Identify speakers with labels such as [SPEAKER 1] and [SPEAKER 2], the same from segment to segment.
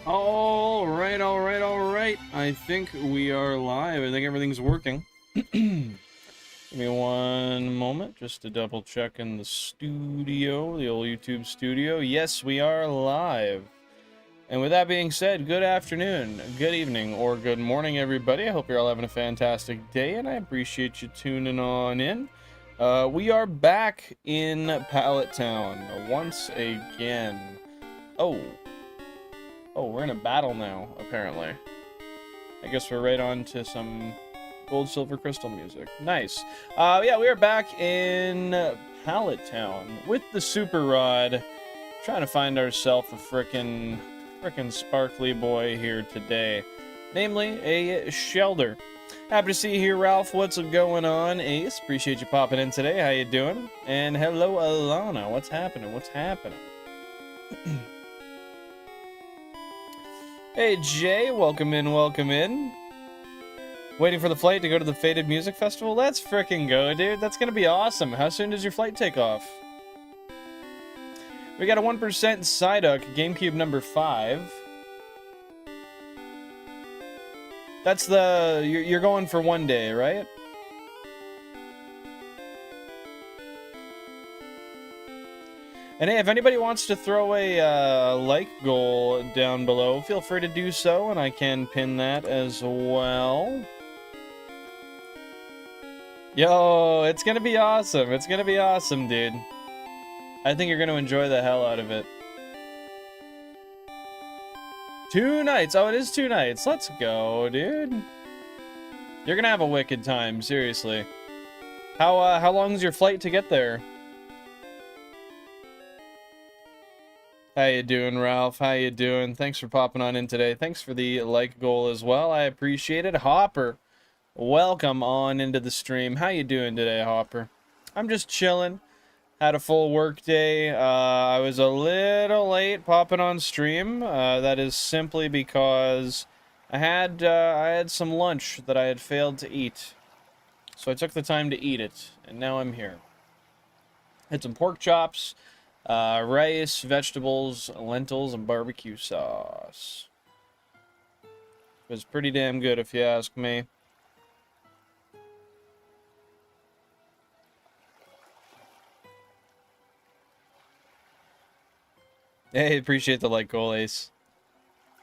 [SPEAKER 1] All right, all right, all right. I think we are live. I think everything's working. Give me one moment just to double check in the studio, the old YouTube studio. Yes, we are live. And with that being said, good afternoon, good evening, or good morning, everybody. I hope you're all having a fantastic day, and I appreciate you tuning on in. We are back in Pallet Town once again. Oh, we're in a battle now, apparently. I guess we're right on to some gold, silver, crystal music. Nice. Yeah, we are back in Pallet Town with the Super Rod, trying to find ourselves a frickin' sparkly boy here today. Namely, a Shelder. Happy to see you here, Ralph. What's going on? Ace, appreciate you popping in today. How you doing? And hello, Alana. What's happening? What's happening? Hey, Jay. Welcome in, welcome in. Waiting for the flight to go to the Faded Music Festival? Let's frickin' go, dude. That's gonna be awesome. How soon does your flight take off? We got a 1% Psyduck, GameCube number 5. That's the... You're going for one day, right? And hey, if anybody wants to throw a like goal down below, feel free to do so, and I can pin that as well. Yo, it's gonna be awesome. It's gonna be awesome, dude. I think you're gonna enjoy the hell out of it. 2 nights. Oh, it is 2 nights. Let's go, dude. You're gonna have a wicked time, seriously. How long is your flight to get there? How you doing, Ralph? How you doing? Thanks for popping on in today. Thanks for the like goal as well. I appreciate it. Hopper, welcome on into the stream. How you doing today, Hopper? I'm just chilling. Had a full work day. I was a little late popping on stream. That is simply because I had some lunch that I had failed to eat. So I took the time to eat it, and now I'm here. Had some pork chops. Rice, vegetables, lentils, and barbecue sauce. It was pretty damn good, if you ask me. Hey, appreciate the like goal, Ace.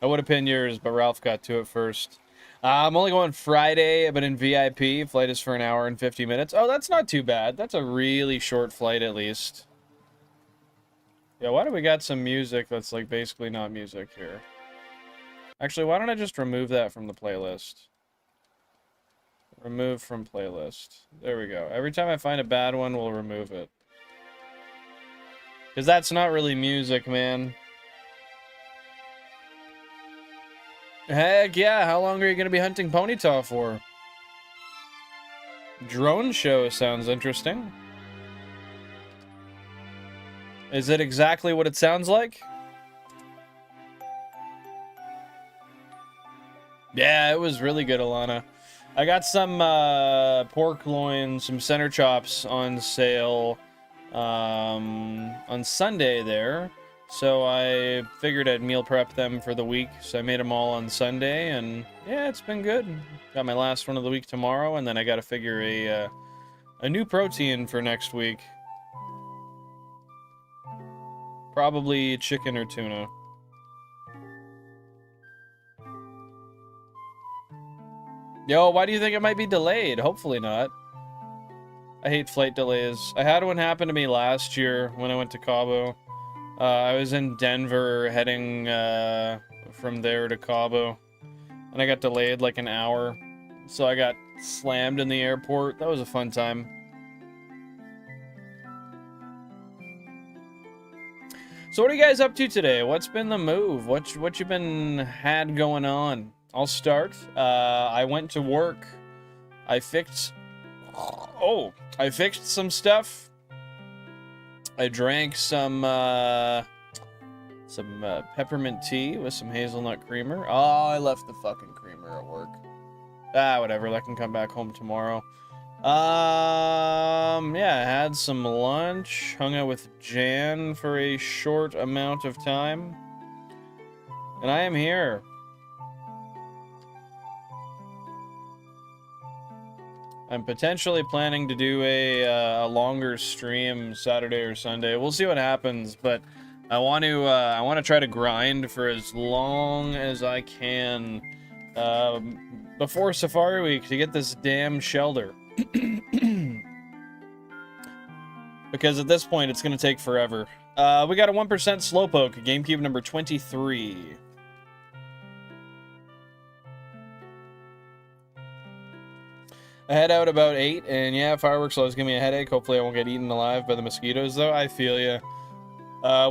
[SPEAKER 1] I would have pinned yours, but Ralph got to it first. I'm only going Friday, but in VIP. Flight is for 1 hour and 50 minutes. Oh, that's not too bad. That's a really short flight, at least. Yeah, why do we got some music that's, like, basically not music here? Actually, why don't I just remove that from the playlist? Remove from playlist. There we go. Every time I find a bad one, we'll remove it. Because that's not really music, man. Heck yeah, how long are you going to be hunting Ponyta for? Drone show sounds interesting. Is it exactly what it sounds like? Yeah, it was really good, Alana. I got some pork loin, some center chops on sale on Sunday there. So I figured I'd meal prep them for the week. So I made them all on Sunday, and yeah, it's been good. Got my last one of the week tomorrow, and then I got to figure a new protein for next week. Probably chicken or tuna. Yo, why do you think it might be delayed? Hopefully not. I hate flight delays. I had one happen to me last year when I went to Cabo. I was in Denver heading from there to Cabo. And I got delayed like an hour. So I got slammed in the airport. That was a fun time. So what are you guys up to today? What's been the move? What you been had going on? I'll start. I went to work. I fixed some stuff. I drank some peppermint tea with some hazelnut creamer. Oh, I left the fucking creamer at work. Ah, whatever. That can come back home tomorrow. Yeah, I had some lunch, hung out with Jan for a short amount of time. And I am here. I'm potentially planning to do a longer stream Saturday or Sunday. We'll see what happens, but I want to try to grind for as long as I can before Safari Week to get this damn shelter. Because at this point, it's going to take forever. We got a 1% Slowpoke, GameCube number 23. I head out about 8, and yeah, fireworks always give me a headache. Hopefully I won't get eaten alive by the mosquitoes, though. I feel ya.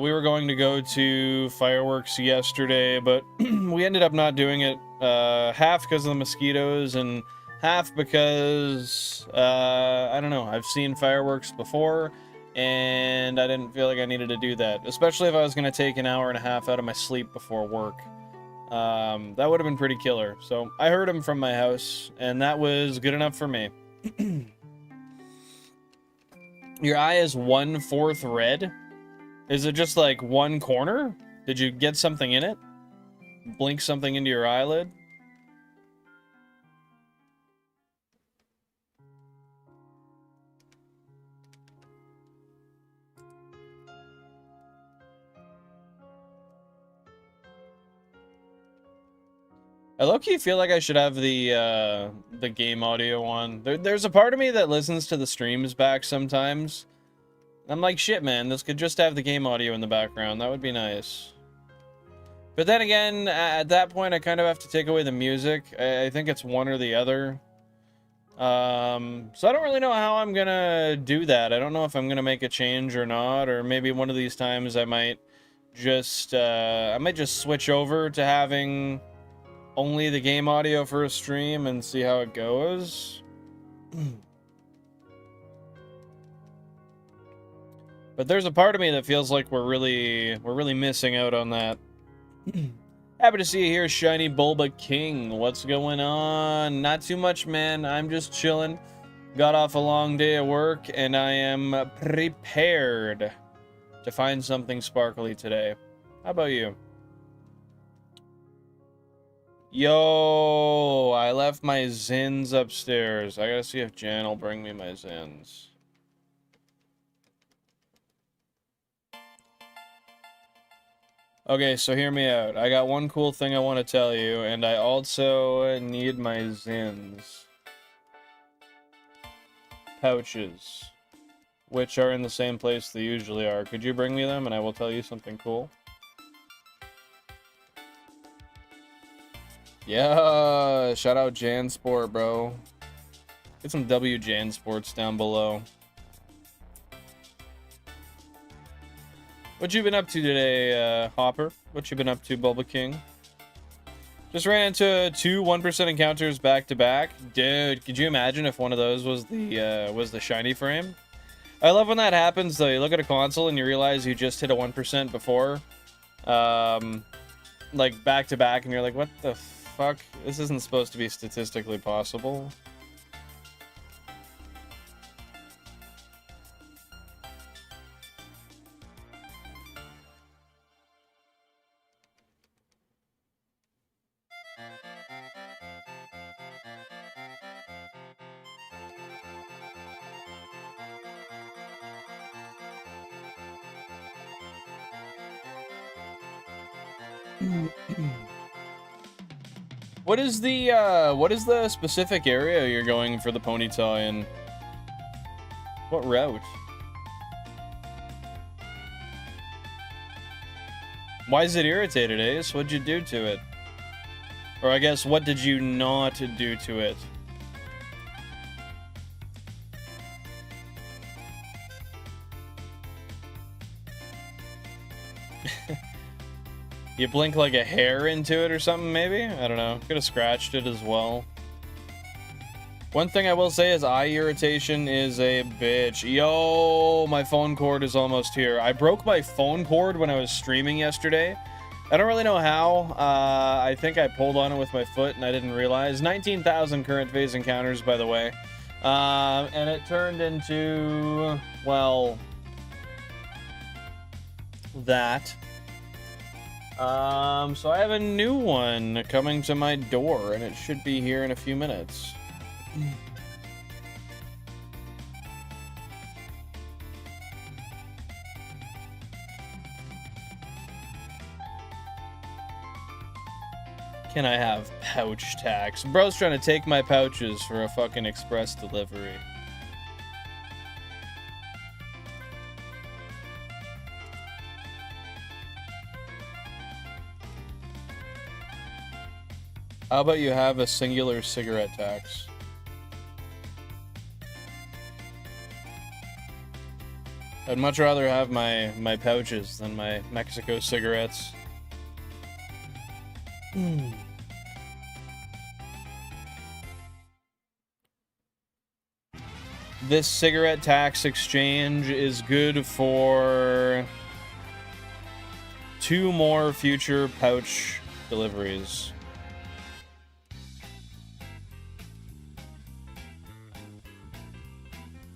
[SPEAKER 1] We were going to go to fireworks yesterday, but we ended up not doing it. Half because of the mosquitoes, and half because, I don't know, I've seen fireworks before, and I didn't feel like I needed to do that. Especially if I was going to take an hour and a half out of my sleep before work. That would have been pretty killer. So I heard him from my house, and that was good enough for me. Your eye is 1/4 red? Is it just like one corner? Did you get something in it? Blink something into your eyelid? I low-key feel like I should have the game audio on. There's a part of me that listens to the streams back sometimes. I'm like, shit, man, this could just have the game audio in the background. That would be nice. But then again, at that point, I kind of have to take away the music. I think it's one or the other. So I don't really know how I'm gonna do that. I don't know if I'm gonna make a change or not, or maybe one of these times I might just switch over to having only the game audio for a stream and see how it goes. But there's a part of me that feels like we're really missing out on that. Happy to see you here, Shiny Bulba King. What's going on? Not too much, man. I'm just chilling. Got off a long day of work, and I am prepared to find something sparkly today. How about you? Yo, I left my Zins upstairs. I gotta see if Jan will bring me my Zins. Okay, so hear me out. I got one cool thing I want to tell you, and I also need my Zins. Pouches, which are in the same place they usually are. Could you bring me them, and I will tell you something cool? Yeah, shout out Jansport, bro. Get some W Jansports down below. What you been up to today, Hopper? What you been up to, Bulba King? Just ran into 2 1% encounters back to back. Dude, could you imagine if one of those was the shiny frame? I love when that happens though. You look at a console and you realize you just hit a 1% before. Like back to back, and you're like, what the fuck? This isn't supposed to be statistically possible. What is the specific area you're going for the ponytail in? What route? Why is it irritated, Ace? What'd you do to it? Or I guess, what did you not do to it? You blink like a hair into it or something, maybe? I don't know. Could have scratched it as well. One thing I will say is eye irritation is a bitch. Yo, my phone cord is almost here. I broke my phone cord when I was streaming yesterday. I don't really know how. I think I pulled on it with my foot and I didn't realize. 19,000 current phase encounters, by the way. And it turned into, well, that. So I have a new one coming to my door, and it should be here in a few minutes. Can I have pouch tax? Bro's trying to take my pouches for a fucking express delivery. How about you have a singular cigarette tax? I'd much rather have my pouches than my Mexico cigarettes. This cigarette tax exchange is good for 2 more future pouch deliveries.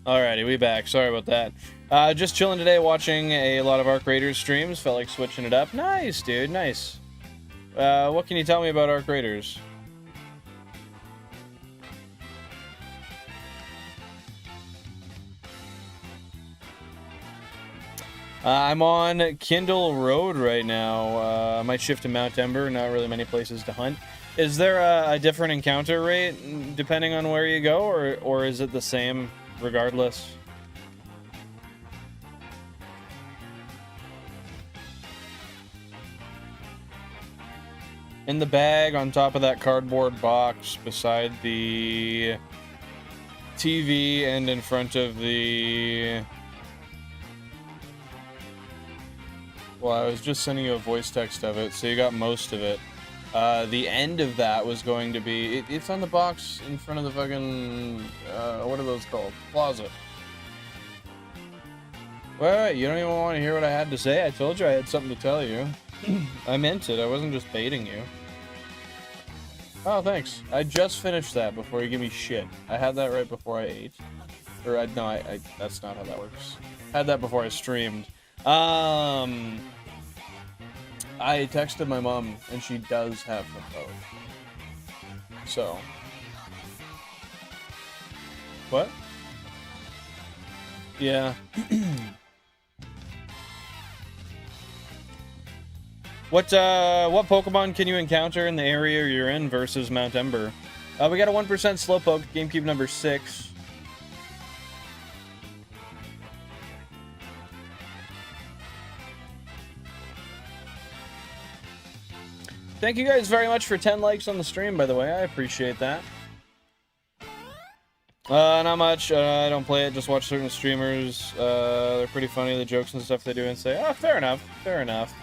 [SPEAKER 1] Alrighty, we back. Sorry about that. Just chilling today, watching a lot of Arc Raiders streams. Felt like switching it up. Nice, dude. Nice. What can you tell me about Arc Raiders? I'm on Kindle Road right now. I might shift to Mount Ember. Not really many places to hunt. Is there a different encounter rate depending on where you go, or is it the same regardless? In the bag on top of that cardboard box beside the TV and in front of the... Well, I was just sending you a voice text of it, so you got most of it. The end of that was going to be... It's on the box in front of the fucking... what are those called? Closet. Wait, you don't even want to hear what I had to say? I told you I had something to tell you. I meant it. I wasn't just baiting you. Oh, thanks. I just finished that before you give me shit. I had that right before I ate. Or, no, that's not how that works. I had that before I streamed. I texted my mom, and she does have them both. So. What? Yeah. What Pokemon can you encounter in the area you're in versus Mount Ember? We got a 1% Slowpoke, GameCube number 6. Thank you guys very much for 10 likes on the stream, by the way. I appreciate that. Not much. I don't play it, just watch certain streamers. They're pretty funny, the jokes and stuff they do, and say, oh, fair enough, fair enough.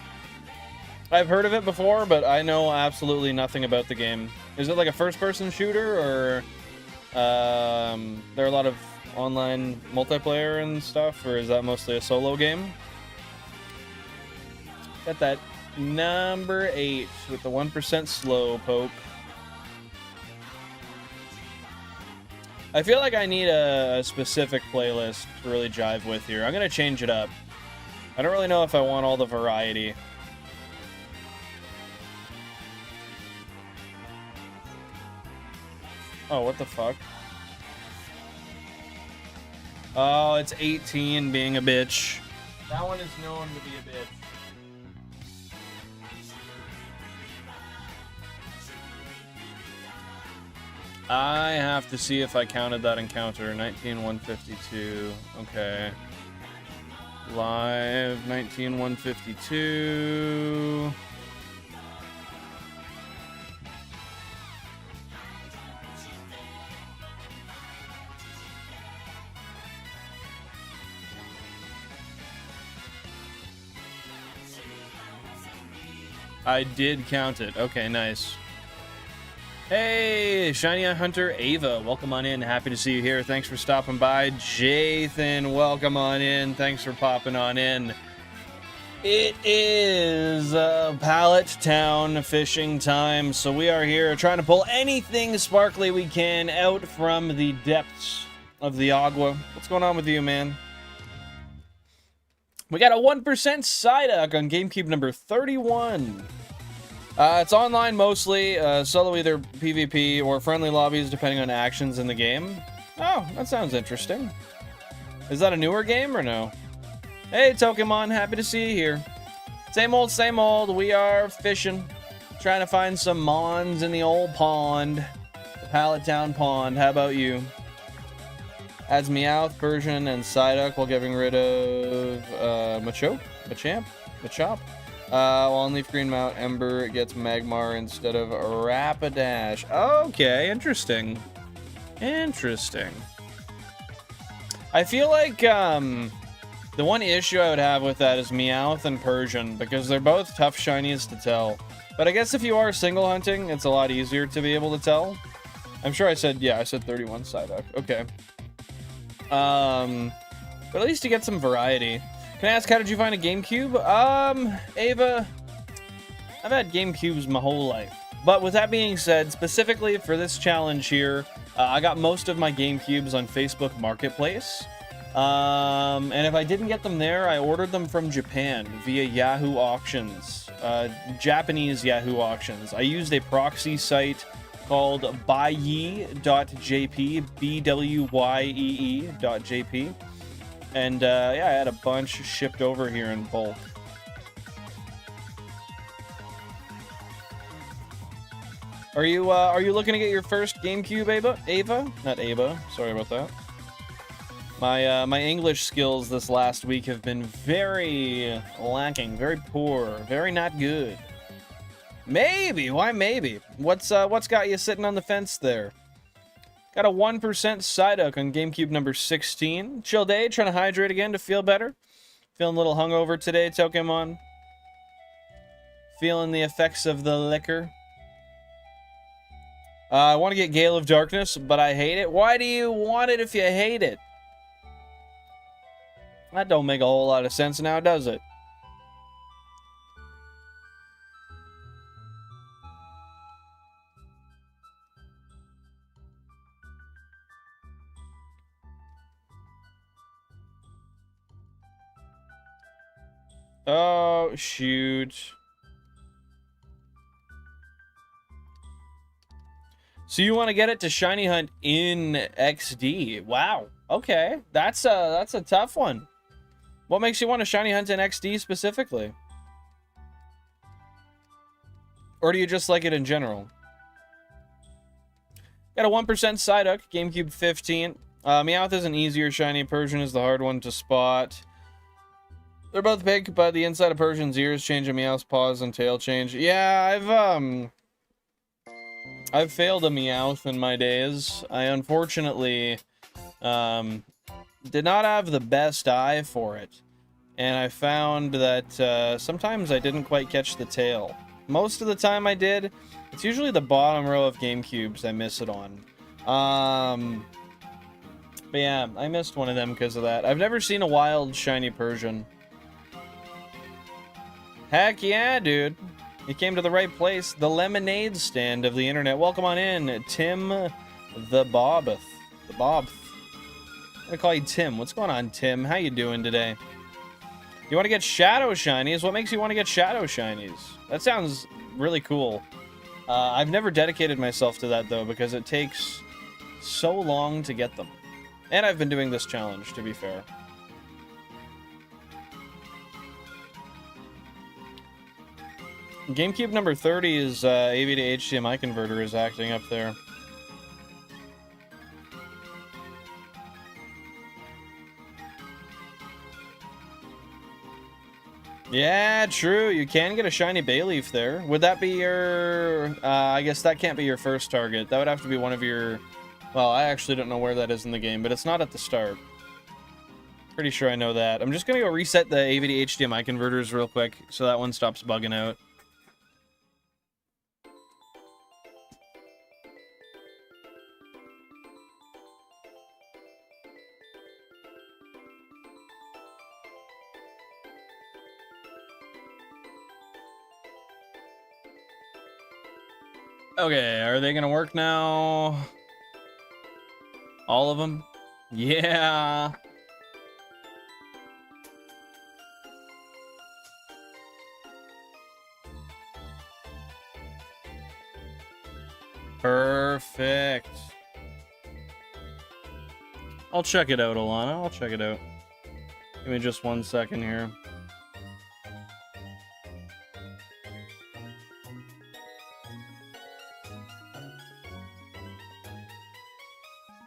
[SPEAKER 1] I've heard of it before, but I know absolutely nothing about the game. Is it like a first-person shooter, or there are a lot of online multiplayer and stuff, or is that mostly a solo game? Got that number 8 with the 1% Slowpoke. I feel like I need a specific playlist to really jive with here. I'm gonna change it up. I don't really know if I want all the variety. Oh, what the fuck? Oh, it's 18 being a bitch. That one is known to be a bitch. I have to see if I counted that encounter. 19,152. Okay. Live 19,152. I did count it. Okay, nice. Hey, Shiny Hunter Ava, welcome on in. Happy to see you here. Thanks for stopping by. Jathan, welcome on in. Thanks for popping on in. It is Pallet Town fishing time, so we are here trying to pull anything sparkly we can out from the depths of the agua. What's going on with you, man? We got a 1% Psyduck on GameCube number 31. It's online mostly, solo either PvP or friendly lobbies depending on actions in the game. Oh, that sounds interesting. Is that a newer game or no? Hey, Pokemon, happy to see you here. Same old, same old. We are fishing, trying to find some mons in the old pond, the Pallet Town Pond. How about you? Adds Meowth, Persian, and Psyduck while getting rid of Machop. While on LeafGreen Mount, Ember gets Magmar instead of Rapidash. Okay, interesting. Interesting. I feel like the one issue I would have with that is Meowth and Persian, because they're both tough shinies to tell. But I guess if you are single hunting, it's a lot easier to be able to tell. I'm sure I said 31 Psyduck. Okay. But at least you get some variety. Can I ask, how did you find a GameCube? Ava, I've had GameCubes my whole life. But with that being said, specifically for this challenge here, I got most of my GameCubes on Facebook Marketplace. And if I didn't get them there, I ordered them from Japan via Yahoo Auctions, Japanese Yahoo Auctions. I used a proxy site called buyee.jp, BWYEE.jp. And yeah, I had a bunch shipped over here in bulk. Are you looking to get your first GameCube, Ava? Not Ava. Sorry about that. My English skills this last week have been very lacking, very poor, very not good. Maybe. Why maybe? What's got you sitting on the fence there? Got a 1% Psyduck on GameCube number 16. Chill day, trying to hydrate again to feel better. Feeling a little hungover today, Pokemon. Feeling the effects of the liquor. I want to get Gale of Darkness, but I hate it. Why do you want it if you hate it? That don't make a whole lot of sense now, does it? Oh, shoot. So you want to get it to Shiny Hunt in XD? Wow. Okay. That's a tough one. What makes you want to Shiny Hunt in XD specifically? Or do you just like it in general? Got a 1% Psyduck, GameCube 15. Meowth is an easier shiny. Persian is the hard one to spot. They're both big, but the inside of Persian's ears change, and Meowth's paws and tail change. Yeah, I've failed a Meowth in my days. I unfortunately did not have the best eye for it, and I found that sometimes I didn't quite catch the tail. Most of the time I did. It's usually the bottom row of GameCubes I miss it on. But yeah, I missed one of them because of that. I've never seen a wild shiny Persian. Heck yeah, dude. You came to the right place. The lemonade stand of the internet. Welcome on in, Tim the Bobth. The Bobth. I'm gonna call you Tim. What's going on, Tim? How you doing today? You want to get Shadow Shinies? What makes you want to get Shadow Shinies? That sounds really cool. I've never dedicated myself to that, though, because it takes so long to get them. And I've been doing this challenge, to be fair. GameCube number 30 is AV to HDMI converter is acting up there. Yeah, true. You can get a shiny Bayleaf there. Would that be your... I guess that can't be your first target. That would have to be one of your... Well, I actually don't know where that is in the game, but it's not at the start. Pretty sure I know that. I'm just going to go reset the AV to HDMI converters real quick so that one stops bugging out. Okay, are they gonna work now? All of them? Yeah. Perfect. I'll check it out, Alana. I'll check it out. Give me just 1 second here.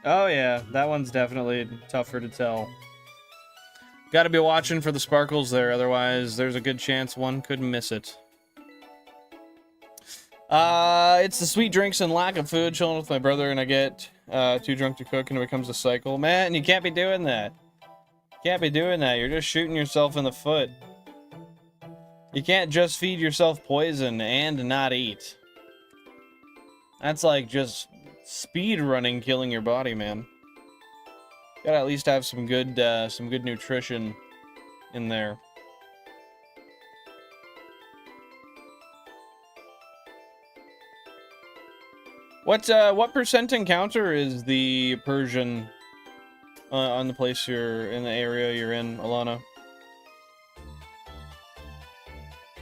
[SPEAKER 1] Oh yeah, that one's definitely tougher to tell. Gotta be watching for the sparkles there, otherwise there's a good chance one could miss it. It's the sweet drinks and lack of food, chilling with my brother, and I get too drunk to cook and it becomes a cycle. Man, you can't be doing that. Can't be doing that. You're just shooting yourself in the foot. You can't just feed yourself poison and not eat. That's like just speed running, killing your body, man. Gotta at least have some good nutrition in there. What percent encounter is the Persian on the place you're in, the area you're in, Alana?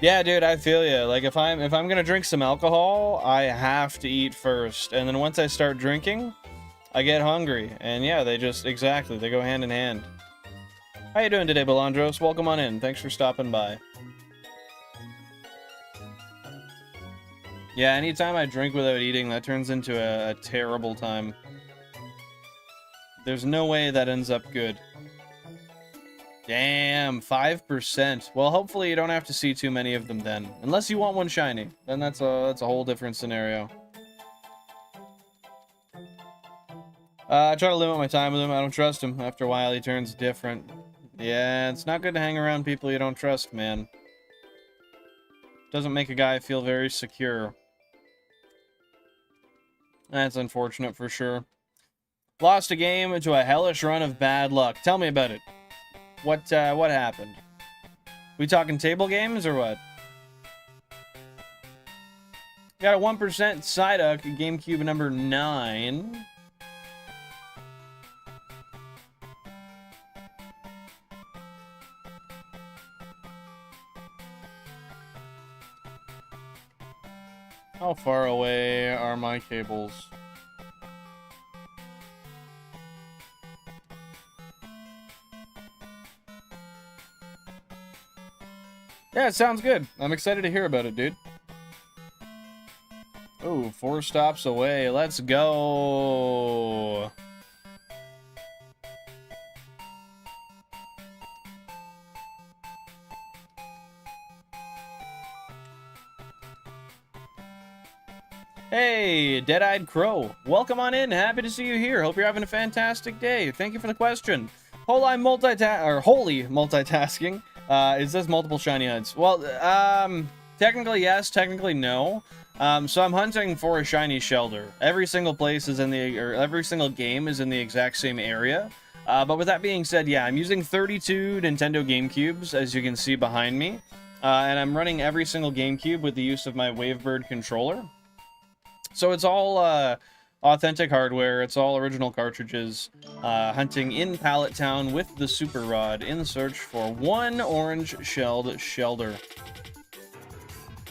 [SPEAKER 1] Yeah, dude, I feel you. Like if I'm gonna drink some alcohol, I have to eat first, and then once I start drinking, I get hungry. And yeah, they go hand in hand. How you doing today, Belandros? Welcome on in. Thanks for stopping by. Yeah, anytime I drink without eating, that turns into a terrible time. There's no way that ends up good. Damn, 5%. Well, hopefully you don't have to see too many of them then. Unless you want one shiny. Then that's a whole different scenario. I try to limit my time with him. I don't trust him. After a while, he turns different. Yeah, it's not good to hang around people you don't trust, man. Doesn't make a guy feel very secure. That's unfortunate for sure. Lost a game into a hellish run of bad luck. Tell me about it. What happened? We talking table games or what? Got a 1% Psyduck, GameCube number 9. How far away are my cables? Yeah, it sounds good. I'm excited to hear about it, dude. Oh, 4 stops away. Let's go. Hey, Dead-Eyed Crow. Welcome on in. Happy to see you here. Hope you're having a fantastic day. Thank you for the question. Holy multitasking. Is this multiple shiny hunts? Well, technically yes, technically no. So I'm hunting for a shiny Shellder. Every single place is every single game is in the exact same area. But with that being said, yeah, I'm using 32 Nintendo GameCubes, as you can see behind me. And I'm running every single GameCube with the use of my Wavebird controller. So it's all authentic hardware, it's all original cartridges, hunting in Pallet Town with the Super Rod in search for one orange-shelled Shellder.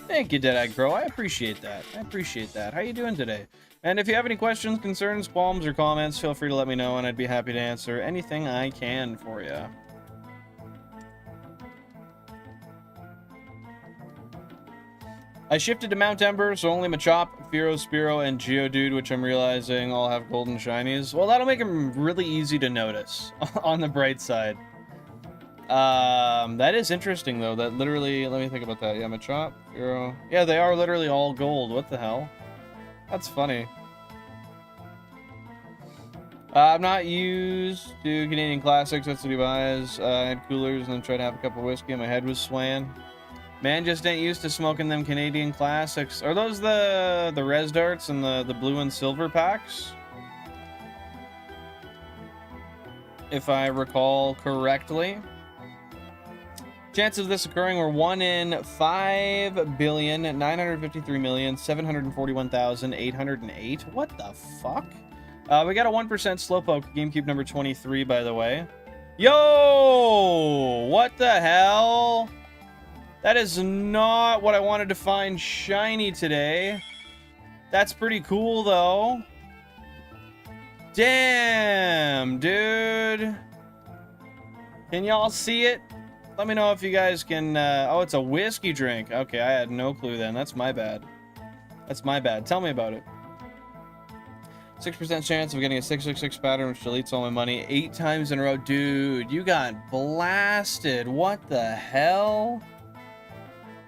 [SPEAKER 1] Thank you, Dead-Eyed Crow. I appreciate that. I appreciate that. How you doing today? And if you have any questions, concerns, qualms, or comments, feel free to let me know, and I'd be happy to answer anything I can for you. I shifted to Mount Ember, so only Machop, Fearow, Spearow, and Geodude, which I'm realizing all have golden shinies. Well, that'll make them really easy to notice, on the bright side. That is interesting, though. That literally... Let me think about that. Yeah, Machop, Fearow... Yeah, they are literally all gold. What the hell? That's funny. I'm not used to Canadian classics. That's what he buys. I had coolers and then tried to have a cup of whiskey and my head was swaying. Man just ain't used to smoking them Canadian classics. Are those the res darts and the blue and silver packs? If I recall correctly. Chances of this occurring were 1 in 5,953,741,808. What the fuck? We got a 1% Slowpoke, GameCube number 23, by the way. Yo! What the hell? That is not what I wanted to find shiny today. That's pretty cool, though. Damn, dude. Can y'all see it? Let me know if you guys can... oh, it's a whiskey drink. Okay, I had no clue then. That's my bad. That's my bad. Tell me about it. 6% chance of getting a 666 pattern, which deletes all my money 8 times in a row. Dude, you got blasted. What the hell?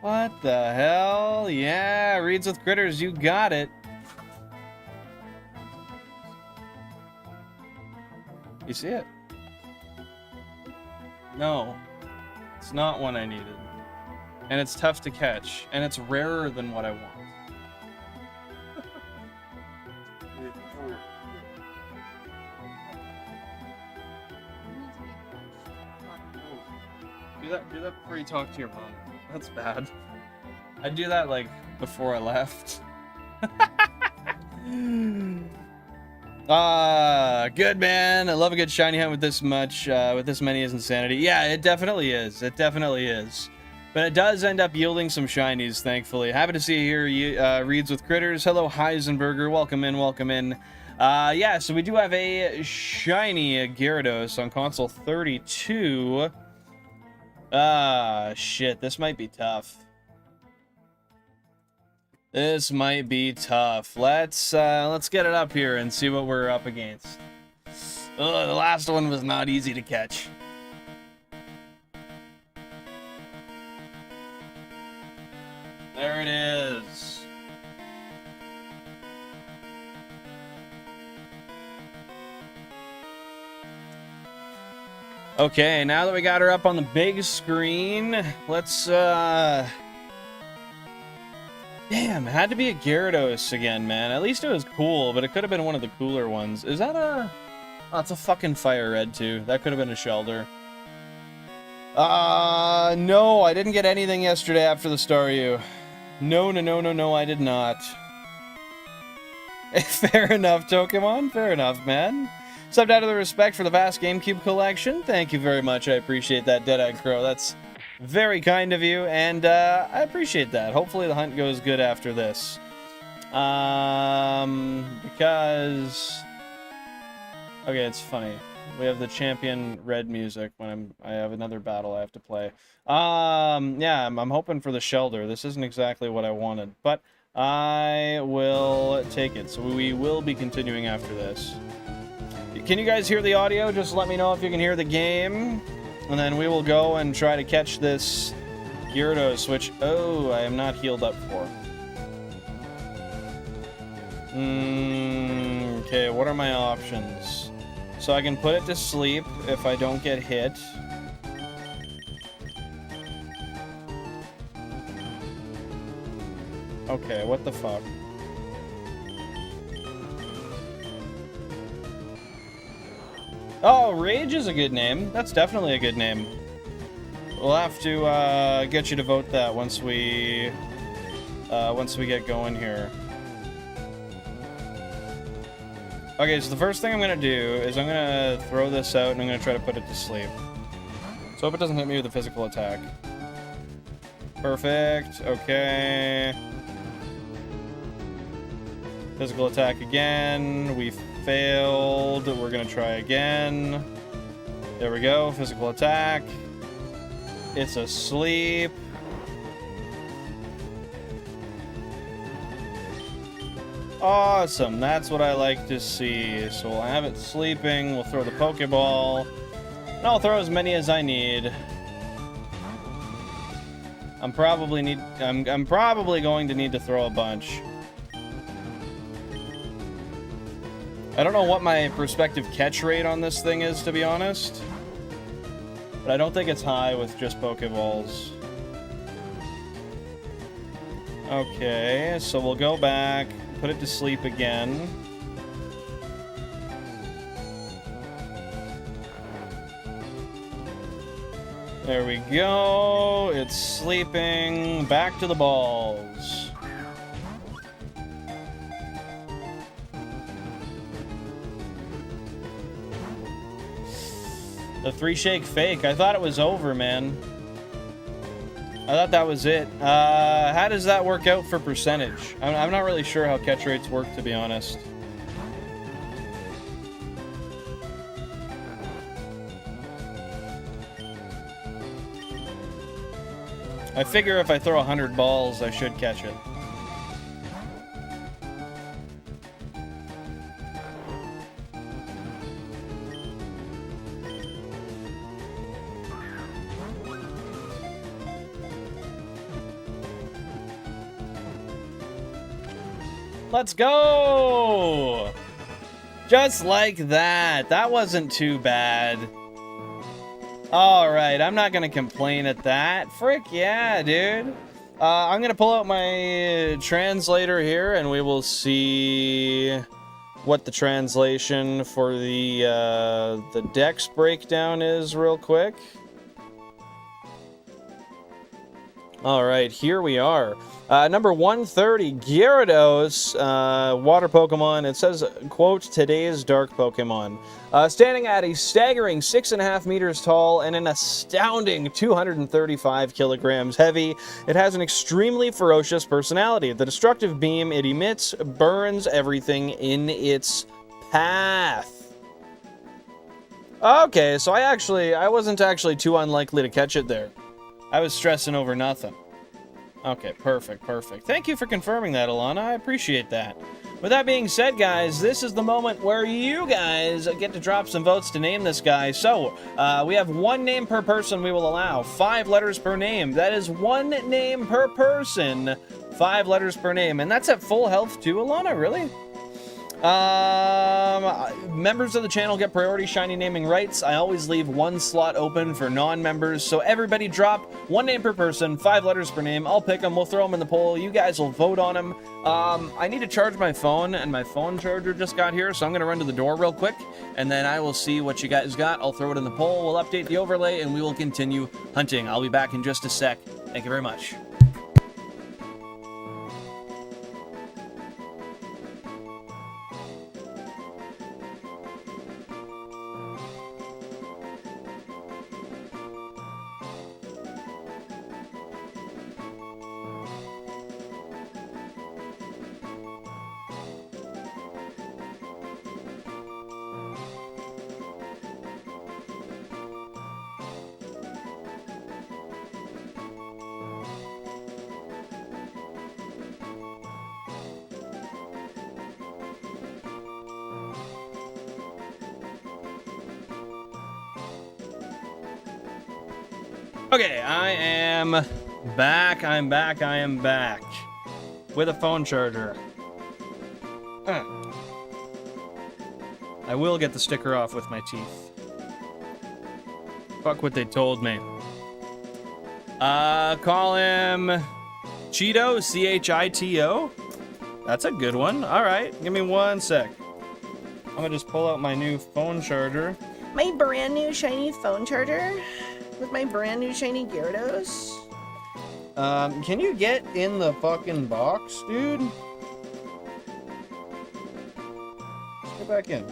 [SPEAKER 1] What the hell? Yeah, reads with critters. You got it. You see it? No. It's not one I needed. And it's tough to catch. And it's rarer than what I want. Do that before you talk to your mom. That's bad. I'd do that, like, before I left. Good, man. I love a good shiny hunt with this much, with this many is insanity. Yeah, it definitely is. It definitely is. But it does end up yielding some shinies, thankfully. Happy to see you here, Reads with Critters. Hello, Heisenberger. Welcome in, welcome in. Yeah, so we do have a shiny Gyarados on console 32. Shit, this might be tough. This might be tough. Let's get it up here and see what we're up against. Oh, the last one was not easy to catch. There it is. Okay, now that we got her up on the big screen, let's, damn, it had to be a Gyarados again, man. At least it was cool, but it could have been one of the cooler ones. Is that a... Oh, it's a fucking FireRed, too. That could have been a Shellder. No, I didn't get anything yesterday after the Staryu. No, I did not. Fair enough, Pokemon. Fair enough, man. Subbed out of the respect for the vast GameCube collection. Thank you very much. I appreciate that, Dead-Eyed Crow. That's very kind of you, and I appreciate that. Hopefully the hunt goes good after this. Because... Okay, it's funny. We have the champion red music when I have another battle I have to play. Yeah, I'm hoping for the Shellder. This isn't exactly what I wanted, but I will take it. So we will be continuing after this. Can you guys hear the audio? Just let me know if you can hear the game. And then we will go and try to catch this Gyarados, which, oh, I am not healed up for. Okay, what are my options? So I can put it to sleep if I don't get hit. Okay, what the fuck? Oh, Rage is a good name. That's definitely a good name. We'll have to get you to vote that once we get going here. Okay, so the first thing I'm gonna do is I'm gonna throw this out and I'm gonna try to put it to sleep. So hope it doesn't hit me with a physical attack. Perfect. Okay. Physical attack again. We failed. We're gonna try again. There we go. Physical attack. It's asleep. Awesome. That's what I like to see. So we'll have it sleeping. We'll throw the Pokeball. And I'll throw as many as I need. I'm probably going to need to throw a bunch. I don't know what my prospective catch rate on this thing is, to be honest. But I don't think it's high with just Pokeballs. Okay, so we'll go back, put it to sleep again. There we go. It's sleeping. Back to the balls. The 3-shake fake. I thought it was over, man. I thought that was it. How does that work out for percentage? I'm not really sure how catch rates work, to be honest. I figure if I throw 100 balls, I should catch it. Let's go! Just like that. That wasn't too bad. Alright, I'm not gonna complain at that. Frick yeah, dude. I'm gonna pull out my translator here, and we will see what the translation for the dex breakdown is real quick. Alright, here we are. Number 130, Gyarados, water Pokemon. It says, quote, today's dark Pokemon. Standing at a staggering 6.5 meters tall and an astounding 235 kilograms heavy, it has an extremely ferocious personality. The destructive beam it emits burns everything in its path. Okay, so I wasn't actually too unlikely to catch it there. I was stressing over nothing. Okay, perfect, perfect. Thank you for confirming that, Alana. I appreciate that. With that being said, guys, this is the moment where you guys get to drop some votes to name this guy. So, we have 1 name per person we will allow. 5 letters per name. That is 1 name per person. 5 letters per name. And that's at full health too, Alana? Really? Members of the channel get priority shiny naming rights. I always leave 1 slot open for non-members, so everybody drop 1 name per person, 5 letters per name. I'll pick them, we'll throw them in the poll, you guys will vote on them. I need to charge my phone, and my phone charger just got here, so I'm gonna run to the door real quick, and then I will see what you guys got. I'll throw it in the poll, we'll update the overlay, and we will continue hunting. I'll be back in just a sec. Thank you very much. Okay, I am back. I am back. With a phone charger. I will get the sticker off with my teeth. Fuck what they told me. Call him Cheeto, C-H-I-T-O. That's a good one. Alright, give me 1 sec. I'm gonna just pull out my new phone charger.
[SPEAKER 2] My brand new shiny phone charger with my brand new shiny Gyarados.
[SPEAKER 1] Can you get in the fucking box, dude? Let's go back in.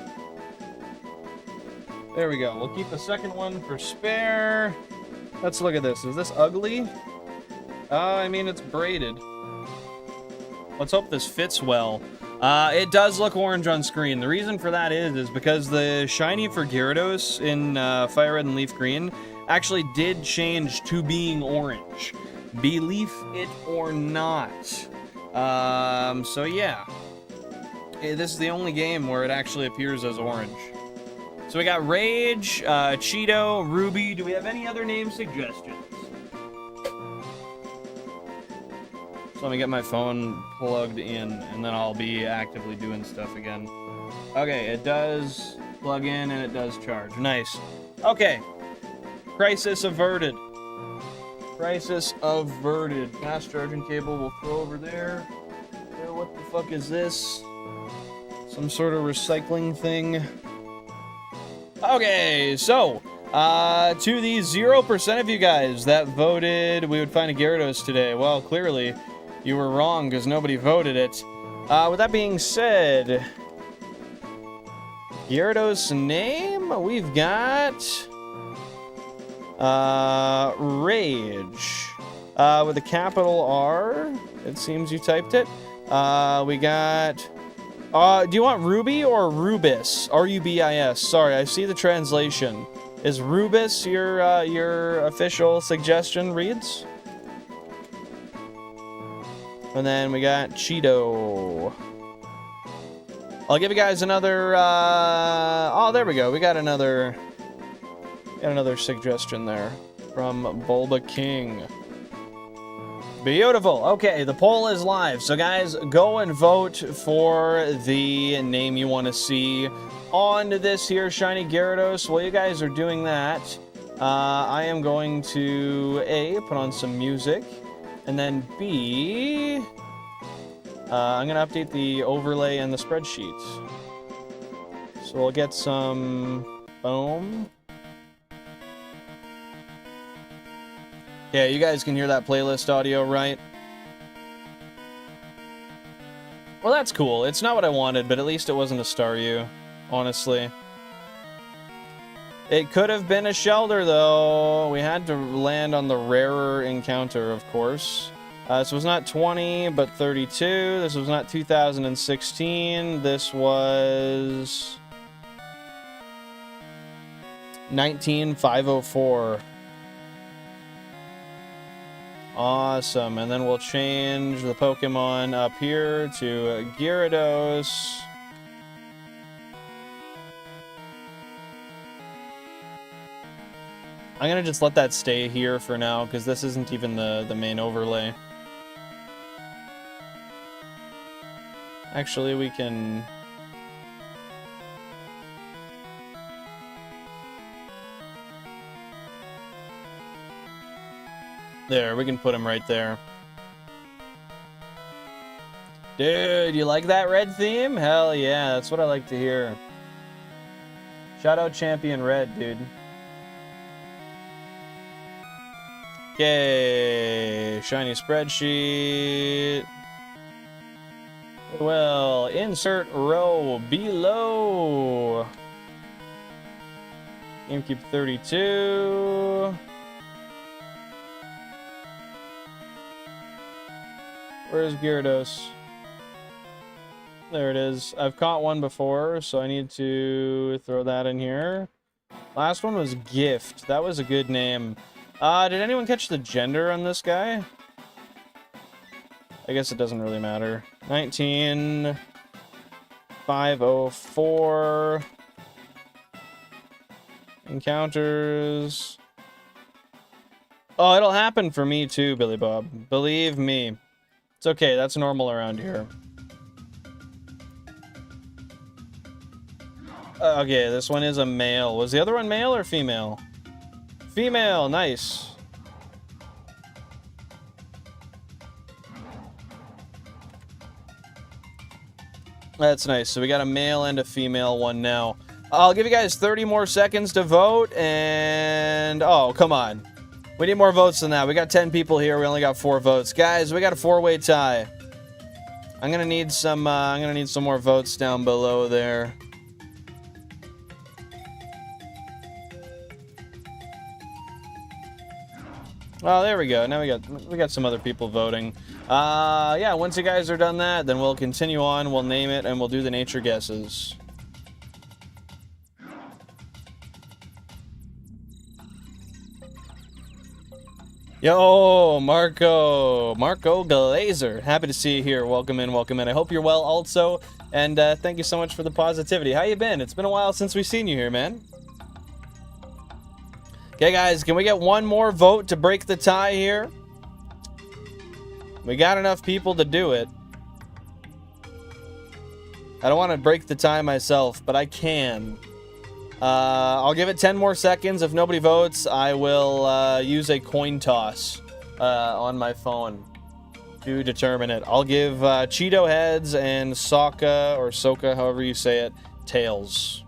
[SPEAKER 1] There we go. We'll keep the second one for spare. Let's look at this. Is this ugly? I mean, it's braided. Let's hope this fits well. It does look orange on screen. The reason for that is because the shiny for Gyarados in FireRed and LeafGreen actually did change to being orange. Believe it or not. So yeah. This is the only game where it actually appears as orange. So we got Rage, Cheeto, Ruby. Do we have any other name suggestions? So let me get my phone plugged in, and then I'll be actively doing stuff again. Okay, it does plug in, and it does charge. Nice. Okay. Crisis averted. Crisis averted. Fast charging cable we'll throw over there. What the fuck is this? Some sort of recycling thing. Okay, so, to the 0% of you guys that voted we would find a Gyarados today, well, clearly, you were wrong because nobody voted it. With that being said, Gyarados name, we've got Rage. with a capital R. It seems you typed it. We got... do you want Ruby or Rubis? R-U-B-I-S. Sorry, I see the translation. Is Rubis your official suggestion, Reeds? And then we got Cheeto. I'll give you guys another, oh, there we go. We got another suggestion there from Bulba King. Beautiful. Okay, the poll is live. So, guys, go and vote for the name you want to see on this here Shiny Gyarados. While you guys are doing that, I am going to, A, put on some music, and then B, I'm going to update the overlay and the spreadsheet. So we'll get some, boom. Yeah, you guys can hear that playlist audio, right? Well, that's cool. It's not what I wanted, but at least it wasn't a Staryu, honestly. It could have been a Shelder, though. We had to land on the rarer encounter, of course. This was not 20, but 32. This was not 2016. This was 19504. Awesome. And then we'll change the Pokemon up here to Gyarados. I'm gonna just let that stay here for now, because this isn't even the main overlay. Actually, we can... There, we can put him right there. Dude, you like that red theme? Hell yeah, that's what I like to hear. Shout out Champion Red, dude. Okay, shiny spreadsheet. Well, insert row below. GameCube 32. Where's Gyarados? There it is. I've caught one before, so I need to throw that in here. Last one was Gift. That was a good name. Did anyone catch the gender on this guy? I guess it doesn't really matter. 19504. Encounters. Oh, it'll happen for me too, Billy Bob. Believe me. It's okay, that's normal around here. Okay, this one is a male. Was the other one male or female? Female, nice. That's nice. So we got a male and a female one now. I'll give you guys 30 more seconds to vote, and... Oh, come on. We need more votes than that. We got 10 people here. We only got 4 votes. Guys, we got a 4-way tie. I'm gonna need some more votes down below there. Oh, there we go. Now we got some other people voting. Yeah, once you guys are done that, then we'll continue on, we'll name it, and we'll do the nature guesses. Yo, Marco Glazer. Happy to see you here. Welcome in, welcome in. I hope you're well also, and thank you so much for the positivity. How you been? It's been a while since we've seen you here, man. Okay, guys, can we get one more vote to break the tie here? We got enough people to do it. I don't want to break the tie myself, but I can. I'll give it 10 more seconds. If nobody votes, I will use a coin toss on my phone to determine it. I'll give Cheeto heads and Sokka, or Soka, however you say it, tails.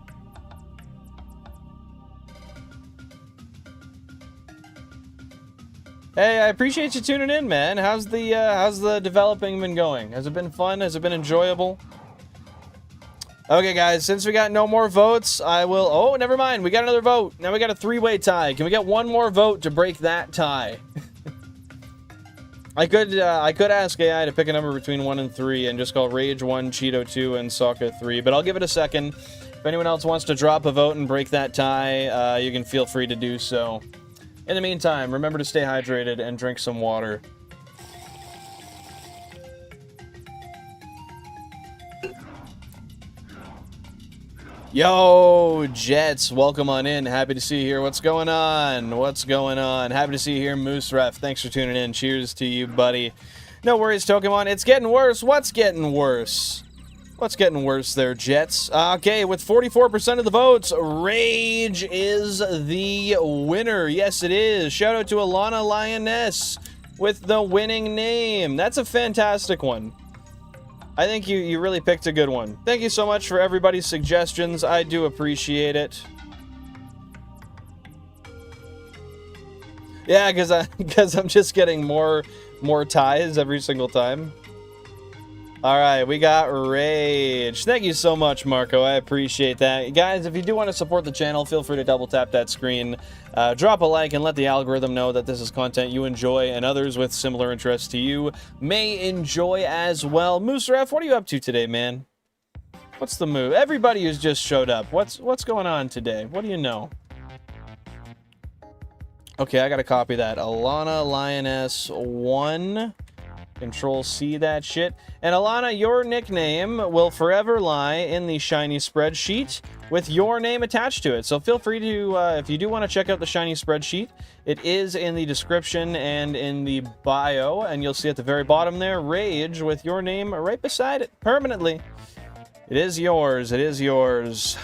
[SPEAKER 1] Hey, I appreciate you tuning in, man. How's the developing been going? Has it been fun? Has it been enjoyable? Okay, guys, since we got no more votes, I will... Oh, never mind. We got another vote. Now we got a 3-way tie. Can we get one more vote to break that tie? I could ask AI to pick a number between 1 and 3 and just call Rage 1, Cheeto 2, and Sokka 3, but I'll give it a second. If anyone else wants to drop a vote and break that tie, you can feel free to do so. In the meantime, remember to stay hydrated and drink some water. Yo, Jets, welcome on in. Happy to see you here. What's going on? What's going on? Happy to see you here, Moose Ref. Thanks for tuning in. Cheers to you, buddy. No worries, Pokemon. It's getting worse. What's getting worse? What's getting worse there, Jets? Okay, with 44% of the votes, Rage is the winner. Yes, it is. Shout out to Alana Lioness with the winning name. That's a fantastic one. I think you really picked a good one. Thank you so much for everybody's suggestions. I do appreciate it. Yeah, because I'm just getting more ties every single time. All right, we got Rage. Thank you so much, Marco. I appreciate that. Guys, if you do want to support the channel, feel free to double tap that screen. Drop a like and let the algorithm know that this is content you enjoy and others with similar interests to you may enjoy as well. Moose Ref, what are you up to today, man? What's the move? Everybody who's just showed up, what's going on today? What do you know? Okay, I gotta copy that. Alana Lioness 1. Control C that shit. And Alana, your nickname will forever lie in the Shiny spreadsheet with your name attached to it. So feel free to, if you do want to check out the Shiny spreadsheet, it is in the description and in the bio, and you'll see at the very bottom there, Rage, with your name right beside it, permanently. It is yours. It is yours.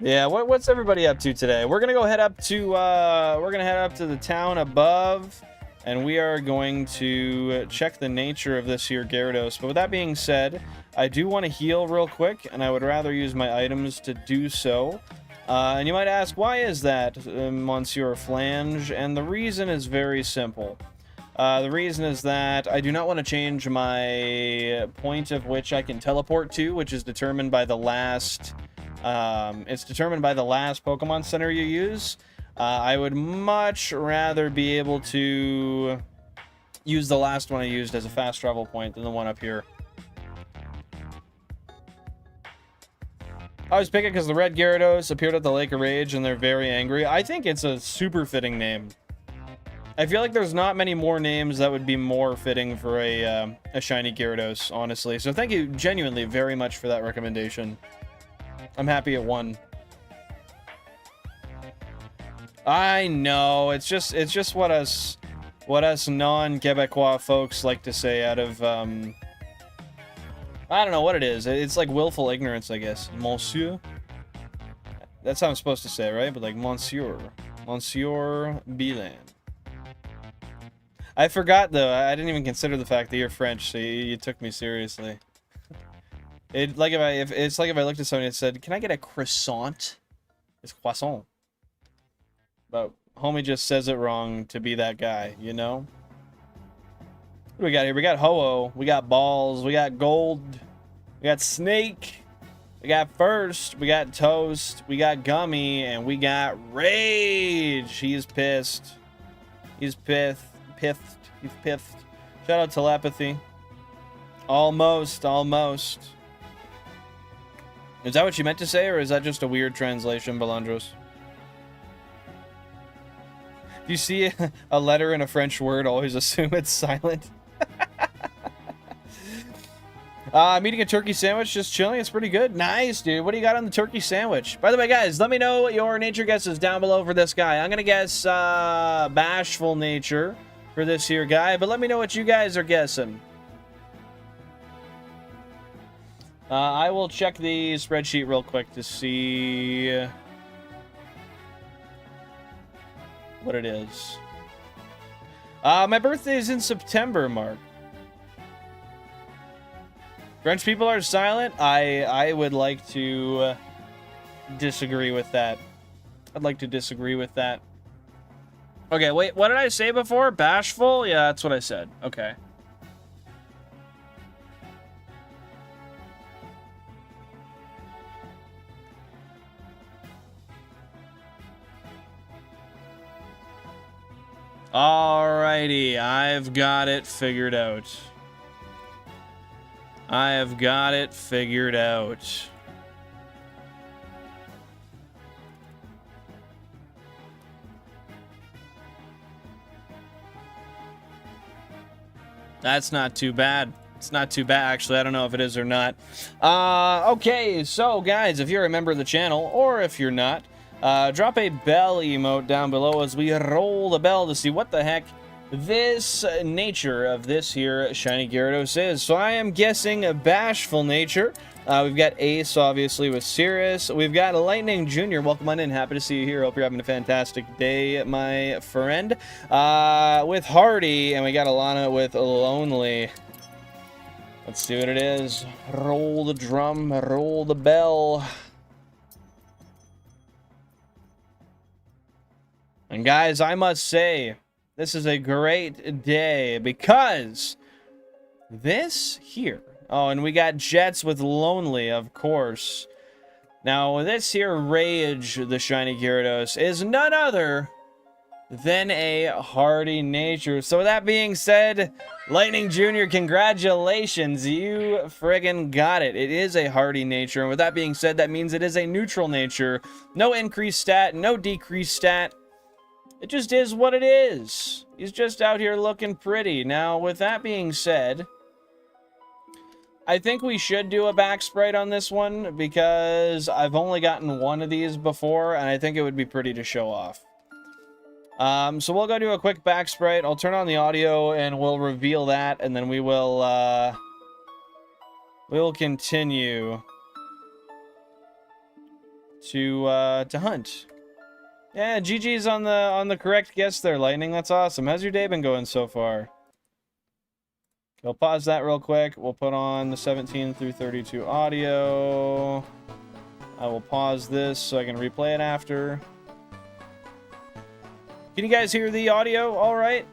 [SPEAKER 1] Yeah, what's everybody up to today? We're gonna go head up to, the town above. And we are going to check the nature of this here Gyarados. But with that being said, I do want to heal real quick, and I would rather use my items to do so. And you might ask, why is that, Monsieur Flange? And the reason is very simple. The reason is that I do not want to change my point of which I can teleport to, which is determined by the last... it's determined by the last Pokemon Center you use. I would much rather be able to use the last one I used as a fast travel point than the one up here. I always pick it because the red Gyarados appeared at the Lake of Rage and they're very angry. I think it's a super fitting name. I feel like there's not many more names that would be more fitting for a shiny Gyarados, honestly. So thank you genuinely very much for that recommendation. I'm happy it won. I know, it's just what us non-Quebecois folks like to say out of, I don't know what it is. It's like willful ignorance, I guess. Monsieur? That's how I'm supposed to say it, right? But like, Monsieur Bilan. I forgot, though. I didn't even consider the fact that you're French, so you took me seriously. It's like if I looked at somebody and said, "Can I get a croissant?" It's croissant. But homie just says it wrong to be that guy, you know? What do we got here? We got Ho-Oh, we got Balls, we got Gold, we got Snake, we got First, we got Toast, we got Gummy, and we got Rage. He's pissed. He's pithed. He's pithed. Shout out Telepathy. Almost. Is that what you meant to say, or is that just a weird translation, Balandros? If you see a letter in a French word, always assume it's silent. I'm eating a turkey sandwich, just chilling. It's pretty good. Nice, dude. What do you got on the turkey sandwich? By the way, guys, let me know what your nature guesses down below for this guy. I'm going to guess bashful nature for this here guy, but let me know what you guys are guessing. I will check the spreadsheet real quick to see what it is. My birthday is in September, Mark. French people are silent. I would like to disagree with that. I'd like to disagree with that. Okay, wait, what did I say before? Bashful? Yeah, that's what I said. Okay. Alrighty, I've got it figured out. I have got it figured out. That's not too bad. It's not too bad, actually. I don't know if it is or not. Okay, so guys, if you're a member of the channel, or if you're not, drop a bell emote down below as we roll the bell to see what the heck this nature of this here Shiny Gyarados is. So I am guessing a bashful nature. We've got Ace, obviously, with Cirrus. We've got Lightning Jr. Welcome on in. Happy to see you here. Hope you're having a fantastic day, my friend. With Hardy, and we got Alana with Lonely. Let's see what it is. Roll the drum, roll the bell. And guys, I must say, this is a great day because this here. Oh, and we got Jets with Lonely, of course. Now, this here Rage, the Shiny Gyarados, is none other than a hardy nature. So with that being said, Lightning Jr., congratulations. You friggin' got it. It is a hardy nature. And with that being said, that means it is a neutral nature. No increased stat, no decreased stat. It just is what it is. He's just out here looking pretty. Now, with that being said, I think we should do a back sprite on this one because I've only gotten one of these before, and I think it would be pretty to show off. So we'll go do a quick back sprite. I'll turn on the audio, and we'll reveal that, and then we will continue to hunt. Yeah, GG's on the correct guess there, Lightning. That's awesome. How's your day been going so far? I'll pause that real quick. We'll put on the 17 through 32 audio. I will pause this so I can replay it after. Can you guys hear the audio all right?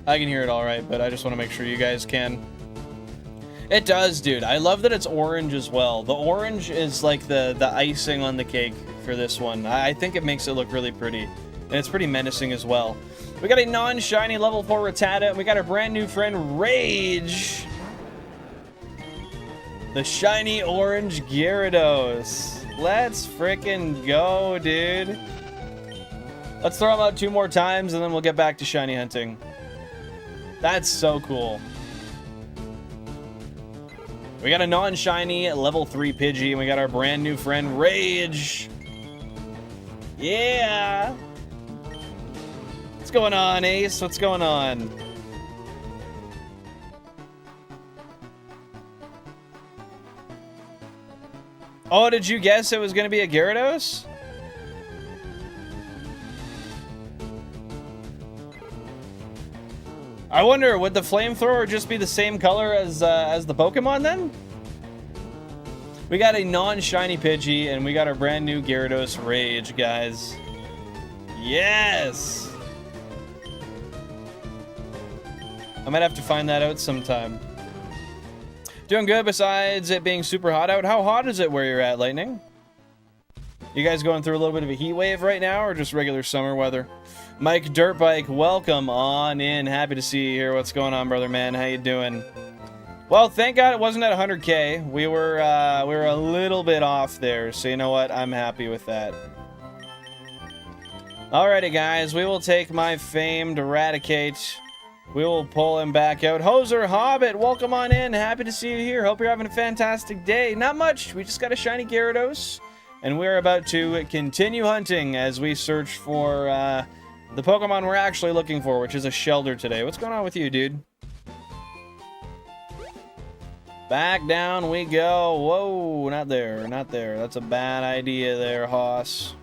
[SPEAKER 1] I can hear it all right, but I just want to make sure you guys can. It does, dude. I love that it's orange as well. The orange is like the icing on the cake for this one. I think it makes it look really pretty. And it's pretty menacing as well. We got a non-shiny level 4 Rattata, and we got our brand new friend, Rage. The shiny orange Gyarados. Let's frickin' go, dude. Let's throw them out 2 more times, and then we'll get back to shiny hunting. That's so cool. We got a non-shiny level 3 Pidgey, and we got our brand new friend, Rage. Yeah. What's going on, Ace? What's going on? Oh, did you guess it was going to be a Gyarados? I wonder, would the flamethrower just be the same color as the Pokemon then? We got a non-shiny Pidgey, and we got our brand new Gyarados Rage, guys. Yes! I might have to find that out sometime. Doing good besides it being super hot out. How hot is it where you're at, Lightning? You guys going through a little bit of a heat wave right now, or just regular summer weather? Mike Dirtbike, welcome on in. Happy to see you here. What's going on, brother man? How you doing? Well, thank God it wasn't at 100K. We were a little bit off there, so you know what? I'm happy with that. Alrighty, guys. We will take my famed Eradicate. We will pull him back out. Hoser Hobbit, welcome on in. Happy to see you here. Hope you're having a fantastic day. Not much. We just got a shiny Gyarados, and we're about to continue hunting as we search for the Pokemon we're actually looking for, which is a Shellder today. What's going on with you, dude? Back down we go. Whoa, not there, not there. That's a bad idea there, Hoss.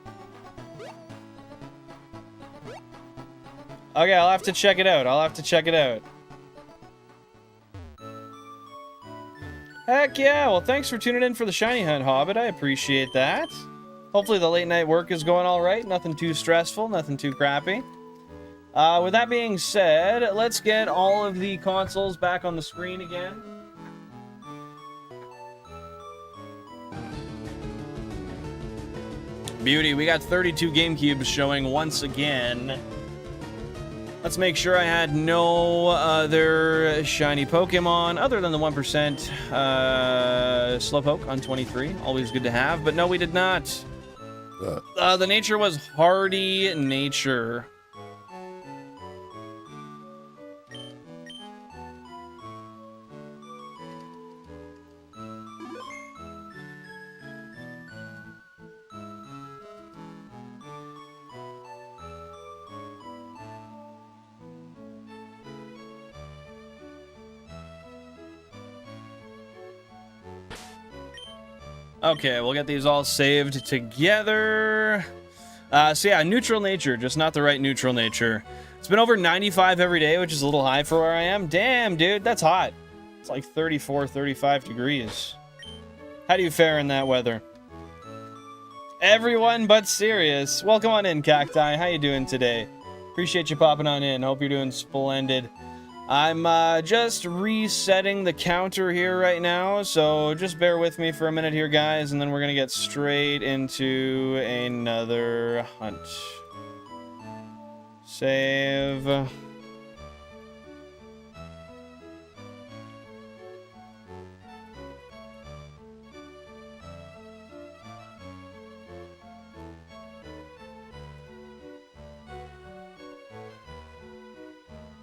[SPEAKER 1] Okay, I'll have to check it out. I'll have to check it out. Heck yeah, well thanks for tuning in for the shiny hunt, Hobbit. I appreciate that. Hopefully the late night work is going alright. Nothing too stressful, nothing too crappy. With that being said, let's get all of the consoles back on the screen again. Beauty, we got 32 GameCubes showing once again. Let's make sure I had no other shiny Pokemon other than the 1% Slowpoke on 23. Always good to have, but no, we did not. The nature was Hardy Nature. Okay, we'll get these all saved together. So yeah, neutral nature, just not the right neutral nature. It's been over 95 every day, which is a little high for where I am. Damn, dude, that's hot. It's like 34, 35 degrees. How do you fare in that weather? Everyone but Sirius. Welcome on in, Cacti. How you doing today? Appreciate you popping on in. Hope you're doing splendid. I'm just resetting the counter here right now, so just bear with me for a minute here, guys, and then we're gonna get straight into another hunt. Save.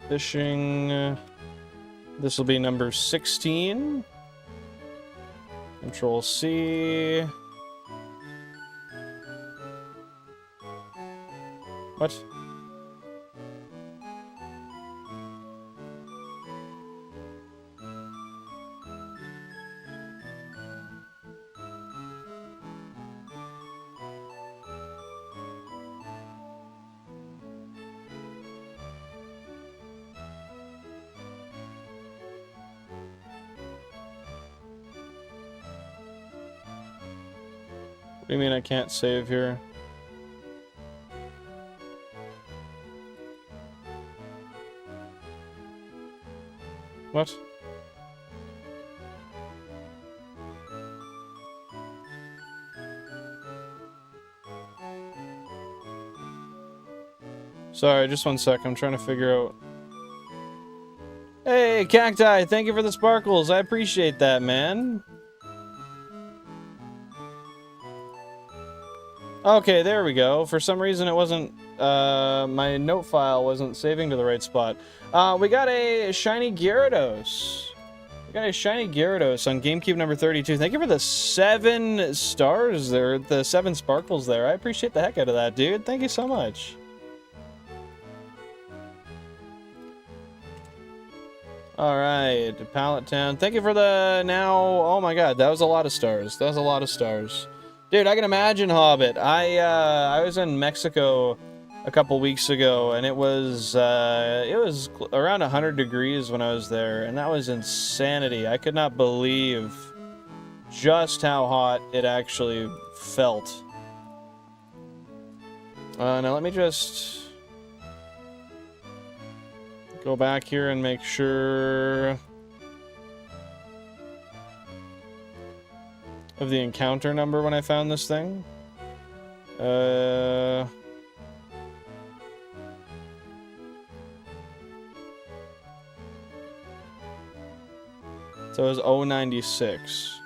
[SPEAKER 1] Fishing. This will be number 16. Control C. What? What do you mean I can't save here? What? Sorry, just one sec. I'm trying to figure out. Hey, Cacti, thank you for the sparkles. I appreciate that, man. Okay, there we go. For some reason it wasn't, my note file wasn't saving to the right spot. We got a Shiny Gyarados. We got a Shiny Gyarados on GameCube number 32. Thank you for the 7 stars there, the 7 sparkles there. I appreciate the heck out of that, dude. Thank you so much. Alright, Pallet Town. Thank you for the now... Oh my god, that was a lot of stars. That was a lot of stars. Dude, I can imagine, Hobbit. I was in Mexico a couple weeks ago, and it was around 100 degrees when I was there, and that was insanity. I could not believe just how hot it actually felt. Now let me just go back here and make sure of the encounter number when I found this thing. So it was 096.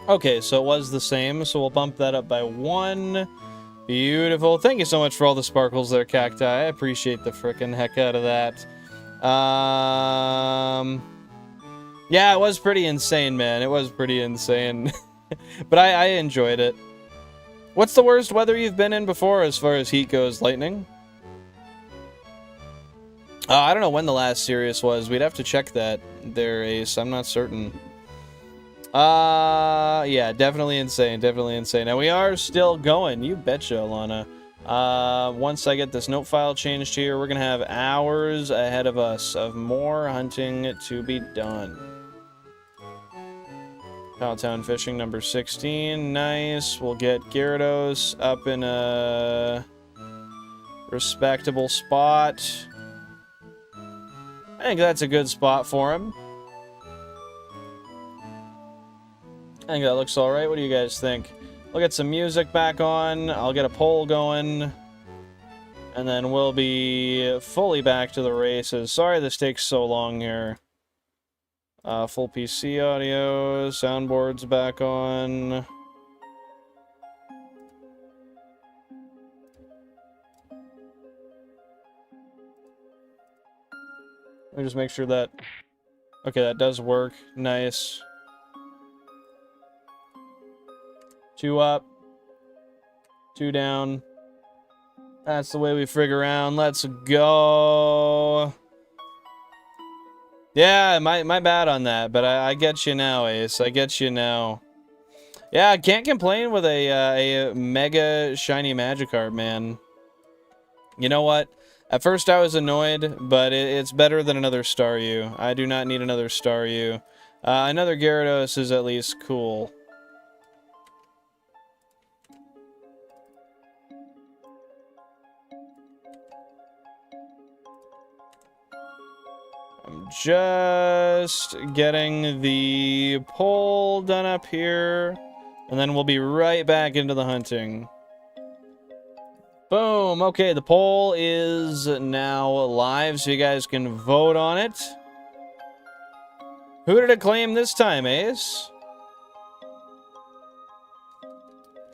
[SPEAKER 1] Okay, so it was the same, so we'll bump that up by 1. Beautiful. Thank you so much for all the sparkles there, Cacti. I appreciate the frickin' heck out of that. Yeah, it was pretty insane, man. It was pretty insane. But I enjoyed it. What's the worst weather you've been in before as far as heat goes, Lightning? I don't know when the last Sirius was. We'd have to check that there, Ace. I'm not certain. Yeah, definitely insane. Definitely insane. And we are still going. You betcha, Alana. Once I get this note file changed here, we're going to have hours ahead of us of more hunting to be done. Paltown Fishing number 16. Nice. We'll get Gyarados up in a respectable spot. I think that's a good spot for him. I think that looks alright. What do you guys think? We'll get some music back on. I'll get a poll going. And then we'll be fully back to the races. Sorry this takes so long here. Full PC audio. Soundboard's back on. Let me just make sure that... Okay, that does work. Nice. 2 up. 2 down. That's the way we frig around. Let's go. Yeah, my bad on that, but I get you now, Ace. I get you now. Yeah, I can't complain with a mega shiny Magikarp, man. You know what? At first I was annoyed, but it's better than another Staryu. I do not need another Staryu. Another Gyarados is at least cool. I'm just getting the poll done up here, and then we'll be right back into the hunting. Boom! Okay, the poll is now live, so you guys can vote on it. Who did it claim this time, Ace?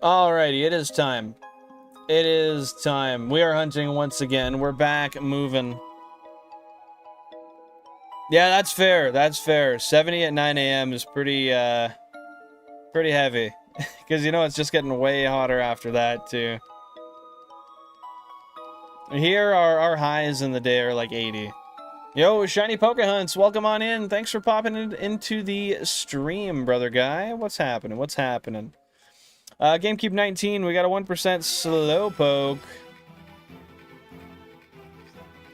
[SPEAKER 1] Alrighty, it is time. It is time. We are hunting once again. We're back moving. Yeah, that's fair. That's fair. 70 at 9 a.m. is pretty heavy. Because, you know, it's just getting way hotter after that, too. Here, our highs in the day are like 80. Yo, Shiny Pokehunts, welcome on in. Thanks for popping into the stream, brother guy. What's happening? What's happening? GameCube 19, we got a 1% Slowpoke.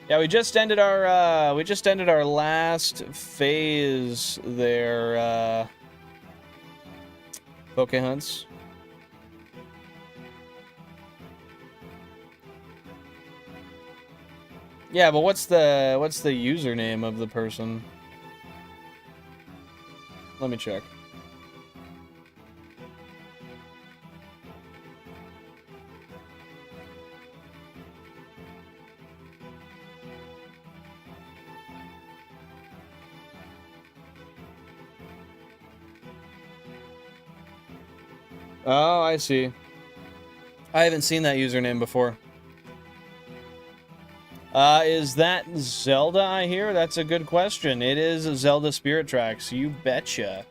[SPEAKER 1] Yeah, we just ended our last phase there, Pokehunts. Yeah, but what's the username of the person? Let me check. Oh, I see. I haven't seen that username before. Is that Zelda I hear? That's a good question. It is Zelda Spirit Tracks. You betcha.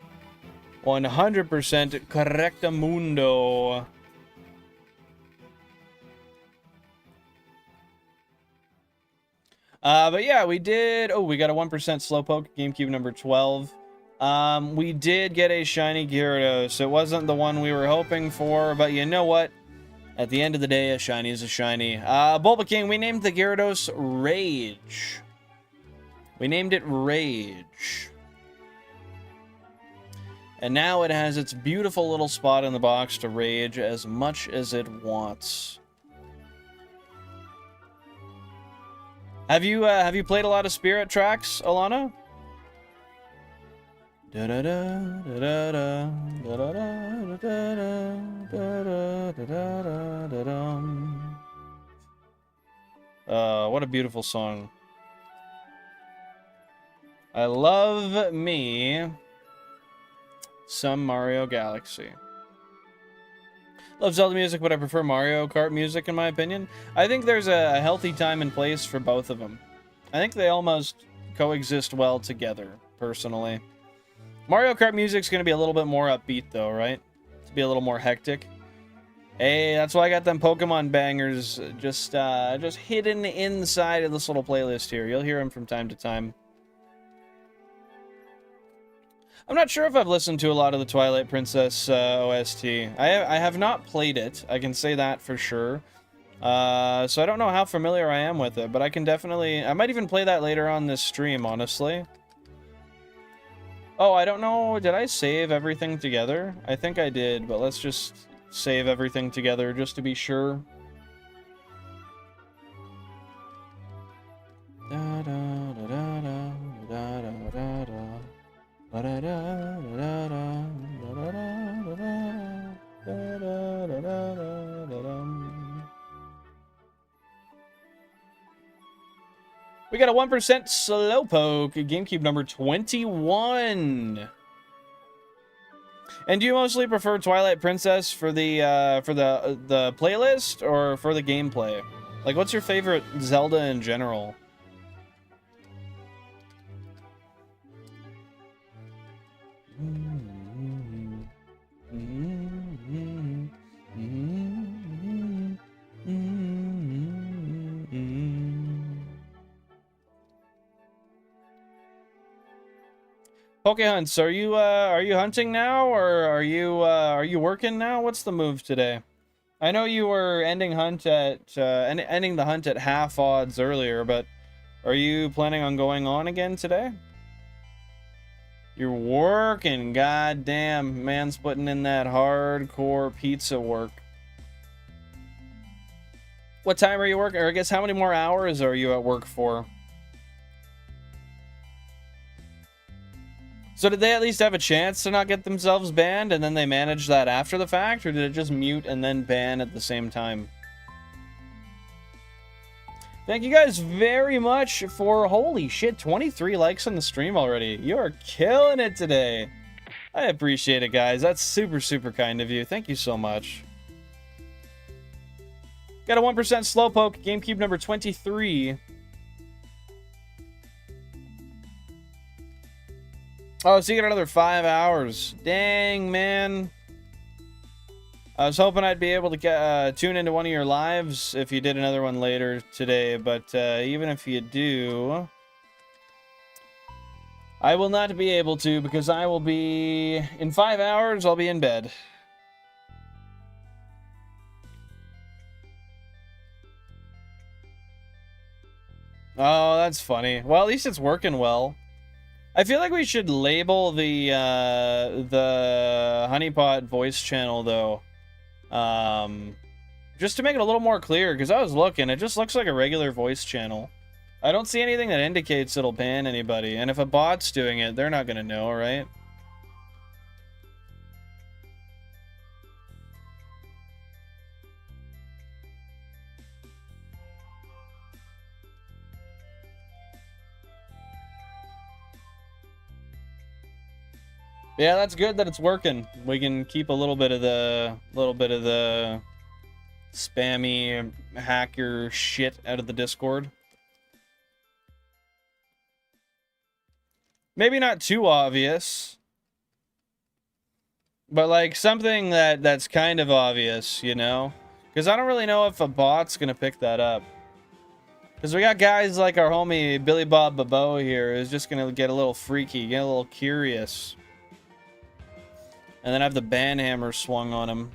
[SPEAKER 1] 100% correctamundo. But yeah, we did... Oh, we got a 1% Slowpoke, GameCube number 12. We did get a shiny Gyarados. It wasn't the one we were hoping for, but you know what? At the end of the day, a shiny is a shiny. Bulba King, we named the Gyarados Rage. We named it Rage. And now it has its beautiful little spot in the box to rage as much as it wants. Have you played a lot of Spirit Tracks, Alana? What a beautiful song. I love me some Mario Galaxy. Love Zelda music, but I prefer Mario Kart music in my opinion. I think there's a healthy time and place for both of them. I think they almost coexist well together, personally. Mario Kart music's gonna be a little bit more upbeat though, right? To be a little more hectic. Hey, that's why I got them Pokemon bangers just hidden inside of this little playlist here. You'll hear them from time to time. I'm not sure if I've listened to a lot of the Twilight Princess OST. I have not played it. I can say that for sure. So I don't know how familiar I am with it, but I can definitely... I might even play that later on this stream, honestly. Oh, I don't know. Did I save everything together? I think I did, but let's just save everything together just to be sure. Da, da, da, da, da, da, da, da, da. Ba-da-da-da-da-da-da-da. We got a 1% Slowpoke, GameCube number 21. And do you mostly prefer Twilight Princess for the playlist or for the gameplay? Like, what's your favorite Zelda in general? Pokehunts, are you hunting now, or are you working now? What's the move today? I know you were ending the hunt at half odds earlier, but are you planning on going on again today? You're working, goddamn, man's putting in that hardcore pizza work. What time are you working? Or I guess how many more hours are you at work for? So did they at least have a chance to not get themselves banned, and then they managed that after the fact, or did it just mute and then ban at the same time? Thank you guys very much for, holy shit, 23 likes on the stream already. You are killing it today. I appreciate it, guys. That's super, super kind of you. Thank you so much. Got a 1% Slowpoke, GameCube number 23. Oh, so you got another 5 hours. Dang, man. I was hoping I'd be able to tune into one of your lives if you did another one later today, but even if you do, I will not be able to because I will be, in 5 hours, I'll be in bed. Oh, that's funny. Well, at least it's working well. I feel like we should label the Honeypot voice channel, though. Just to make it a little more clear, because I was looking, it just looks like a regular voice channel. I don't see anything that indicates it'll ban anybody, and if a bot's doing it, they're not gonna know, right? Yeah, that's good that it's working. We can keep a little bit of the spammy hacker shit out of the Discord. Maybe not too obvious, but like something that's kind of obvious, you know? Because I don't really know if a bot's gonna pick that up. Because we got guys like our homie Billy Bob Babo here who's just gonna get a little freaky, get a little curious. And then have the ban hammer swung on him.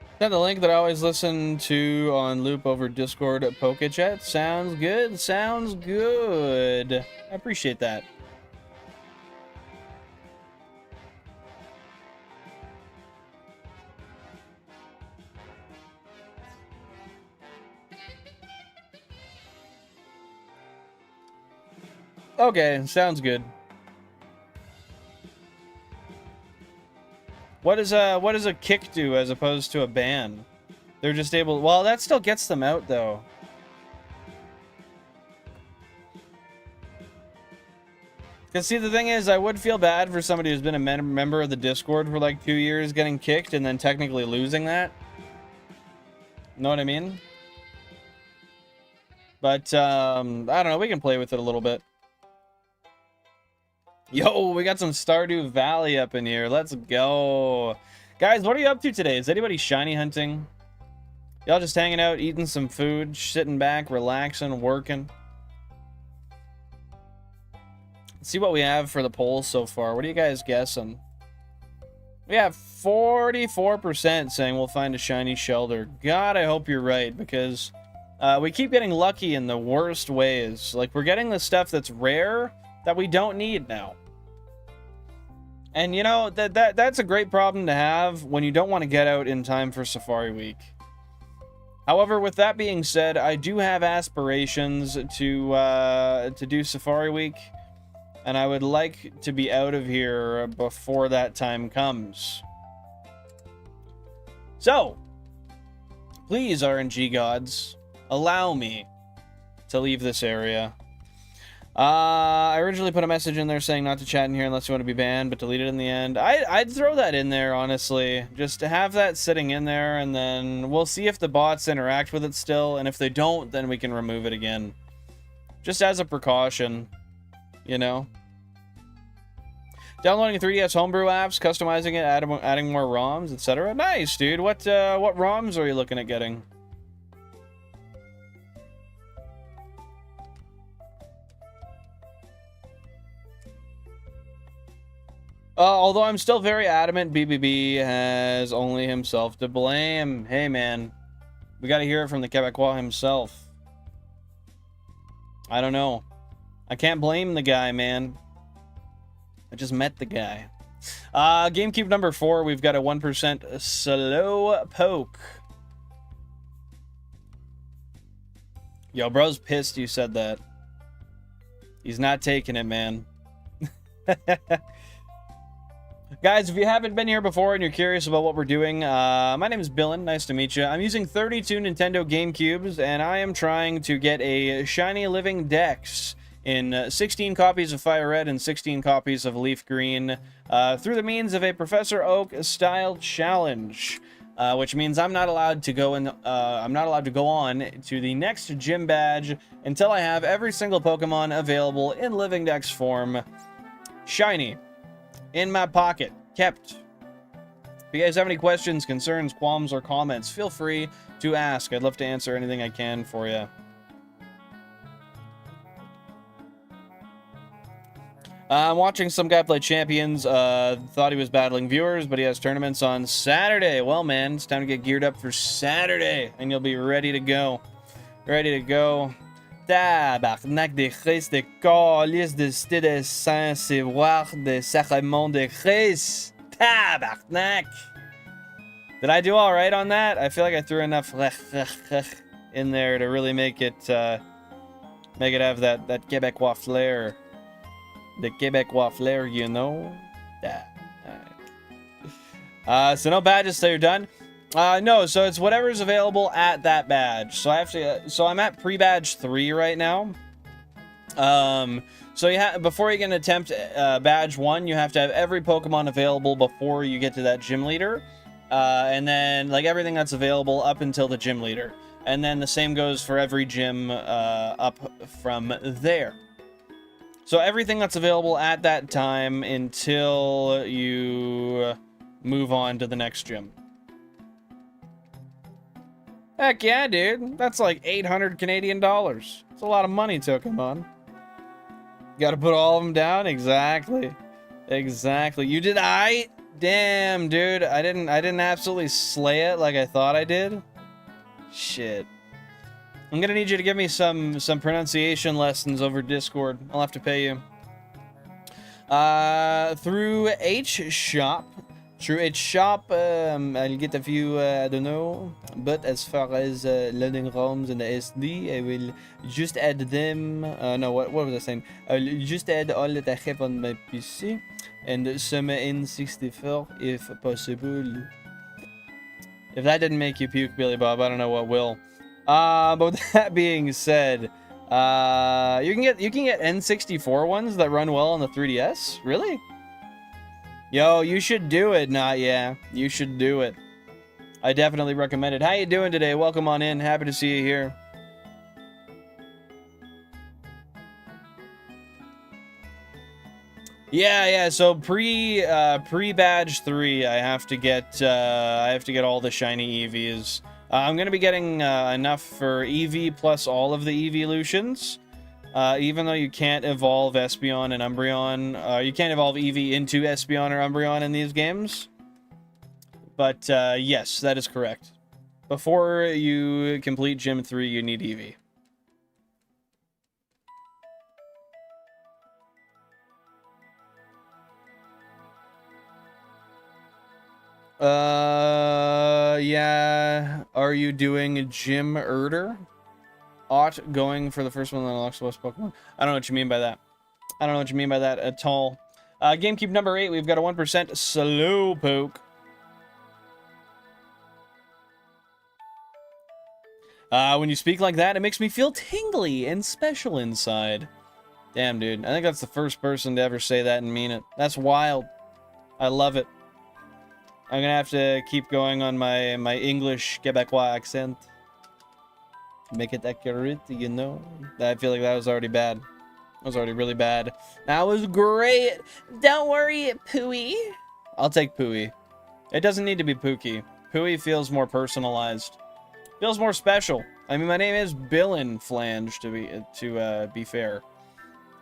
[SPEAKER 1] Is that the link that I always listen to on loop over Discord at PokeChat? Sounds good. Sounds good. I appreciate that. Okay, sounds good. What does a kick do as opposed to a ban? They're just able. Well, that still gets them out though. Because see, the thing is, I would feel bad for somebody who's been a member of the Discord for like 2 years getting kicked and then technically losing that. Know what I mean? But I don't know. We can play with it a little bit. Yo, we got some Stardew Valley up in here. Let's go. Guys, what are you up to today? Is anybody shiny hunting? Y'all just hanging out, eating some food, sitting back, relaxing, working? Let's see what we have for the polls so far. What are you guys guessing? We have 44% saying we'll find a shiny Shellder. God, I hope you're right, because we keep getting lucky in the worst ways. Like, we're getting the stuff that's rare that we don't need now. And you know, that's a great problem to have when you don't want to get out in time for Safari Week. However, with that being said, I do have aspirations to do Safari Week, and I would like to be out of here before that time comes. So, please, RNG gods, allow me to leave this area. I originally put a message in there saying not to chat in here unless you want to be banned, but deleted in the end. I'd throw that in there, honestly, just to have that sitting in there, and then we'll see if the bots interact with it still, and if they don't, then we can remove it again. Just as a precaution, you know? Downloading 3DS homebrew apps, customizing it, adding more ROMs, etc. Nice, dude. What ROMs are you looking at getting? Although I'm still very adamant BBB has only himself to blame. Hey, man. We gotta hear it from the Quebecois himself. I don't know. I can't blame the guy, man. I just met the guy. GameCube number 4, we've got a 1% slow poke. Yo, bro's pissed you said that. He's not taking it, man. Guys, if you haven't been here before and you're curious about what we're doing, my name is Billin. Nice to meet you. I'm using 32 Nintendo GameCubes, and I am trying to get a Shiny Living Dex in 16 copies of FireRed and 16 copies of LeafGreen through the means of a Professor Oak-style challenge, which means I'm not allowed to go on to the next gym badge until I have every single Pokemon available in Living Dex form, shiny, in my pocket, kept. If you guys have any questions, concerns, qualms, or comments, feel free to ask. I'd love to answer anything I can for you. I'm watching some guy play Champions. Thought he was battling viewers, but he has tournaments on Saturday. Well, man, it's time to get geared up for Saturday, and you'll be ready to go. Ready to go. Tabarnak de Christ, de calice de cité de Saint-Sévoir, de Sacrement de Christ. Tabarnak. Did I do all right on that? I feel like I threw enough in there to really make it have that Quebecois flair. The Quebecois flair, you know. So no badges, so you're done. No, so it's whatever's available at that badge. So I have to. So I'm at pre-badge 3 right now. So before you can attempt badge 1, you have to have every Pokemon available before you get to that gym leader, and then like everything that's available up until the gym leader, and then the same goes for every gym up from there. So everything that's available at that time until you move on to the next gym. Heck yeah, dude. That's like 800 Canadian dollars. It's a lot of money, Pokemon. Gotta put all of them down? Exactly. Exactly. You did damn, dude. I didn't absolutely slay it like I thought I did. Shit. I'm gonna need you to give me some pronunciation lessons over Discord. I'll have to pay you. Through H Shop. Through its shop, I'll get a few, I don't know, but as far as loading ROMs and the SD, I will just add them, no, what was I saying? I'll just add all that I have on my PC, and some N64 if possible. If that didn't make you puke, Billy Bob, I don't know what will. But with that being said, you can get N64 ones that run well on the 3DS? Really? Yo, you should do it. Nah, yeah, you should do it. I definitely recommend it. How you doing today? Welcome on in. Happy to see you here. Yeah. So pre-badge 3, I have to get all the shiny EVs. I'm gonna be getting enough for EV plus all of the evolutions. Even though you can't evolve Espeon and Umbreon, you can't evolve Eevee into Espeon or Umbreon in these games. But yes, that is correct. Before you complete Gym 3, you need Eevee. Yeah. Are you doing Gym Erder? Going for the first one that unlocks the West Pokemon. I don't know what you mean by that. I don't know what you mean by that at all. GameCube number 8, we've got a 1% Slowpoke. When you speak like that, it makes me feel tingly and special inside. Damn, dude. I think that's the first person to ever say that and mean it. That's wild. I love it. I'm gonna have to keep going on my English Quebecois accent. Make it accurate, you know? I feel like that was already bad. That was already really bad. That was great. Don't worry, Pooey. I'll take Pooey. It doesn't need to be Pookie. Pooey feels more personalized. Feels more special. I mean, my name is Billin Flange to be fair,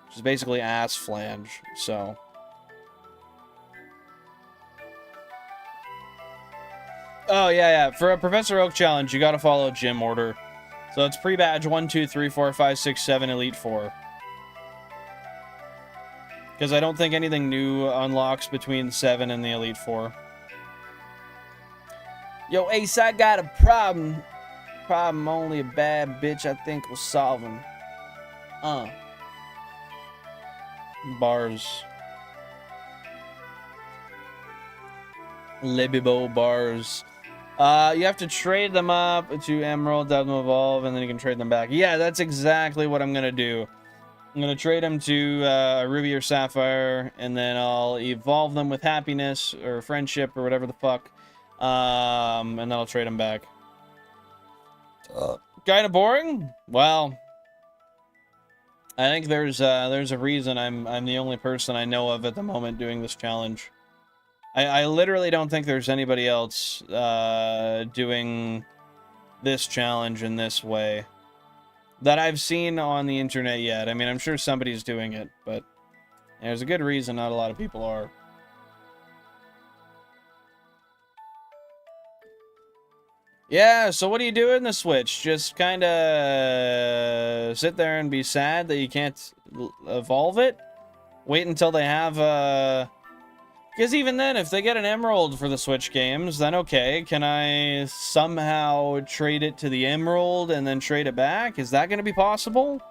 [SPEAKER 1] which is basically ass flange. So. Oh yeah. For a Professor Oak challenge, you got to follow gym order. So it's pre-badge 1, 2, 3, 4, 5, 6, 7, Elite 4. Because I don't think anything new unlocks between 7 and the Elite 4. Yo, Ace, I got a problem. Problem only a bad bitch I think will solve him. Bars. Libibo bars. You have to trade them up to Emerald, have them evolve, and then you can trade them back. Yeah, that's exactly what I'm gonna do. I'm gonna trade them to Ruby or Sapphire, and then I'll evolve them with Happiness or Friendship or whatever the fuck. And then I'll trade them back. Kind of boring? Well, I think there's a reason I'm the only person I know of at the moment doing this challenge. I literally don't think there's anybody else doing this challenge in this way that I've seen on the internet yet. I mean, I'm sure somebody's doing it, but there's a good reason not a lot of people are. Yeah, so what do you do in the Switch? Just kind of sit there and be sad that you can't evolve it? Wait until they have because even then, if they get an Emerald for the Switch games, then okay, can I somehow trade it to the Emerald and then trade it back? Is that going to be possible?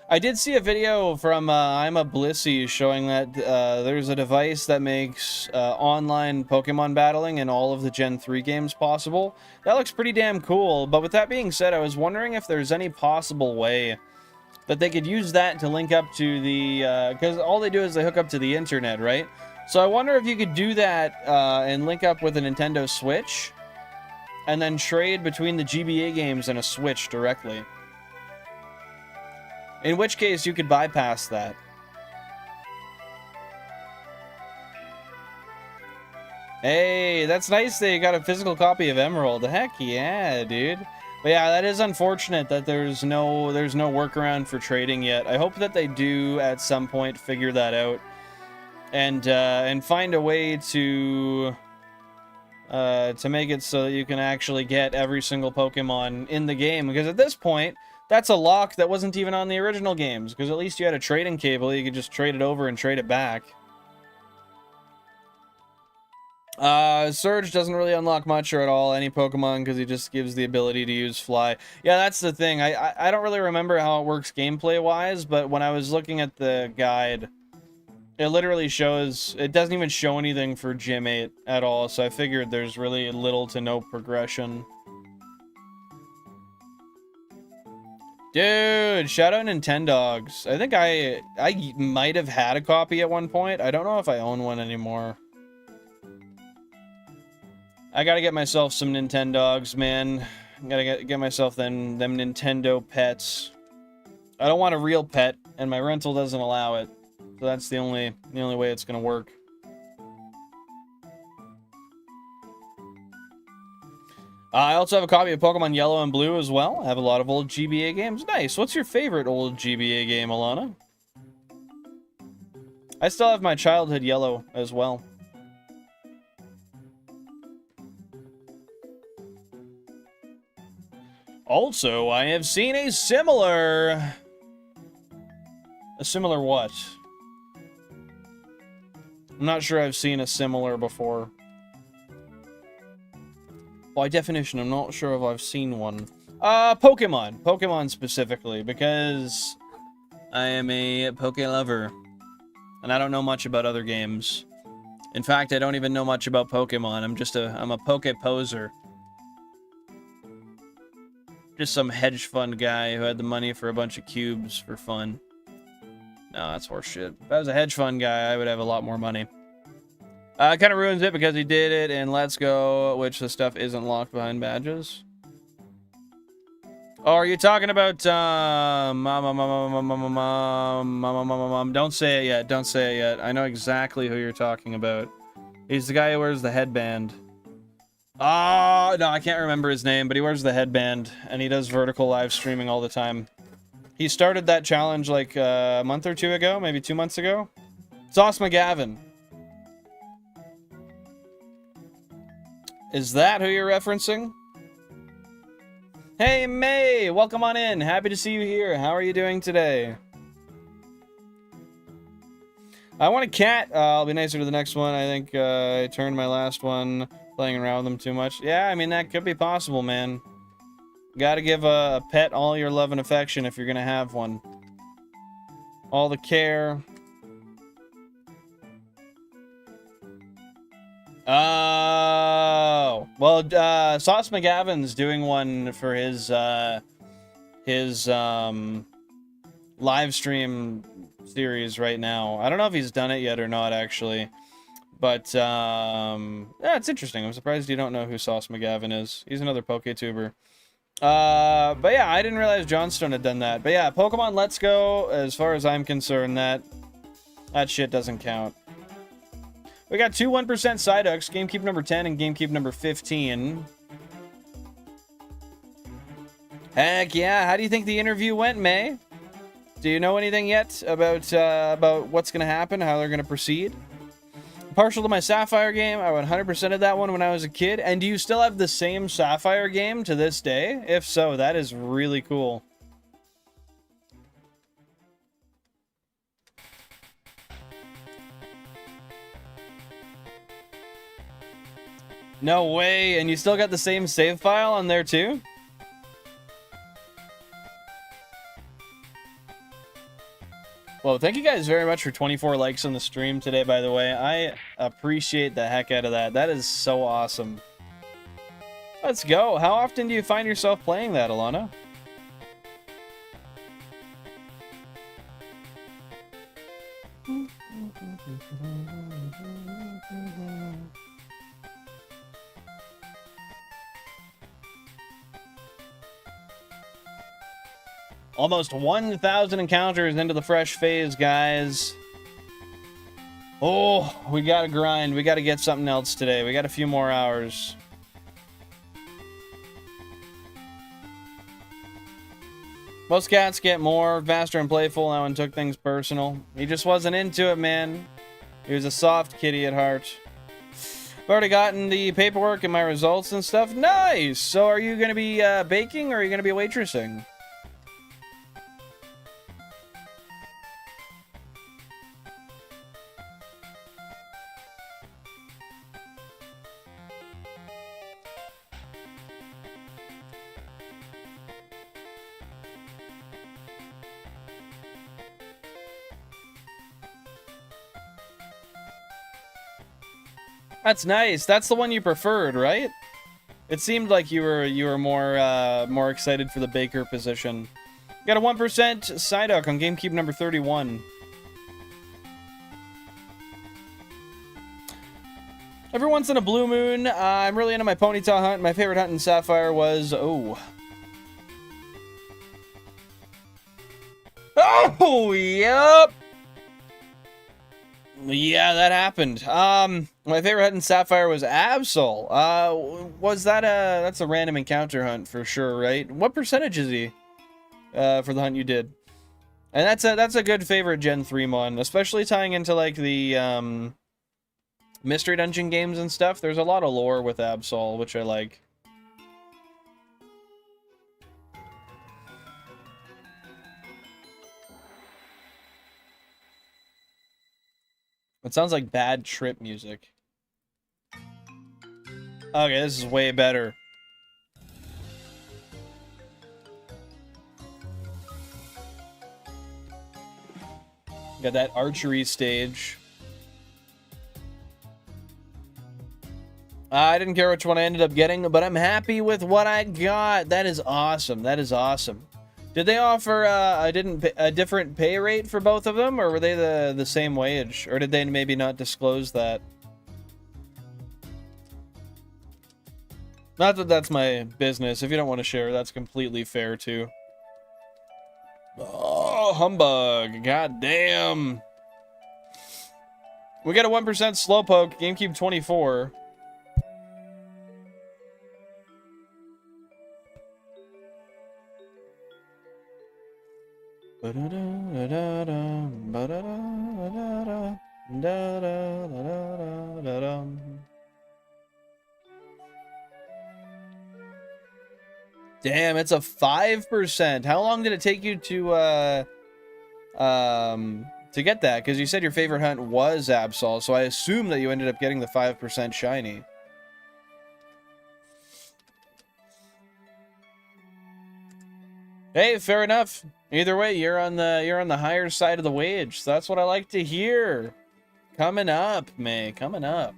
[SPEAKER 1] I did see a video from I'm a Blissey showing that there's a device that makes online Pokemon battling in all of the Gen 3 games possible. That looks pretty damn cool, but with that being said, I was wondering if there's any possible way that they could use that to link up to the, because all they do is they hook up to the internet, right? So I wonder if you could do that and link up with a Nintendo Switch, and then trade between the GBA games and a Switch directly. In which case, you could bypass that. Hey, that's nice that you got a physical copy of Emerald. Heck yeah, dude. But yeah, that is unfortunate that there's no workaround for trading yet. I hope that they do at some point figure that out, and find a way to make it so that you can actually get every single Pokemon in the game. Because at this point, that's a lock that wasn't even on the original games. Because at least you had a trading cable, you could just trade it over and trade it back. Surge doesn't really unlock much or at all any Pokemon because he just gives the ability to use Fly. Yeah, that's the thing. I don't really remember how it works gameplay-wise, but when I was looking at the guide, it literally shows... It doesn't even show anything for Gym 8 at all, so I figured there's really little to no progression. Dude, shout out Nintendogs. I think I might have had a copy at one point. I don't know if I own one anymore. I gotta get myself some Nintendogs, man. I gotta get myself them Nintendo pets. I don't want a real pet, and my rental doesn't allow it. So that's the only way it's gonna work. I also have a copy of Pokemon Yellow and Blue as well. I have a lot of old GBA games. Nice. What's your favorite old GBA game, Alana? I still have my childhood Yellow as well. Also, I have seen a similar... A similar what? I'm not sure I've seen a similar before. By definition, I'm not sure if I've seen one. Pokemon. Pokemon specifically, because I am a Poke lover. And I don't know much about other games. In fact, I don't even know much about Pokemon. I'm a Poke poser. Just some hedge fund guy who had the money for a bunch of cubes for fun. No, that's horseshit. If I was a hedge fund guy, I would have a lot more money. It kind of ruins it because he did it in Let's Go, which the stuff isn't locked behind badges. Oh, are you talking about, don't say it yet, don't say it yet. I know exactly who you're talking about. He's the guy who wears the headband. Oh, no, I can't remember his name, but he wears the headband, and he does vertical live streaming all the time. He started that challenge like a month or two ago, maybe 2 months ago. Sauce McGavin. Is that who you're referencing? Hey, May! Welcome on in. Happy to see you here. How are you doing today? I want a cat. I'll be nicer to the next one. I think I turned my last one playing around with them too much. Yeah, I mean, that could be possible, man. Gotta give a pet all your love and affection if you're gonna have one. All the care. Oh, well, Sauce McGavin's doing one for his live stream series right now. I don't know if he's done it yet or not, actually. But, yeah, it's interesting. I'm surprised you don't know who Sauce McGavin is. He's another PokeTuber. But yeah, I didn't realize Johnstone had done that. But yeah, Pokemon Let's Go, as far as I'm concerned, that shit doesn't count. We got two 1% Psyducks, GameCube number 10 and GameCube number 15. Heck yeah, how do you think the interview went, May? Do you know anything yet about what's going to happen, how they're going to proceed? Partial to my Sapphire game. I 100%ed that one when I was a kid. And do you still have the same Sapphire game to this day? If so, that is really cool. No way. And you still got the same save file on there too? Well, thank you guys very much for 24 likes on the stream today, by the way. I appreciate the heck out of that. That is so awesome. Let's go. How often do you find yourself playing that, Alana? Almost 1,000 encounters into the fresh phase, guys. Oh, we gotta grind. We gotta get something else today. We got a few more hours. Most cats get more faster and playful. That one took things personal. He just wasn't into it, man. He was a soft kitty at heart. I've already gotten the paperwork and my results and stuff. Nice! So are you gonna be baking or are you gonna be waitressing? That's nice. That's the one you preferred, right? It seemed like you were more excited for the baker position. Got a 1% Psyduck on GameCube number 31. Every once in a blue moon, I'm really into my ponytail hunt. My favorite hunt in Sapphire was oh, yep. Yeah, that happened. My favorite hunt in Sapphire was Absol. Was that that's a random encounter hunt for sure, right? What percentage is he for the hunt you did? And that's a good favorite Gen 3 mon, especially tying into like the mystery dungeon games and stuff. There's a lot of lore with Absol, which I like. It sounds like bad trip music. Okay, this is way better. Got that archery stage. I didn't care which one I ended up getting, but I'm happy with what I got. That is awesome. That is awesome. Did they offer a different pay rate for both of them, or were they the same wage? Or did they maybe not disclose that? Not that that's my business. If you don't want to share, that's completely fair too. Oh, humbug. God damn. We got a 1% Slowpoke, GameCube 24. Damn, it's a 5%. How long did it take you to get that? Because you said your favorite hunt was Absol, so I assume that you ended up getting the 5% shiny. Hey, fair enough. Either way, you're on the higher side of the wage. So that's what I like to hear. Coming up, May. Coming up.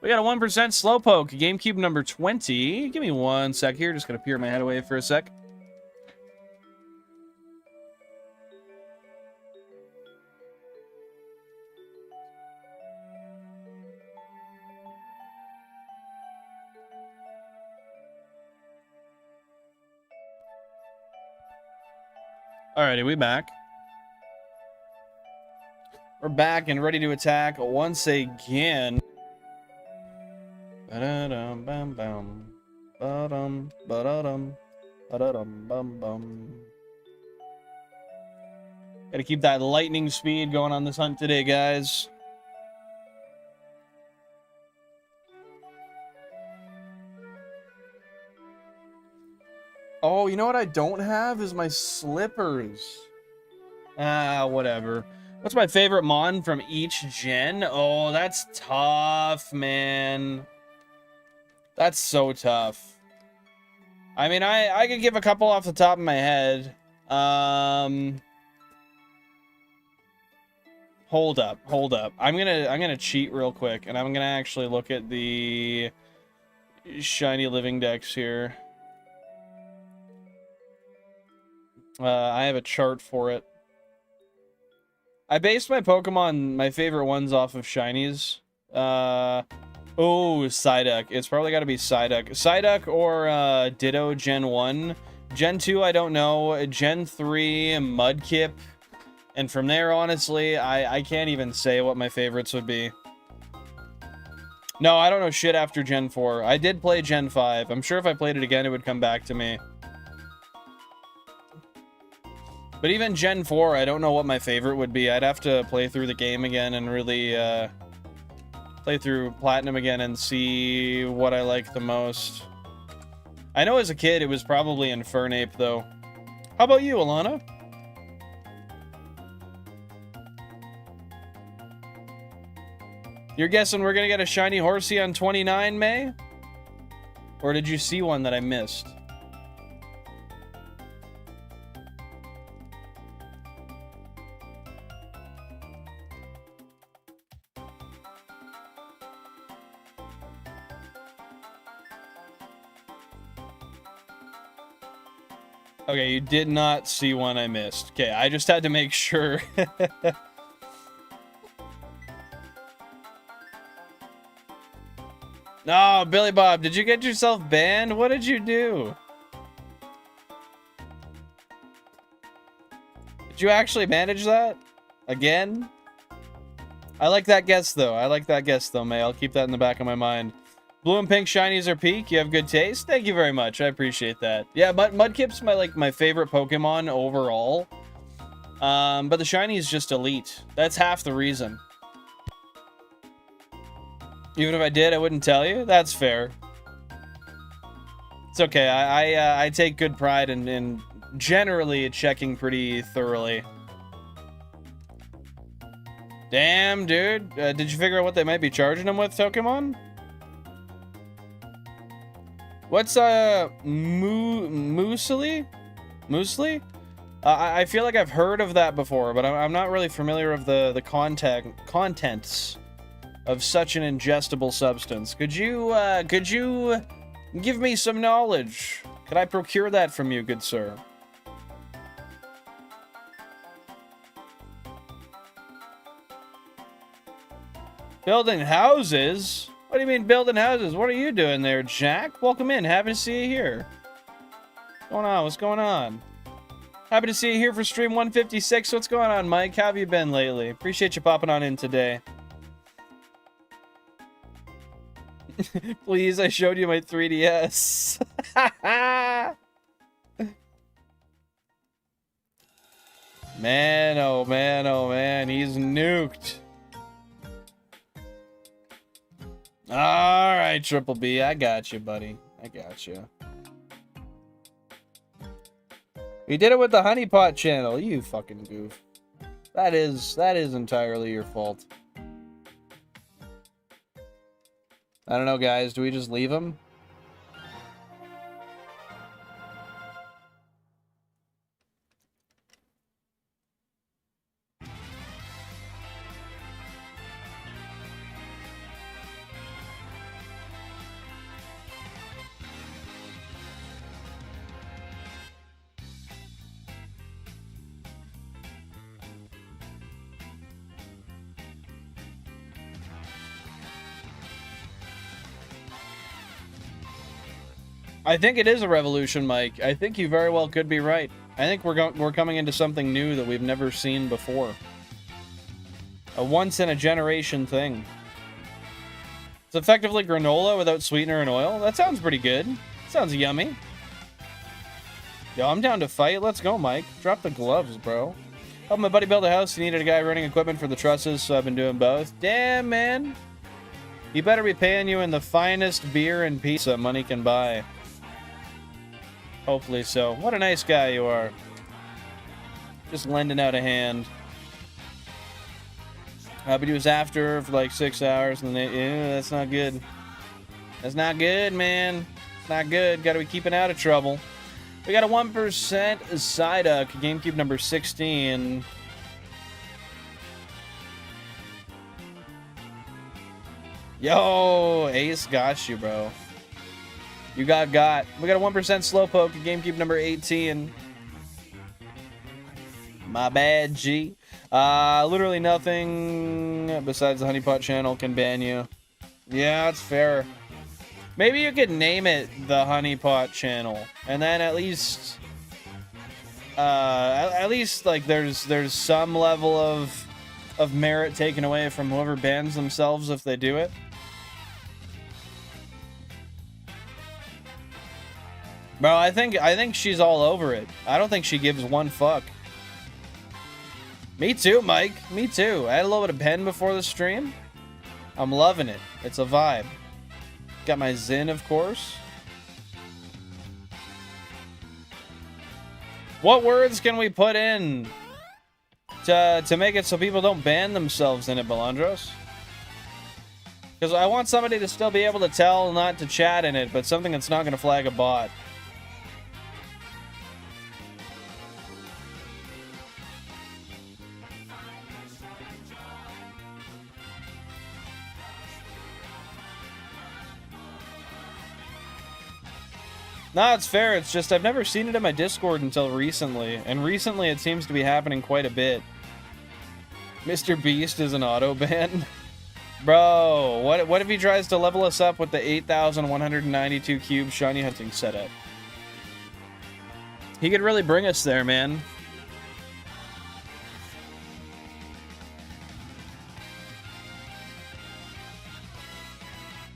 [SPEAKER 1] We got a 1% Slowpoke, GameCube number 20. Give me 1 sec here. Just gonna peer my head away for a sec. Alrighty, we back. We're back and ready to attack once again. Ba-da-dum, bum, bum. Ba-dum, ba-da-dum, ba-da-dum, bum, bum. Gotta keep that lightning speed going on this hunt today, guys. Oh, you know what I don't have is my slippers. Ah, whatever. What's my favorite mon from each gen? Oh, that's tough, man. That's so tough. I mean, I could give a couple off the top of my head. Hold up. I'm gonna cheat real quick, and I'm gonna actually look at the Shiny Living Dex here. I have a chart for it. I based my Pokemon, my favorite ones, off of shinies. Oh, Psyduck. It's probably got to be Psyduck. Psyduck or Ditto Gen 1. Gen 2, I don't know. Gen 3, Mudkip. And from there, honestly, I can't even say what my favorites would be. No, I don't know shit after Gen 4. I did play Gen 5. I'm sure if I played it again, it would come back to me. But even Gen 4, I don't know what my favorite would be. I'd have to play through the game again and really play through Platinum again and see what I like the most. I know as a kid it was probably Infernape, though. How about you, Alana? You're guessing we're gonna get a shiny Horsey on 29, May? Or did you see one that I missed? Okay, you did not see one I missed. Okay, I just had to make sure. No, Billy Bob, did you get yourself banned? What did you do? Did you actually manage that? Again? I like that guess, though. May. I'll keep that in the back of my mind. Blue and pink shinies are peak. You have good taste. Thank you very much. I appreciate that. Yeah, Mudkip's my favorite Pokemon overall. But the shiny is just elite. That's half the reason. Even if I did, I wouldn't tell you. That's fair. It's okay. I take good pride in generally checking pretty thoroughly. Damn, dude. Did you figure out what they might be charging him with, Pokemon? What's, Muesli? Muesli? I feel like I've heard of that before, but I'm not really familiar with the contents of such an ingestible substance. Could you give me some knowledge? Could I procure that from you, good sir? Building houses? What do you mean building houses? What are you doing there, Jack? Welcome in. Happy to see you here. What's going on? What's going on? Happy to see you here for stream 156. What's going on, Mike? How have you been lately? Appreciate you popping on in today. Please, I showed you my 3DS. Man, oh man, oh man. He's nuked. Alright, Triple B. I got you, buddy. I got you. We did it with the honeypot channel. You fucking goof. That is entirely your fault. I don't know, guys. Do we just leave him? I think it is a revolution, Mike. I think you very well could be right. I think we're coming into something new that we've never seen before. A once-in-a-generation thing. It's effectively granola without sweetener and oil. That sounds pretty good. Sounds yummy. Yo, I'm down to fight. Let's go, Mike. Drop the gloves, bro. Helped my buddy build a house. He needed a guy running equipment for the trusses, so I've been doing both. Damn, man. He better be paying you in the finest beer and pizza money can buy. Hopefully so. What a nice guy you are. Just lending out a hand. But he was after for like 6 hours, and then that's not good. That's not good, man. It's not good. Got to be keeping out of trouble. We got a 1% Psyduck, GameCube number 16. Yo, Ace got you, bro. You got. We got a 1% Slowpoke, GameCube number 18. My bad, G. Literally nothing besides the honeypot channel can ban you. Yeah, that's fair. Maybe you could name it the honeypot channel, and then at least like there's some level of merit taken away from whoever bans themselves if they do it. Bro, I think she's all over it. I don't think she gives one fuck. Me too, Mike. Me too. I had a little bit of pen before the stream. I'm loving it. It's a vibe. Got my Zen, of course. What words can we put in to make it so people don't ban themselves in it, Balandros? Because I want somebody to still be able to tell not to chat in it, but something that's not going to flag a bot. No, it's fair. It's just I've never seen it in my Discord until recently. And recently it seems to be happening quite a bit. Mr. Beast is an auto ban. Bro, what if he tries to level us up with the 8,192 cube shiny hunting setup? He could really bring us there, man.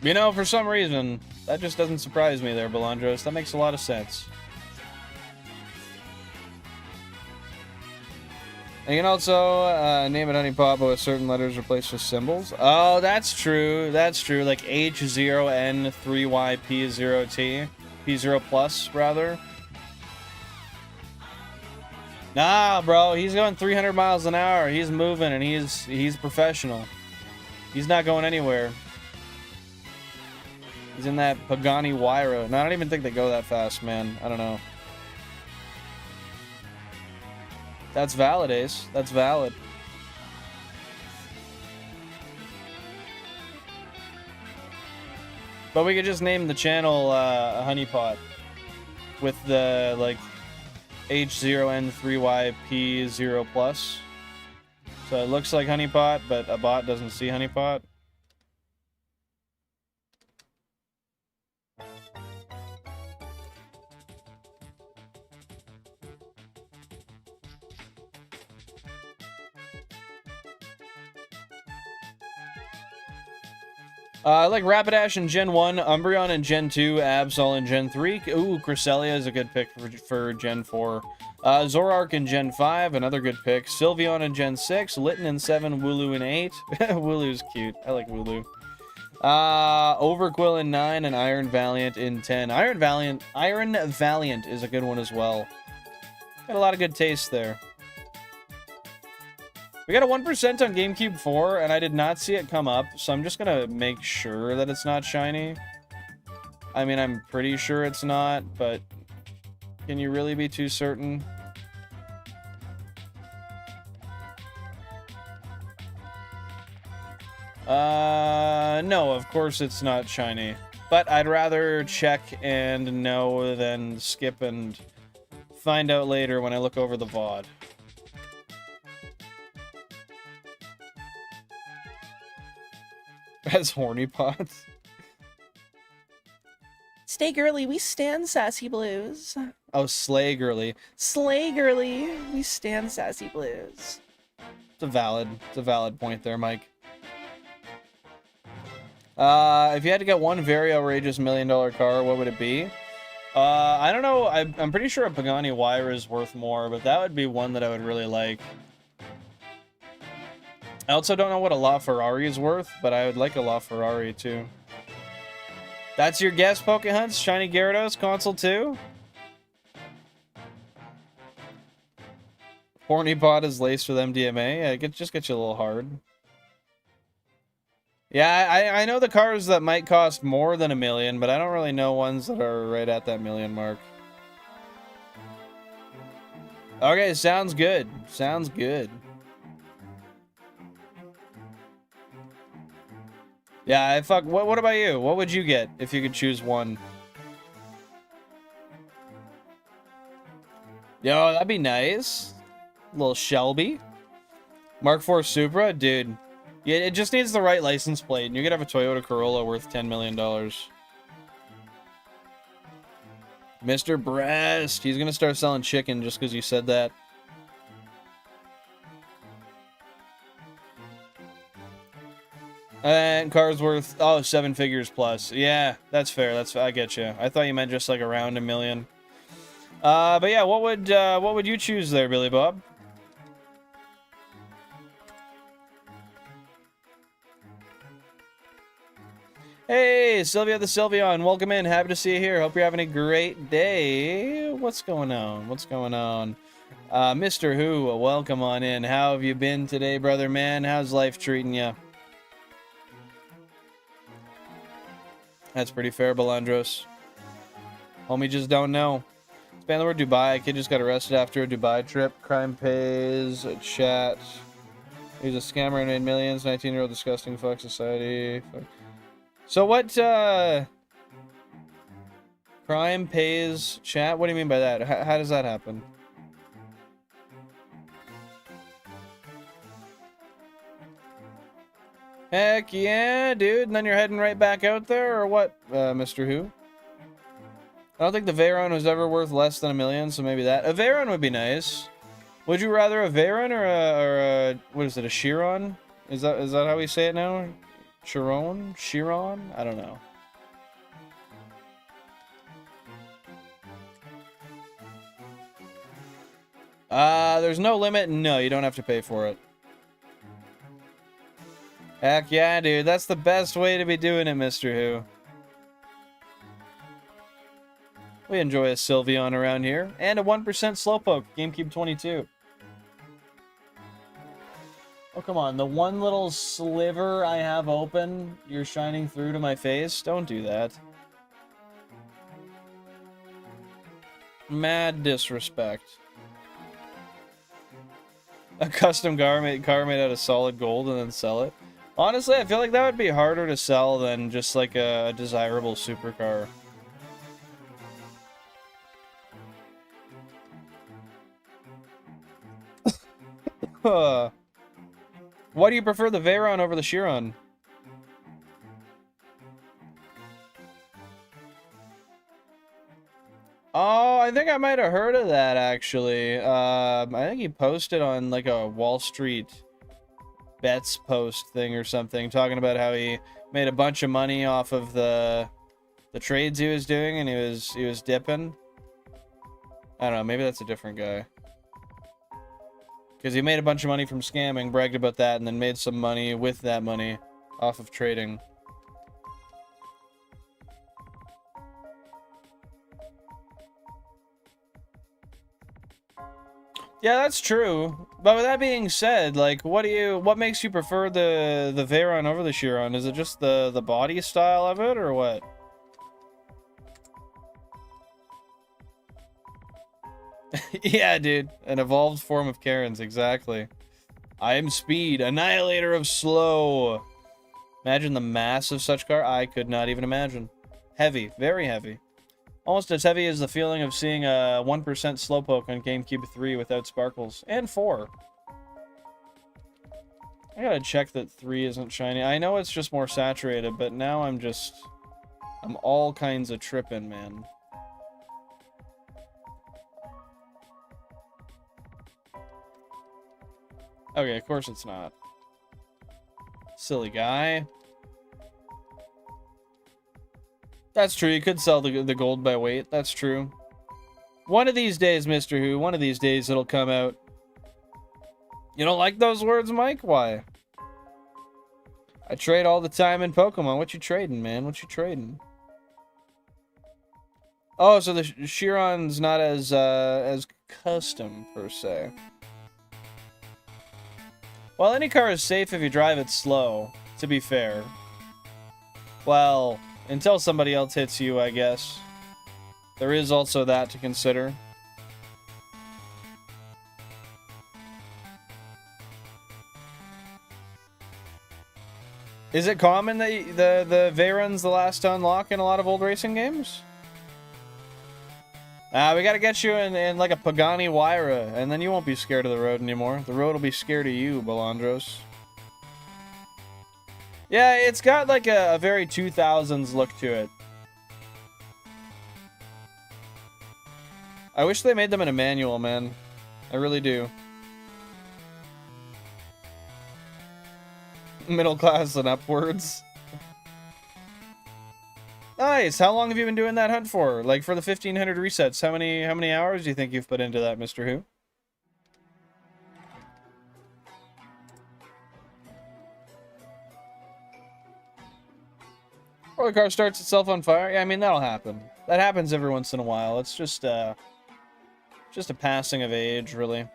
[SPEAKER 1] You know, for some reason, that just doesn't surprise me there, Balandros. That makes a lot of sense. And you can also name it Honeypot, but with certain letters replaced with symbols. Oh, that's true. That's true. Like H0N3YP0T. P0 plus, rather. Nah, bro, he's going 300 miles an hour. He's moving, and he's professional. He's not going anywhere. He's in that Pagani Huayra. No, I don't even think they go that fast, man. I don't know. That's valid, Ace. That's valid. But we could just name the channel Honeypot with the, like, H0N3YP0+. So it looks like Honeypot, but a bot doesn't see Honeypot. I like Rapidash in Gen 1, Umbreon in Gen 2, Absol in Gen 3. Ooh, Cresselia is a good pick for Gen 4. Zoroark in Gen 5, another good pick. Sylveon in Gen 6, Litten in 7, Wooloo in 8. Wooloo's cute. I like Wooloo. Overquill in 9, and Iron Valiant in 10. Iron Valiant is a good one as well. Got a lot of good taste there. We got a 1% on GameCube 4, and I did not see it come up, so I'm just gonna make sure that it's not shiny. I mean, I'm pretty sure it's not, but can you really be too certain? No, of course it's not shiny. But I'd rather check and know than skip and find out later when I look over the VOD. As horny pots.
[SPEAKER 2] Stay girly, we stand sassy blues.
[SPEAKER 1] Oh, slay girly.
[SPEAKER 2] Slay girly, we stand sassy blues.
[SPEAKER 1] It's a valid point there, Mike. If you had to get one very outrageous $1 million car, what would it be? I don't know. I'm pretty sure a Pagani Huayra is worth more, but that would be one that I would really like. I also don't know what a LaFerrari is worth, but I would like a LaFerrari too. That's your guess, Pokehunts? Shiny Gyarados, Console 2? Horny Pot is laced with MDMA. Yeah, just get you a little hard. Yeah, I know the cars that might cost more than $1 million, but I don't really know ones that are right at that $1 million mark. Okay, sounds good. Sounds good. Yeah, what about you? What would you get if you could choose one? Yo, that'd be nice. Little Shelby. Mark IV Supra, dude. Yeah, it just needs the right license plate, and you could have a Toyota Corolla worth $10 million. Mr. Breast. He's gonna start selling chicken just because you said that. And car's worth, oh, 7 figures plus. Yeah, that's fair. I get you. I thought you meant just like around $1 million. But yeah, what would you choose there, Billy Bob? Hey, Sylvia the Sylveon, welcome in. Happy to see you here. Hope you're having a great day. What's going on? What's going on? Mr. Who, welcome on in. How have you been today, brother man? How's life treating you? That's pretty fair, Balandros. Homie just don't know. Span the word Dubai. Kid just got arrested after a Dubai trip. Crime pays. Chat. He's a scammer and made millions. 19-year-old disgusting fuck society. Fuck. So what, crime pays chat? What do you mean by that? How does that happen? Heck yeah, dude. And then you're heading right back out there, or what, Mr. Who? I don't think the Veyron was ever worth less than $1 million, so maybe that. A Veyron would be nice. Would you rather a Veyron or a what is it, a Chiron? Is that how we say it now? Chiron? I don't know. There's no limit. No, you don't have to pay for it. Heck yeah, dude. That's the best way to be doing it, Mr. Who. We enjoy a Sylveon around here. And a 1% Slowpoke, GameCube 22. Oh, come on. The one little sliver I have open, you're shining through to my face? Don't do that. Mad disrespect. A custom car made out of solid gold and then sell it. Honestly, I feel like that would be harder to sell than just like a desirable supercar. Why do you prefer the Veyron over the Chiron? Oh, I think I might have heard of that, actually. I think he posted on, like, a Wall Street bets post thing or something, talking about how he made a bunch of money off of the trades he was doing, and he was dipping. I don't know, maybe that's a different guy. Because he made a bunch of money from scamming, bragged about that, and then made some money with that money off of trading. Yeah, that's true. But with that being said, like, what makes you prefer the Veyron over the Chiron? Is it just the body style of it, or what? Yeah, dude. An evolved form of Karen's, exactly. I am speed, annihilator of slow. Imagine the mass of such car. I could not even imagine. Heavy, very heavy. Almost as heavy as the feeling of seeing a 1% Slowpoke on GameCube 3 without sparkles. And 4. I gotta check that 3 isn't shiny. I know it's just more saturated, but now I'm all kinds of tripping, man. Okay, of course it's not. Silly guy. That's true, you could sell the gold by weight. That's true. One of these days, Mr. Who, one of these days it'll come out. You don't like those words, Mike? Why? I trade all the time in Pokemon. What you trading, man? What you trading? Oh, so the Chiron's not as custom, per se. Well, any car is safe if you drive it slow, to be fair. Well, until somebody else hits you, I guess. There is also that to consider. Is it common that the Veyron's the last to unlock in a lot of old racing games? We gotta get you in like a Pagani Huayra, and then you won't be scared of the road anymore. The road will be scared of you, Balandros. Yeah, it's got like a very 2000s look to it. I wish they made them in a manual, man. I really do. Middle class and upwards. Nice. How long have you been doing that hunt for? Like for the 1500 resets, how many hours do you think you've put into that, Mr. Who? Or the car starts itself on fire? Yeah, I mean, that'll happen. That happens every once in a while. It's just a passing of age, really.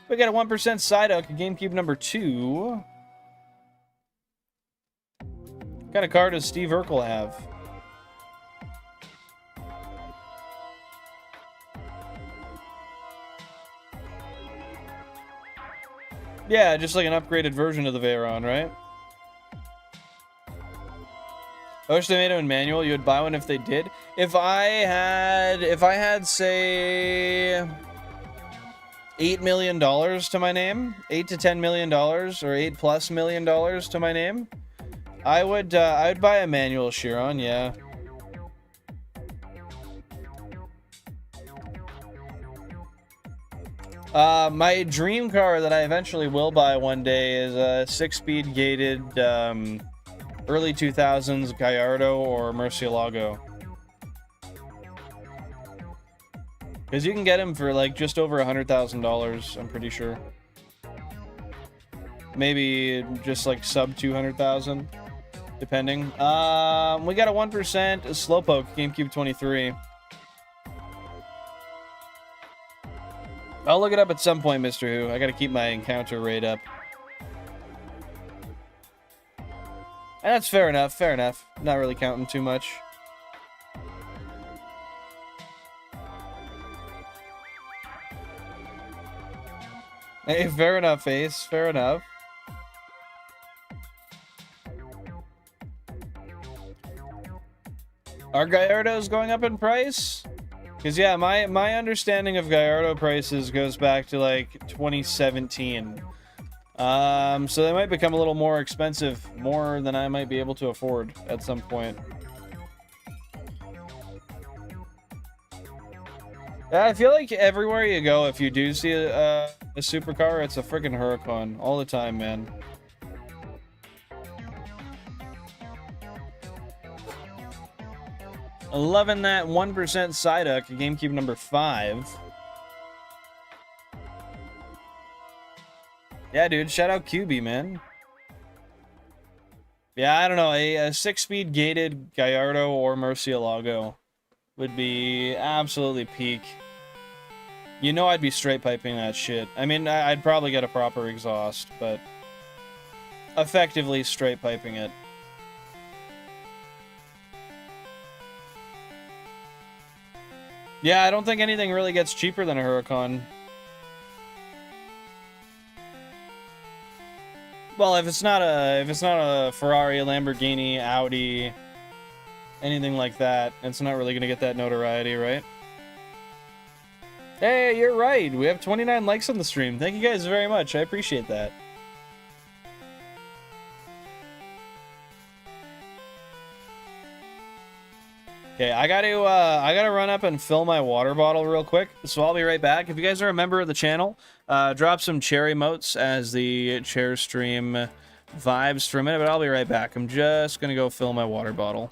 [SPEAKER 1] We got a 1% Psyduck, GameCube number 2. What kind of car does Steve Urkel have? Yeah, just like an upgraded version of the Veyron, right? I wish they made them in manual. You would buy one if they did. If I had, say, $8 million to my name, $8 to $10 million, or $8+ million to my name, I would buy a manual Chiron, yeah. My dream car that I eventually will buy one day is a 6-speed gated, early 2000s Gallardo or Murcielago. Because you can get him for like just over $100,000, I'm pretty sure. Maybe just like sub 200,000. depending. We got a 1% Slowpoke, GameCube 23. I'll look it up at some point, Mr. Who. I gotta keep my encounter rate up. And that's fair enough, fair enough. Not really counting too much. Hey, fair enough, Ace. Fair enough. Are Gallardos going up in price? Because, yeah, my understanding of Gallardo prices goes back to, like, 2017. So they might become a little more expensive, more than I might be able to afford at some point. Yeah, I feel like everywhere you go, if you do see a supercar, it's a freaking Huracan all the time, man. Loving that 1% Psyduck, GameCube number 5. Yeah, dude, shout out QB, man. Yeah, I don't know, a 6-speed gated Gallardo or Murcielago would be absolutely peak. You know I'd be straight piping that shit. I mean, I'd probably get a proper exhaust, but effectively straight piping it. Yeah, I don't think anything really gets cheaper than a Huracan. Well, if it's not a Ferrari, Lamborghini, Audi, anything like that, it's not really gonna get that notoriety, right? Hey, you're right. We have 29 likes on the stream. Thank you guys very much. I appreciate that. Okay, I gotta run up and fill my water bottle real quick, so I'll be right back. If you guys are a member of the channel, drop some cherry emotes as the chair stream vibes for a minute, but I'll be right back. I'm just gonna go fill my water bottle.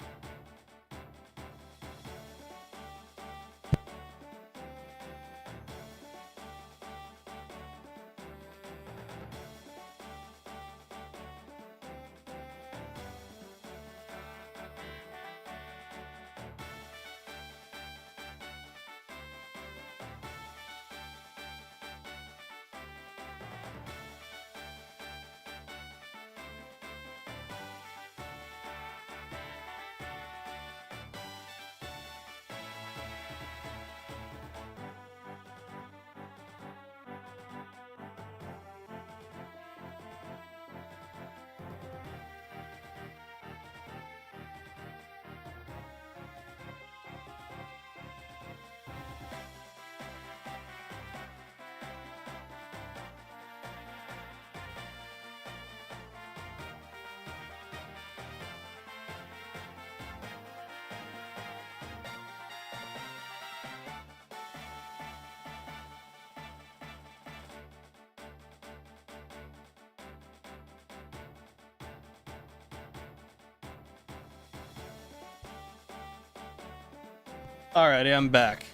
[SPEAKER 1] Alrighty, I'm back.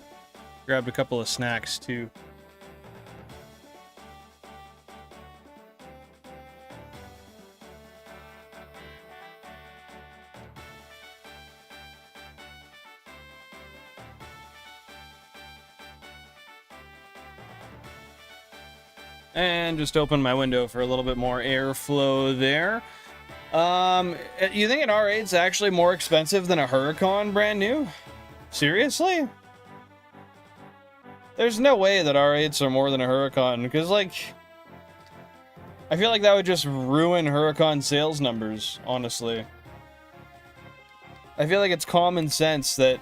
[SPEAKER 1] Grabbed a couple of snacks too. And just open my window for a little bit more airflow there. You think an R8's actually more expensive than a Huracan brand new? Seriously? There's no way that R8s are more than a Huracan, because, like, I feel like that would just ruin Huracan sales numbers, honestly. I feel like it's common sense that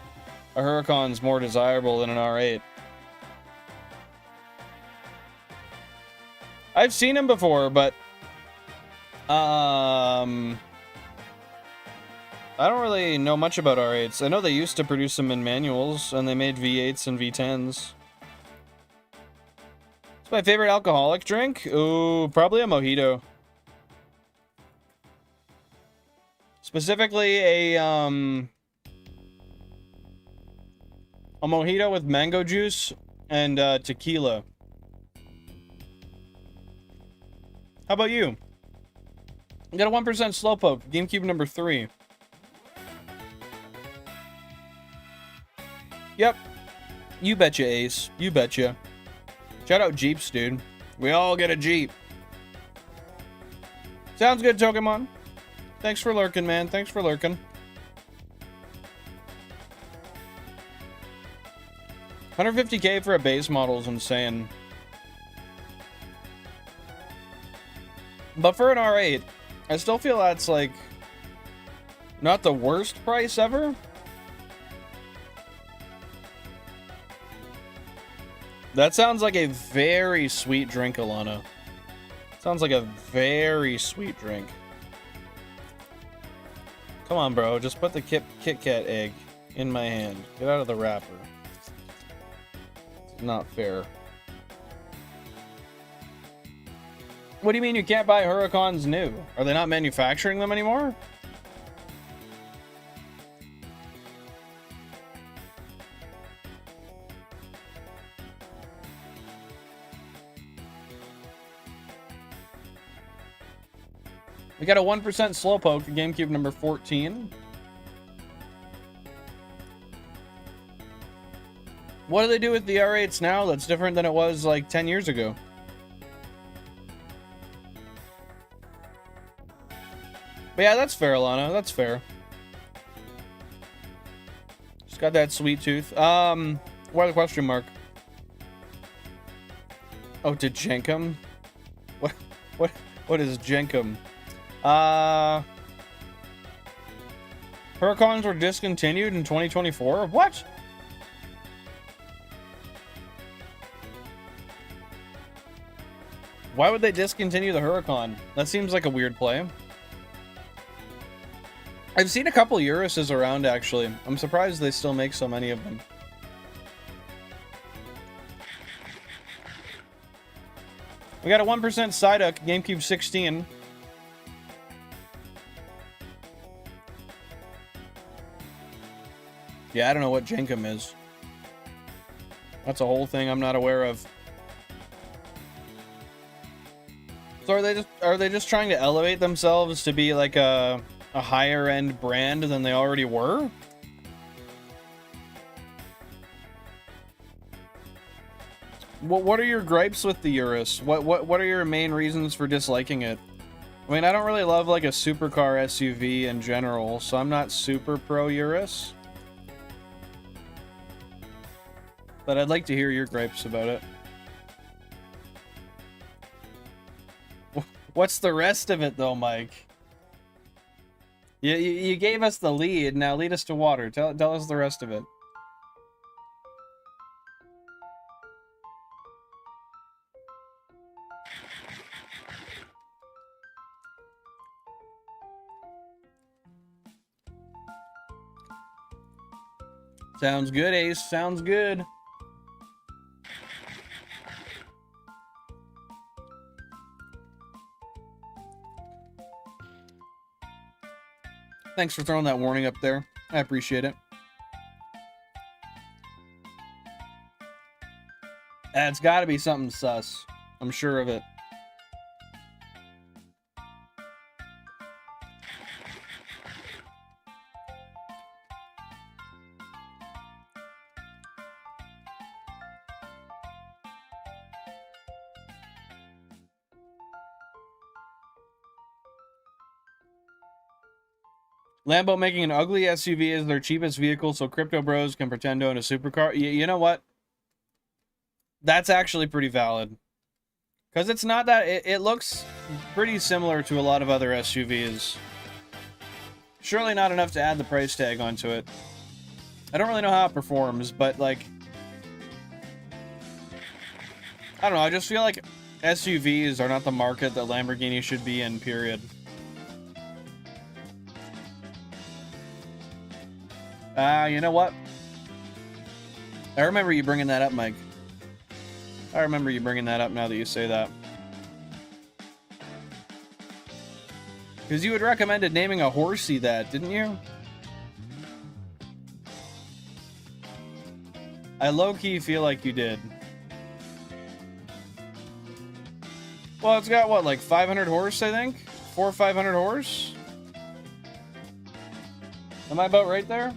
[SPEAKER 1] a Huracan's more desirable than an R8. I've seen them before, but I don't really know much about R8s. I know they used to produce them in manuals, and they made V8s and V10s. It's my favorite alcoholic drink? Ooh, probably a mojito. Specifically a mojito with mango juice and tequila. How about you? You got a 1% Slowpoke, GameCube number 3. Yep. You betcha, Ace. You betcha. Shout out Jeeps, dude. We all get a Jeep. Sounds good, Pokemon. Thanks for lurking, man. Thanks for lurking. 150K for a base model is insane. But for an R8, I still feel that's like not the worst price ever. That sounds like a very sweet drink, Alana. Sounds like a very sweet drink. Come on, bro. Just put the Kit Kat egg in my hand. Get out of the wrapper. It's not fair. What do you mean you can't buy Hurricanes new? Are they not manufacturing them anymore? We got a 1% Slowpoke, GameCube number 14. What do they do with the R8s now that's different than it was like 10 years ago? But yeah, that's fair, Alana. That's fair. Just got that sweet tooth. Why the question mark? Oh, to Jenkum? What is Jenkum? Hurricanes were discontinued in 2024? What? Why would they discontinue the Hurricane? That seems like a weird play. I've seen a couple Euruses around, actually. I'm surprised they still make so many of them. We got a 1% Psyduck, GameCube 16. Yeah, I don't know what Jenkum is. That's a whole thing I'm not aware of. So are they just trying to elevate themselves to be like a higher end brand than they already were? What are your gripes with the Urus? What are your main reasons for disliking it? I mean, I don't really love like a supercar SUV in general, so I'm not super pro Urus. But I'd like to hear your gripes about it. What's the rest of it, though, Mike? You gave us the lead, now lead us to water. Tell us the rest of it. Sounds good, Ace. Sounds good. Thanks for throwing that warning up there. I appreciate it. It's got to be something sus. I'm sure of it. Lambo making an ugly SUV as their cheapest vehicle so crypto bros can pretend to own a supercar. You know what? That's actually pretty valid. Because it's not that... It looks pretty similar to a lot of other SUVs. Surely not enough to add the price tag onto it. I don't really know how it performs, but like... I don't know, I just feel like SUVs are not the market that Lamborghini should be in, period. You know what? I remember you bringing that up, Mike. I remember you bringing that up now that you say that. Because you had recommended naming a horsey that, didn't you? I low-key feel like you did. Well, it's got, what, like 500 horse, I think? 400 or 500 horse. Am I about right there?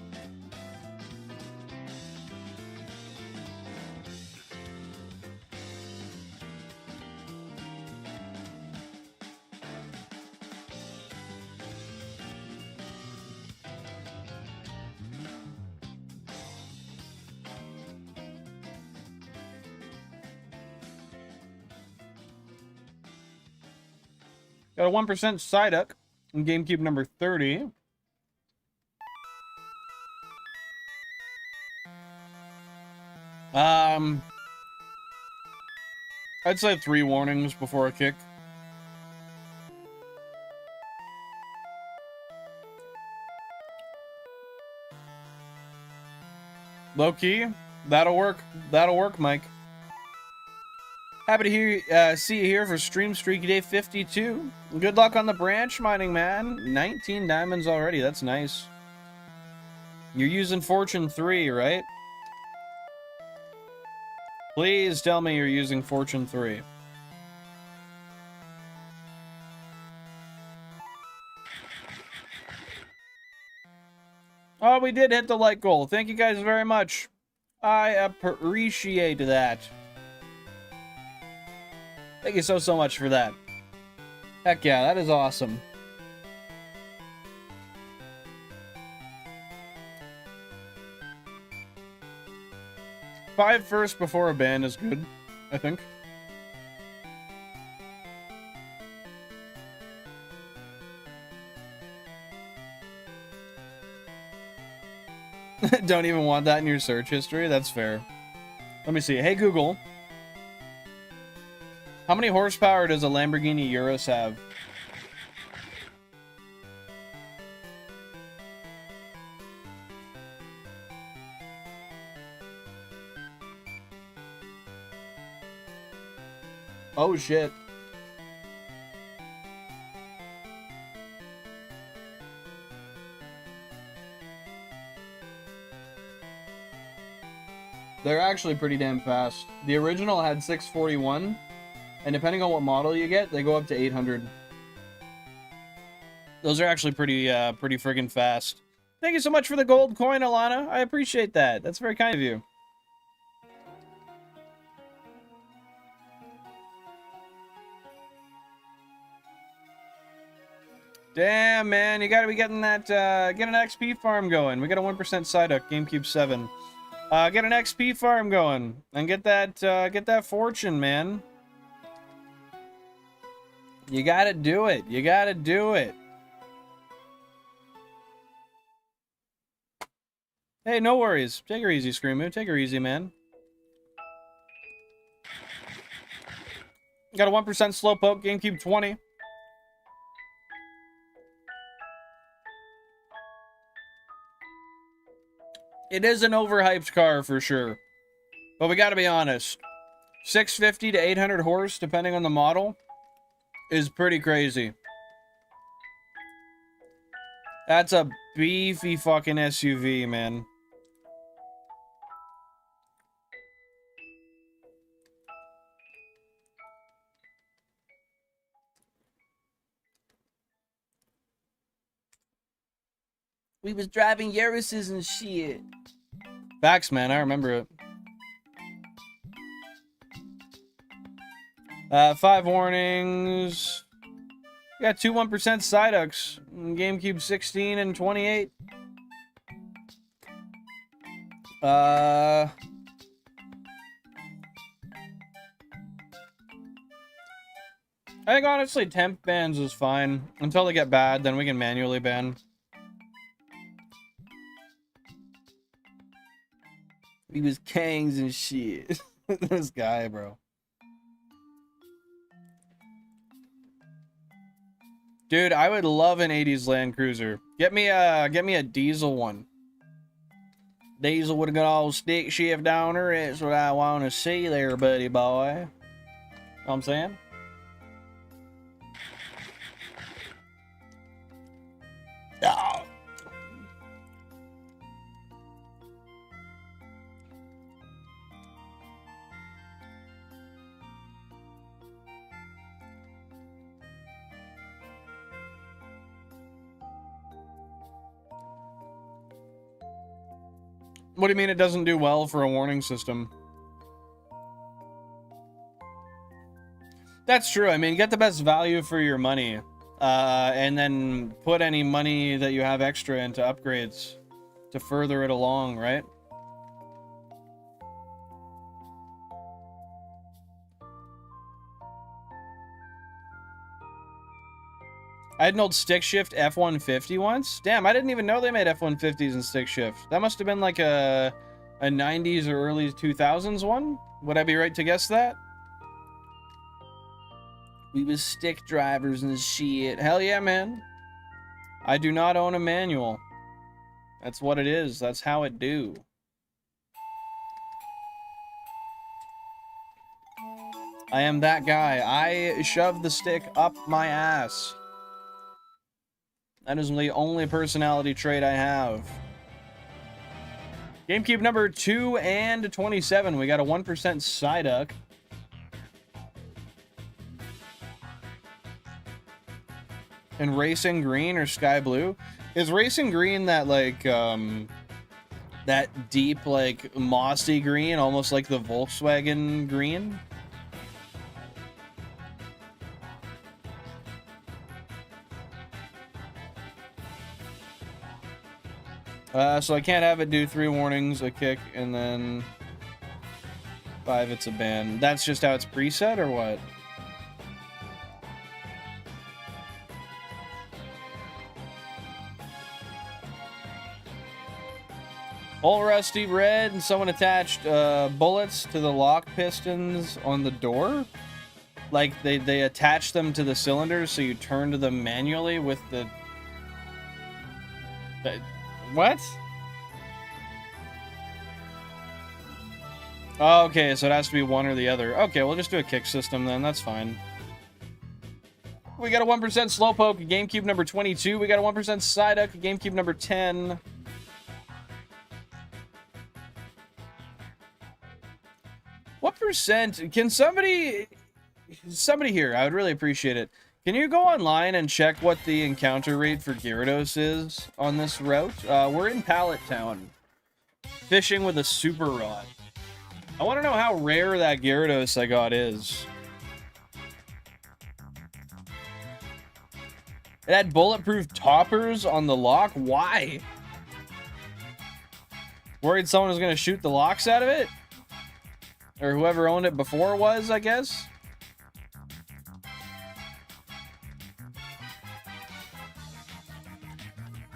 [SPEAKER 1] Got a 1% Psyduck in GameCube number 30. I'd say 3 warnings before a kick. Low key, that'll work. That'll work, Mike. Happy to see you here for Stream Streaky Day 52. Good luck on the branch mining, man. 19 diamonds already. That's nice. You're using Fortune 3, right? Please tell me you're using Fortune 3. Oh, we did hit the like goal. Thank you guys very much. I appreciate that. Thank you so much for that. Heck yeah, that is awesome. Five first before a ban is good, I think. Don't even want that in your search history? That's fair. Let me see. Hey, Google. How many horsepower does a Lamborghini Urus have? Oh, shit. They're actually pretty damn fast. The original had 641, and depending on what model you get, they go up to 800. Those are actually pretty friggin' fast. Thank you so much for the gold coin, Alana. I appreciate that. That's very kind of you. Damn, man, you gotta be getting that, get an XP farm going. We got a 1% Psyduck, GameCube 7. Get an XP farm going, and get that fortune, man. You gotta do it. You gotta do it. Hey, no worries. Take her easy, Screamoo. Take her easy, man. Got a 1% Slowpoke, GameCube 20. It is an overhyped car for sure. But we gotta be honest. 650 to 800 horse, depending on the model, is pretty crazy. That's a beefy fucking SUV, man. We was driving Yaris's and shit. Facts, man. I remember it. 5 warnings. We got 2 1% Psyducks. GameCube 16 and 28. I think honestly temp bans is fine. Until they get bad, then we can manually ban. He was Kangs and shit. This guy, bro. Dude, I would love an 80s Land Cruiser. Get me a diesel one. Diesel with a good old stick shift down her. That's what I want to see there, buddy boy. Know what I'm saying? Oh. What do you mean it doesn't do well for a warning system? That's true. I mean, get the best value for your money. And then put any money that you have extra into upgrades to further it along, right? I had an old stick shift F-150 once. Damn, I didn't even know they made F-150s in stick shift. That must have been like a 90s or early 2000s one. Would I be right to guess that? We was stick drivers and shit. Hell yeah, man. I do not own a manual. That's what it is. That's how it do. I am that guy. I shove the stick up my ass. That is the only personality trait I have. GameCube number 2 and 27. We got a 1% Psyduck. And Racing Green or Sky Blue. Is Racing Green that, like, that deep, like, mossy green, almost like the Volkswagen green? So I can't have it do 3 warnings, a kick, and then 5, it's a ban. That's just how it's preset, or what? All rusty red, and someone attached bullets to the lock pistons on the door. Like, they attach them to the cylinders, so you turn to them manually with the... What? Oh, okay, so it has to be one or the other. Okay, we'll just do a kick system then, that's fine. We got a 1% Slowpoke, GameCube number 22. We got a 1% Psyduck, GameCube number 10. What percent? Can somebody here, I would really appreciate it. Can you go online and check what the encounter rate for Gyarados is on this route? We're in Pallet Town, fishing with a super rod. I want to know how rare that Gyarados I got is. It had bulletproof toppers on the lock? Why? Worried someone was going to shoot the locks out of it? Or whoever owned it before was, I guess?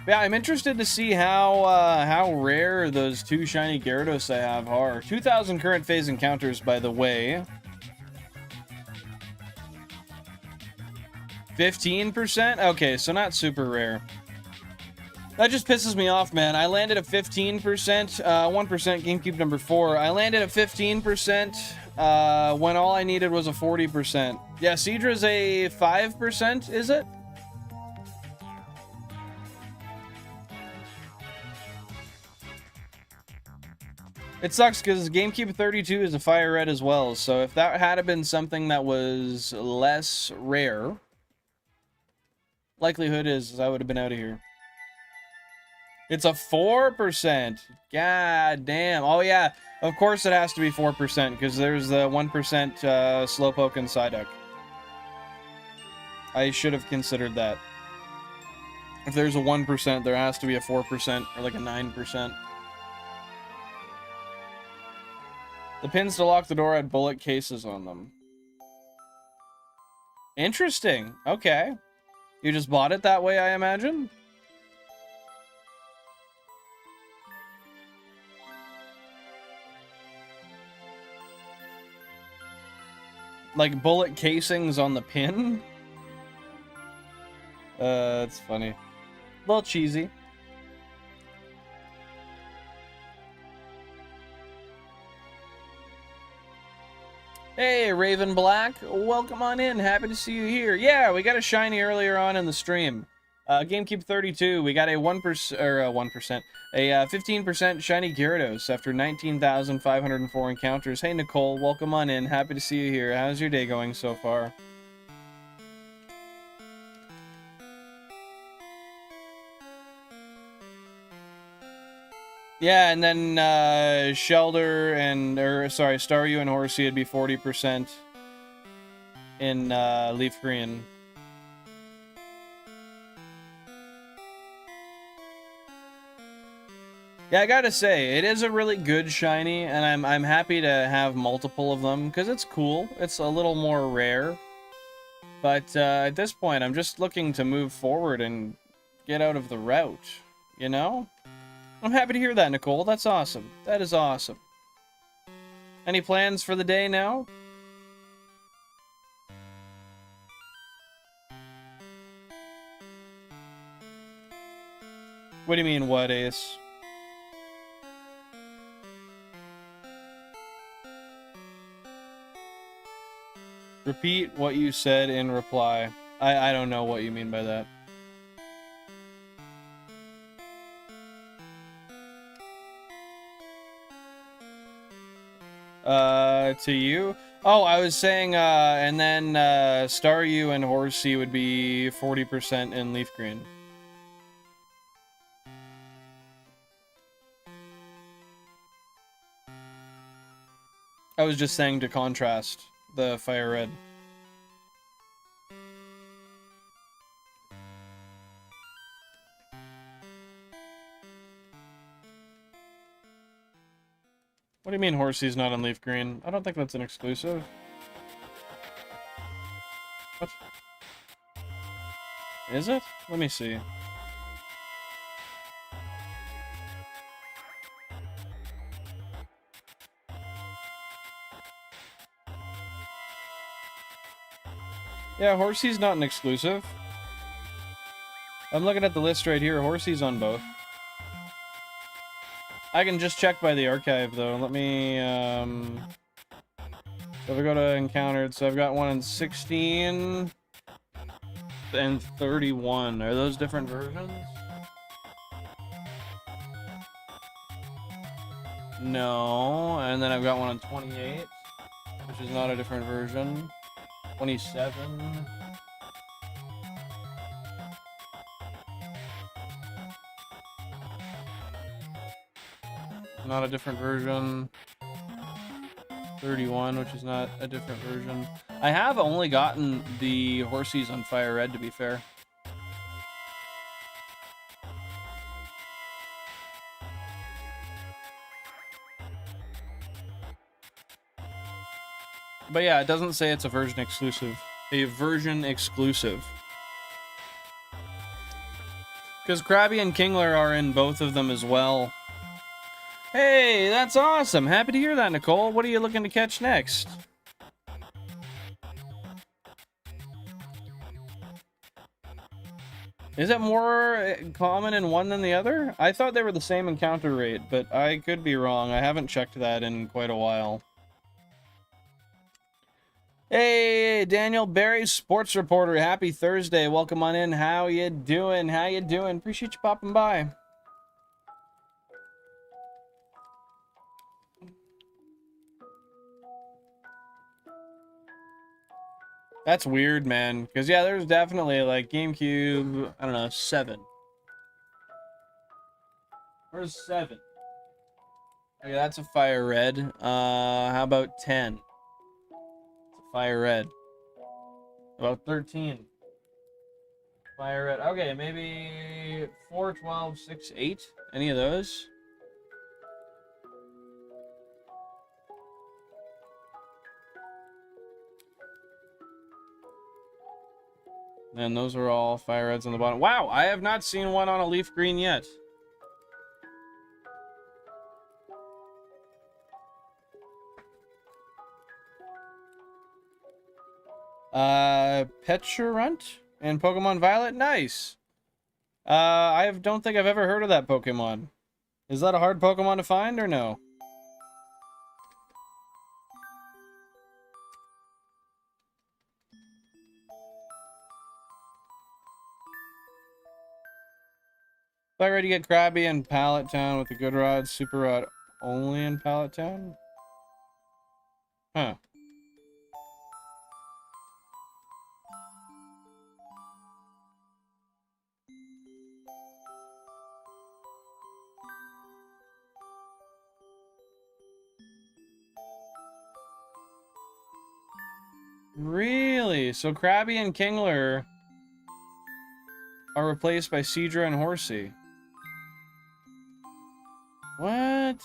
[SPEAKER 1] Yeah, I'm interested to see how rare those 2 shiny Gyarados I have are. 2,000 current phase encounters, by the way. 15%? Okay, so not super rare. That just pisses me off, man. I landed at 15%, 1% GameCube number 4. I landed at 15% when all I needed was a 40%. Yeah, Seadra's a 5%, is it? It sucks because GameCube 32 is a FireRed as well, so if that had been something that was less rare, likelihood is I would have been out of here. It's a 4%. God damn. Oh, yeah. Of course it has to be 4% because there's the 1% Slowpoke and Psyduck. I should have considered that. If there's a 1%, there has to be a 4% or like a 9%. The pins to lock the door had bullet cases on them. Interesting. Okay. You just bought it that way, I imagine? Like bullet casings on the pin? That's funny. A little cheesy. Hey, Raven Black. Welcome on in. Happy to see you here. Yeah, we got a shiny earlier on in the stream. GameCube 32. We got a 1%, or 1%, a 15% shiny Gyarados after 19,504 encounters. Hey, Nicole. Welcome on in. Happy to see you here. How's your day going so far? Yeah, and then Shelder and sorry, Staryu and Horsey would be 40% in LeafGreen. Yeah, I gotta say, it is a really good shiny, and I'm happy to have multiple of them because it's cool. It's a little more rare, but at this point, I'm just looking to move forward and get out of the route. You know, I'm happy to hear that, Nicole. That's awesome. That is awesome. Any plans for the day now? What do you mean, what, Ace? Repeat what you said in reply. I don't know what you mean by that. To you? Oh, I was saying, and then, Staryu and Horsey would be 40% in LeafGreen. I was just saying to contrast the FireRed. What do you mean Horsey's not on LeafGreen? I don't think that's an exclusive. What? Is it? Let me see. Yeah, Horsey's not an exclusive. I'm looking at the list right here. Horsey's on both. I can just check by the archive, though. Let me, So if we go to encountered, so I've got one in 16 and 31. Are those different versions? No. And then I've got one on 28, which is not a different version. 27. Not a different version. 31, which is not a different version. I have only gotten the Horsies on FireRed, to be fair. But yeah, it doesn't say it's a version exclusive. A version exclusive. Because Krabby and Kingler are in both of them as well. Hey, that's awesome. Happy to hear that, Nicole. What are you looking to catch next? Is it more common in one than the other? I thought they were the same encounter rate, but I could be wrong. I haven't checked that in quite a while. Hey, Daniel Barry, sports reporter. Happy Thursday. Welcome on in. How you doing? How you doing? Appreciate you popping by. That's weird, man. Because, yeah, there's definitely, like, GameCube, I don't know, 7. Where's 7? Okay, that's a FireRed. How about 10? It's a FireRed. About 13. FireRed. Okay, maybe 4, 12, 6, 8. Any of those? And those are all FireReds on the bottom. Wow, I have not seen one on a LeafGreen yet. Petulant and Pokemon Violet? Nice. I don't think I've ever heard of that Pokemon. Is that a hard Pokemon to find or no? If I ready to get Krabby in Pallet Town with the Good Rod, Super Rod only in Pallet Town? Huh. Really? So Krabby and Kingler are replaced by Seadra and Horsey. What?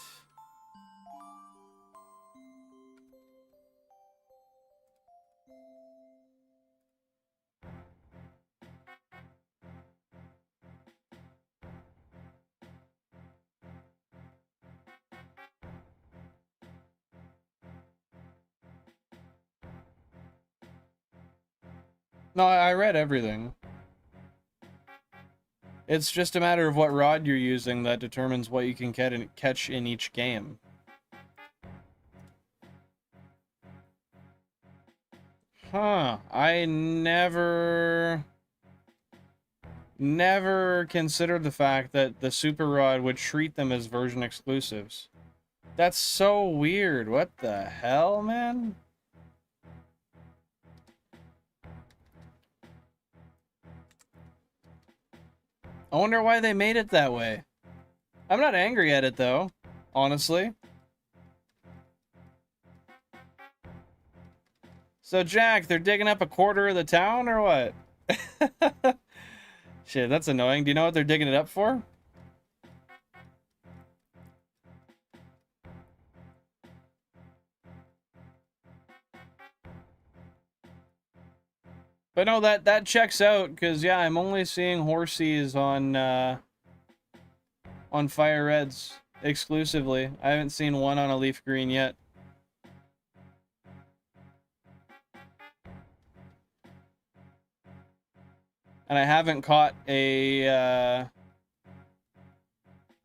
[SPEAKER 1] No, I read everything. It's just a matter of what rod you're using that determines what you can catch in each game. Huh. I never considered the fact that the Super Rod would treat them as version exclusives. That's so weird. What the hell, man? I wonder why they made it that way. I'm not angry at it, though, honestly. So, Jack, they're digging up a quarter of the town, or what? Shit, that's annoying. Do you know what they're digging it up for? But no, that checks out, because, yeah, I'm only seeing Horsies on FireReds exclusively. I haven't seen one on a LeafGreen yet. And I haven't caught a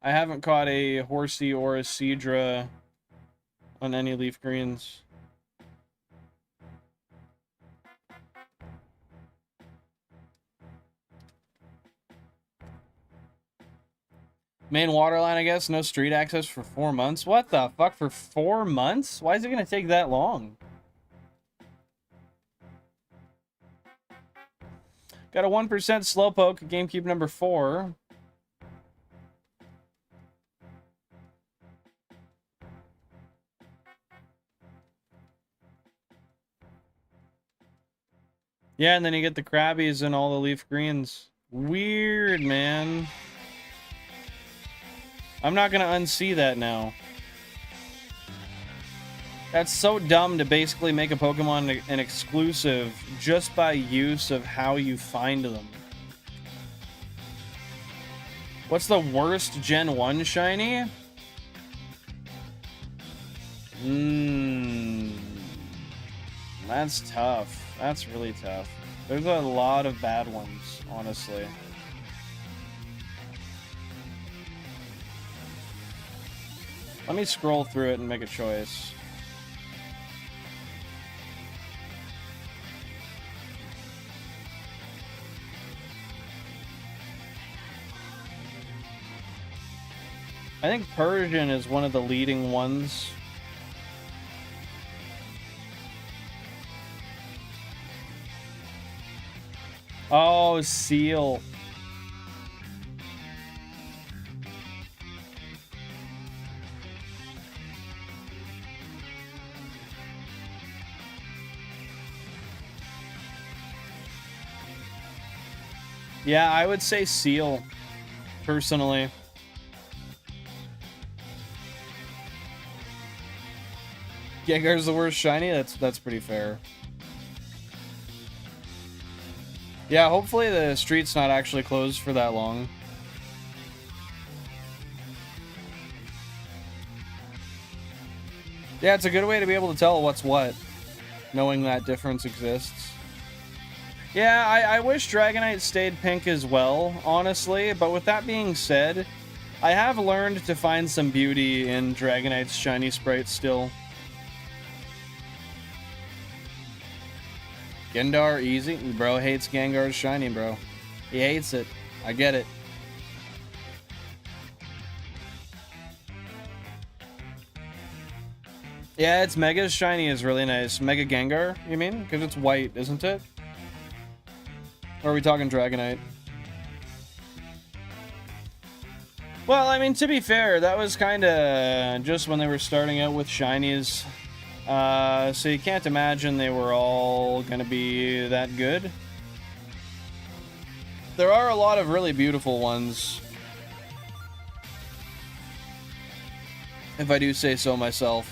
[SPEAKER 1] Horsey or a Seadra on any LeafGreens. Main water line, I guess. No street access for 4 months. What the fuck? For 4 months? Why is it gonna take that long? Got a 1% Slowpoke, GameCube number 4. Yeah, and then you get the Krabbies and all the Leaf Greens. Weird, man. I'm not gonna unsee that now. That's so dumb to basically make a Pokemon an exclusive just by use of how you find them. What's the worst Gen 1 shiny? That's tough. That's really tough. There's a lot of bad ones, honestly. Let me scroll through it and make a choice. I think Persian is one of the leading ones. Oh, Seal. Yeah, I would say Seal, personally. Gengar's the worst shiny? That's pretty fair. Yeah, hopefully the street's not actually closed for that long. Yeah, it's a good way to be able to tell what's what, knowing that difference exists. Yeah, I wish Dragonite stayed pink as well, honestly, but with that being said, I have learned to find some beauty in Dragonite's shiny sprite still. Gendar, easy. Bro hates Gengar's shiny, bro. He hates it. I get it. Yeah, it's Mega's shiny is really nice. Mega Gengar, you mean? Because it's white, isn't it? Or are we talking Dragonite? Well, I mean, to be fair, that was kind of just when they were starting out with shinies. So you can't imagine they were all gonna be that good. There are a lot of really beautiful ones, if I do say so myself.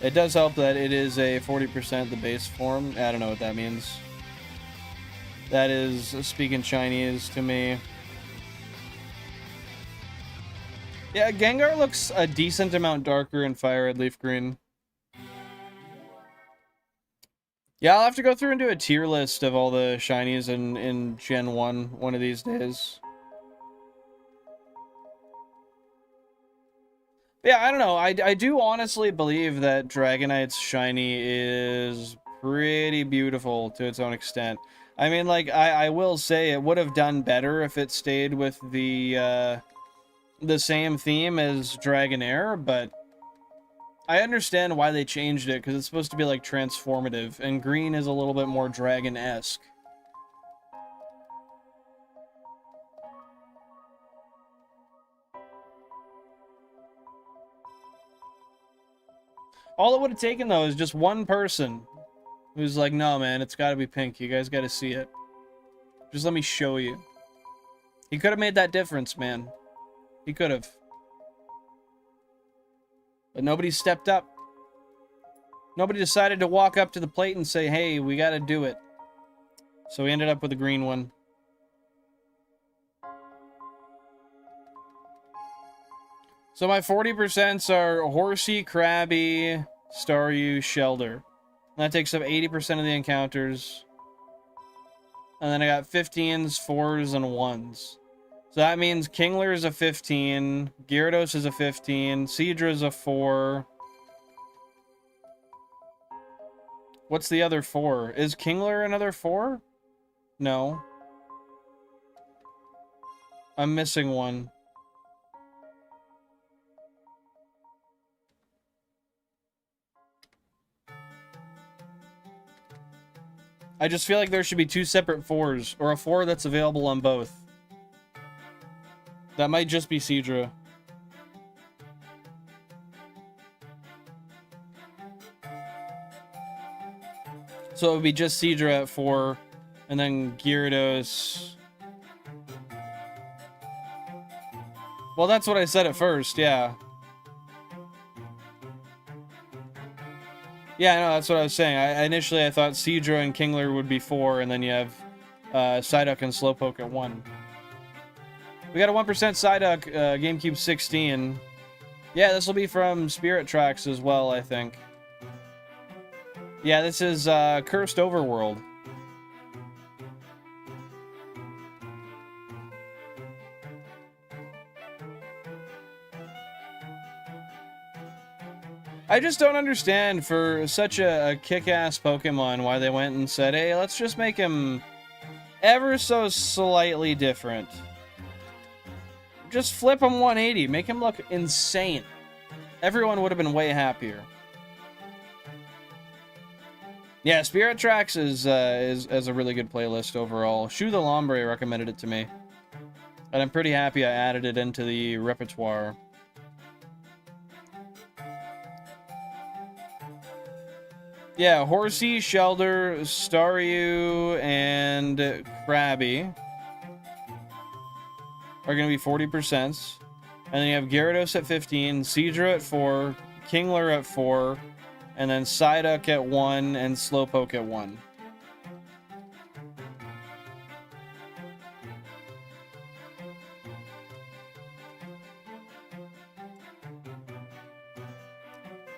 [SPEAKER 1] It does help that it is a 40% the base form. I don't know what that means. That is speaking Chinese to me. Yeah, Gengar looks a decent amount darker in FireRed LeafGreen. Yeah, I'll have to go through and do a tier list of all the shinies in Gen 1 one of these days. Yeah, I don't know. I do honestly believe that Dragonite's shiny is pretty beautiful to its own extent. I mean, like, I will say it would have done better if it stayed with the same theme as Dragonair, but I understand why they changed it, because it's supposed to be, like, transformative, and green is a little bit more dragon-esque. All it would have taken, though, is just one person who's like, no, man, it's got to be pink. You guys got to see it. Just let me show you. He could have made that difference, man. He could have. But nobody stepped up. Nobody decided to walk up to the plate and say, hey, we got to do it. So we ended up with a green one. So my 40% are Horsey, Krabby, Staryu, Shellder. That takes up 80% of the encounters. And then I got 15s, 4s, and 1s. So that means Kingler is a 15, Gyarados is a 15, Seadra is a 4. What's the other 4? Is Kingler another 4? No. I'm missing one. I just feel like there should be 2 separate 4s, or a 4 that's available on both. That might just be Seadra. So it would be just Seadra at 4, and then Gyarados. Well, that's what I said at first, yeah. Yeah, no, that's what I was saying. Initially I thought Seadra and Kingler would be 4, and then you have Psyduck and Slowpoke at 1. We got a 1% Psyduck, GameCube 16. Yeah, this will be from Spirit Tracks as well, I think. Yeah, this is Cursed Overworld. I just don't understand, for such a kick-ass Pokemon, why they went and said, hey, let's just make him ever so slightly different. Just flip him 180. Make him look insane. Everyone would have been way happier. Yeah, Spirit Tracks is a really good playlist overall. Shu the Lombre recommended it to me. And I'm pretty happy I added it into the repertoire. Yeah, Horsey, Shellder, Staryu, and Krabby are going to be 40%. And then you have Gyarados at 15, Seadra at 4, Kingler at 4, and then Psyduck at 1, and Slowpoke at 1.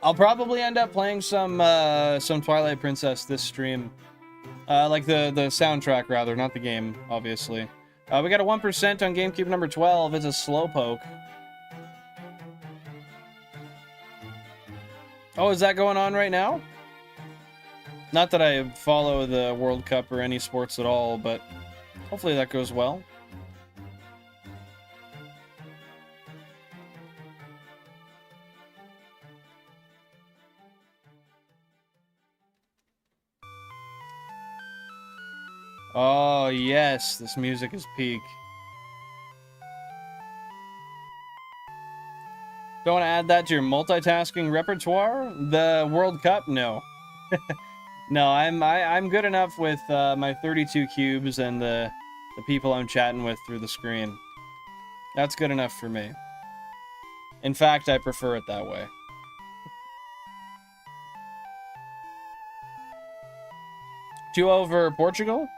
[SPEAKER 1] I'll probably end up playing some Twilight Princess this stream. Like the soundtrack, rather, not the game, obviously. We got a 1% on GameCube number 12. It's a Slowpoke. Oh, is that going on right now? Not that I follow the World Cup or any sports at all, but hopefully that goes well. Oh, yes, this music is peak. Don't want to add that to your multitasking repertoire? The World Cup? No. No, I'm good enough with my 32 cubes and the people I'm chatting with through the screen. That's good enough for me. In fact, I prefer it that way. Two over Portugal?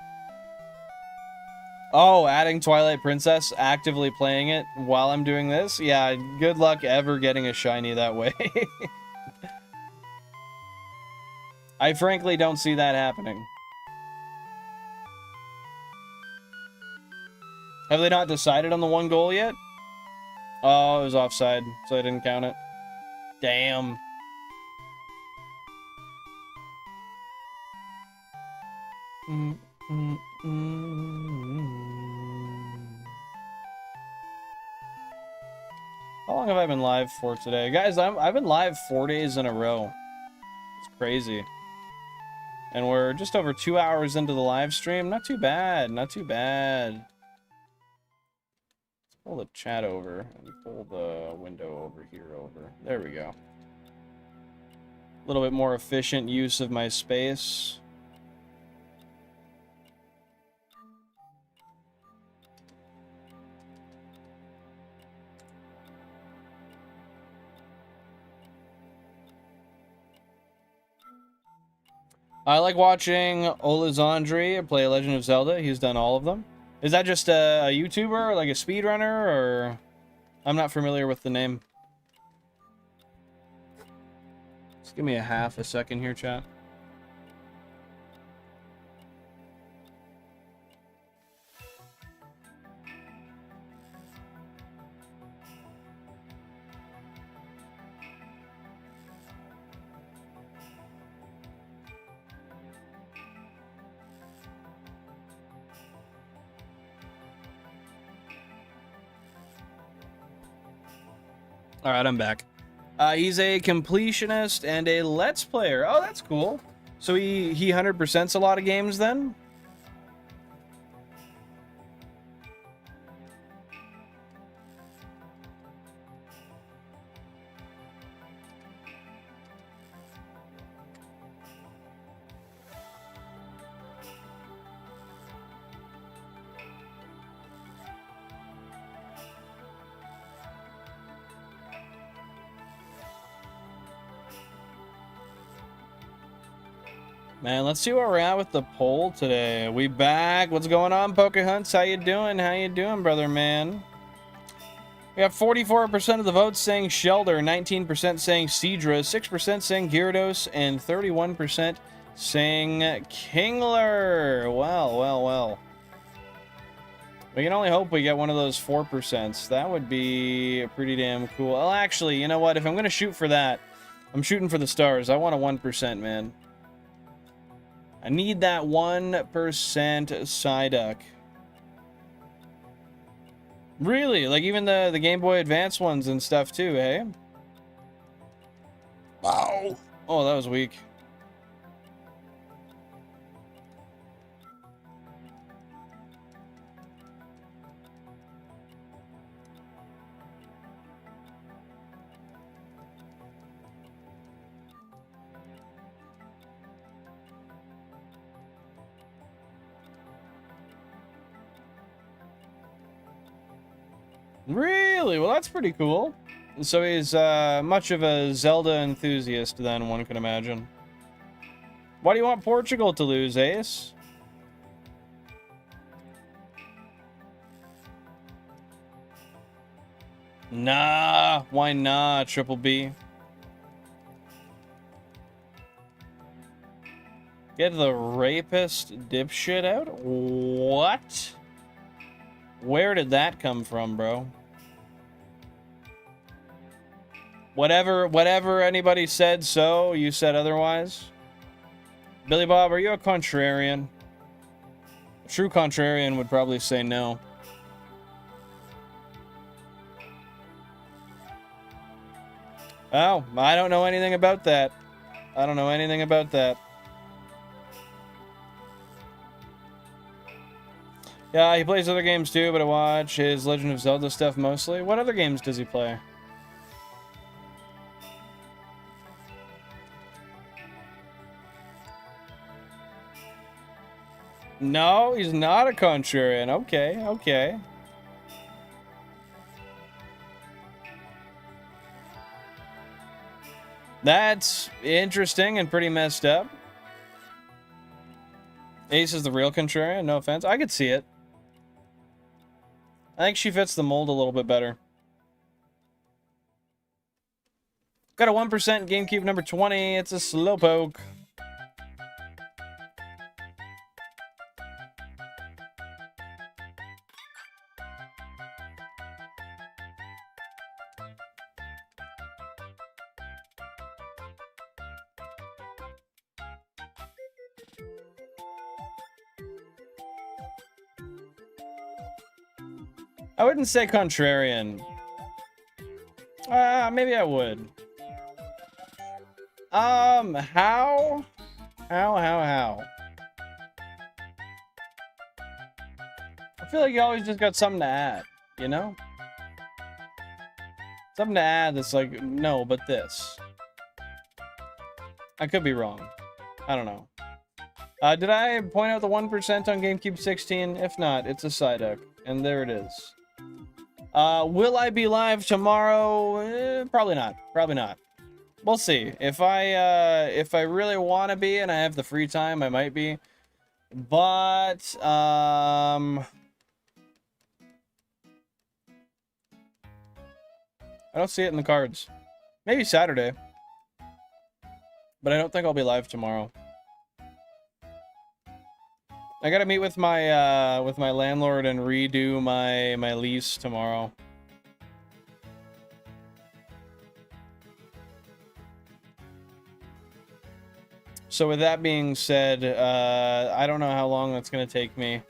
[SPEAKER 1] Oh, adding Twilight Princess, actively playing it while I'm doing this? Yeah, good luck ever getting a shiny that way. I frankly don't see that happening. Have they not decided on the one goal yet? Oh, it was offside, so I didn't count it. Damn. How long have I been live for today? Guys, I've been live 4 days in a row. It's crazy. And we're just over 2 hours into the live stream. Not too bad, not too bad. Let's pull the chat over and pull the window over here over. There we go. A little bit more efficient use of my space. I like watching Olazandri play Legend of Zelda. He's done all of them. Is that just a YouTuber, like a speedrunner, or... I'm not familiar with the name. Just give me a half a second here, chat. All right, I'm back. He's a completionist and a Let's Player. Oh, that's cool. So he 100%s a lot of games then? Man, let's see where we're at with the poll today. We back. What's going on, Pokehunts? How you doing? How you doing, brother man? We got 44% of the votes saying Shelder, 19% saying Seadra, 6% saying Gyarados, and 31% saying Kingler. Well, well, well. We can only hope we get one of those 4%. That would be pretty damn cool. Well, actually, you know what? If I'm going to shoot for that, I'm shooting for the stars. I want a 1%, man. I need that 1% Psyduck. Really? Like even the Game Boy Advance ones and stuff too, eh? Wow. Oh, that was weak. Really? Well, that's pretty cool. So he's much of a Zelda enthusiast then, one can imagine. Why do you want Portugal to lose, Ace? Nah, why not, Triple B? Get the rapist dipshit out? What? Where did that come from, bro? Whatever anybody said so, you said otherwise? Billy Bob, are you a contrarian? A true contrarian would probably say no. Oh, I don't know anything about that. I don't know anything about that. Yeah, he plays other games too, but I watch his Legend of Zelda stuff mostly. What other games does he play? No, he's not a contrarian. Okay, okay. That's interesting and pretty messed up. Ace is the real contrarian, no offense. I could see it. I think she fits the mold a little bit better. Got a 1% GameCube number 20. It's a Slowpoke. I wouldn't say contrarian. Maybe I would. How? How? I feel like you always just got something to add, you know? Something to add that's like, no, but this. I could be wrong. I don't know. Did I point out the 1% on GameCube 16? If not, it's a Psyduck. And there it is. Will I be live tomorrow? Probably not. Probably not. We'll see. If I really want to be and I have the free time, I might be. But I don't see it in the cards. Maybe Saturday. But I don't think I'll be live tomorrow. I gotta meet with my landlord and redo my lease tomorrow. So with that being said, I don't know how long that's gonna take me.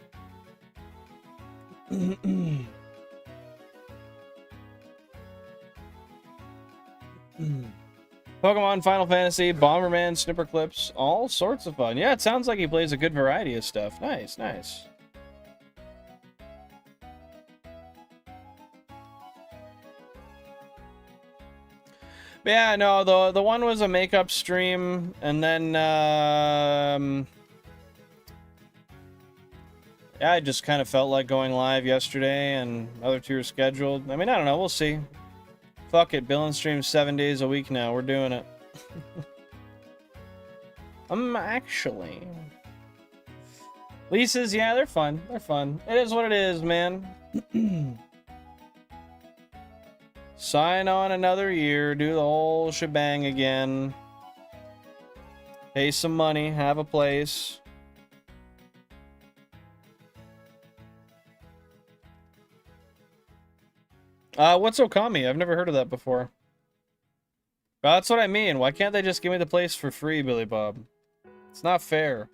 [SPEAKER 1] Pokemon, Final Fantasy, Bomberman, Snipper Clips, all sorts of fun. Yeah, it sounds like he plays a good variety of stuff. Nice, nice. But yeah, no, the one was a makeup stream, and then yeah, I just kind of felt like going live yesterday, and other two are scheduled. I mean, I don't know, we'll see. Fuck it, Bill and stream 7 days a week now. We're doing it. Actually. Leases, yeah, they're fun. They're fun. It is what it is, man. Sign on another year, do the whole shebang again. Pay some money, have a place. What's Okami? I've never heard of that before. That's what I mean. Why can't they just give me the place for free, Billy Bob? It's not fair.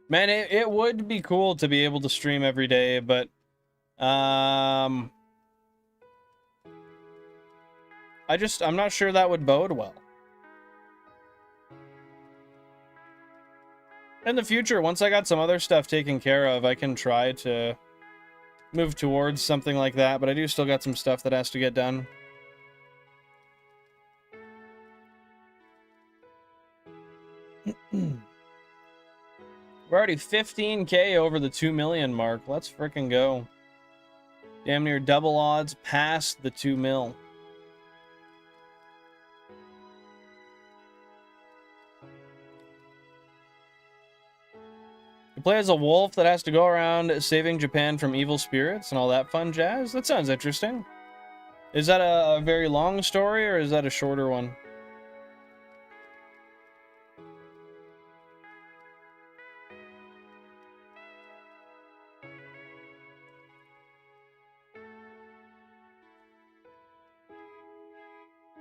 [SPEAKER 1] Man, it would be cool to be able to stream every day, but I'm not sure that would bode well. In the future, once I got some other stuff taken care of, I can try to move towards something like that, but I do still got some stuff that has to get done. We're already 15K over the 2 million mark. Let's frickin' go. Damn near double odds past the 2 mil. You play as a wolf that has to go around saving Japan from evil spirits and all that fun jazz? That sounds interesting. Is that a very long story, or is that a shorter one?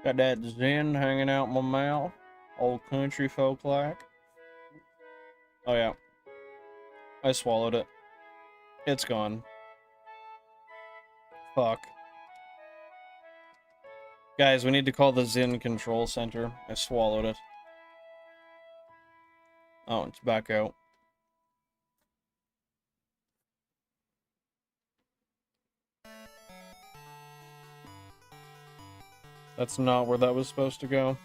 [SPEAKER 1] Got that Zen hanging out my mouth. Old country folk like. Oh yeah. I swallowed it. It's gone. Fuck. Guys, we need to call the Zen Control Center. I swallowed it. Oh, it's back out. That's not where that was supposed to go.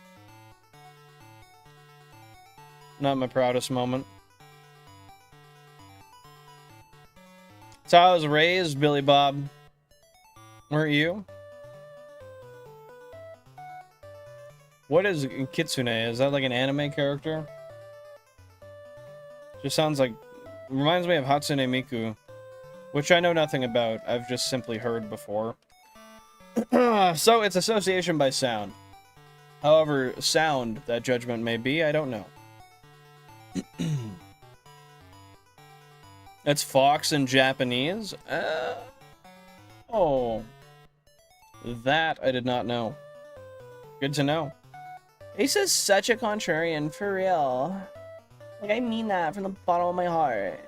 [SPEAKER 1] Not my proudest moment. That's how I was raised, Billy Bob. Weren't you? What is Kitsune? Is that like an anime character? Just sounds like... Reminds me of Hatsune Miku. Which I know nothing about. I've just simply heard before. So, it's association by sound. However sound that judgment may be, I don't know. That's fox in Japanese? Oh. That I did not know. Good to know. Ace is such a contrarian, for real. Like, I mean that from the bottom of my heart.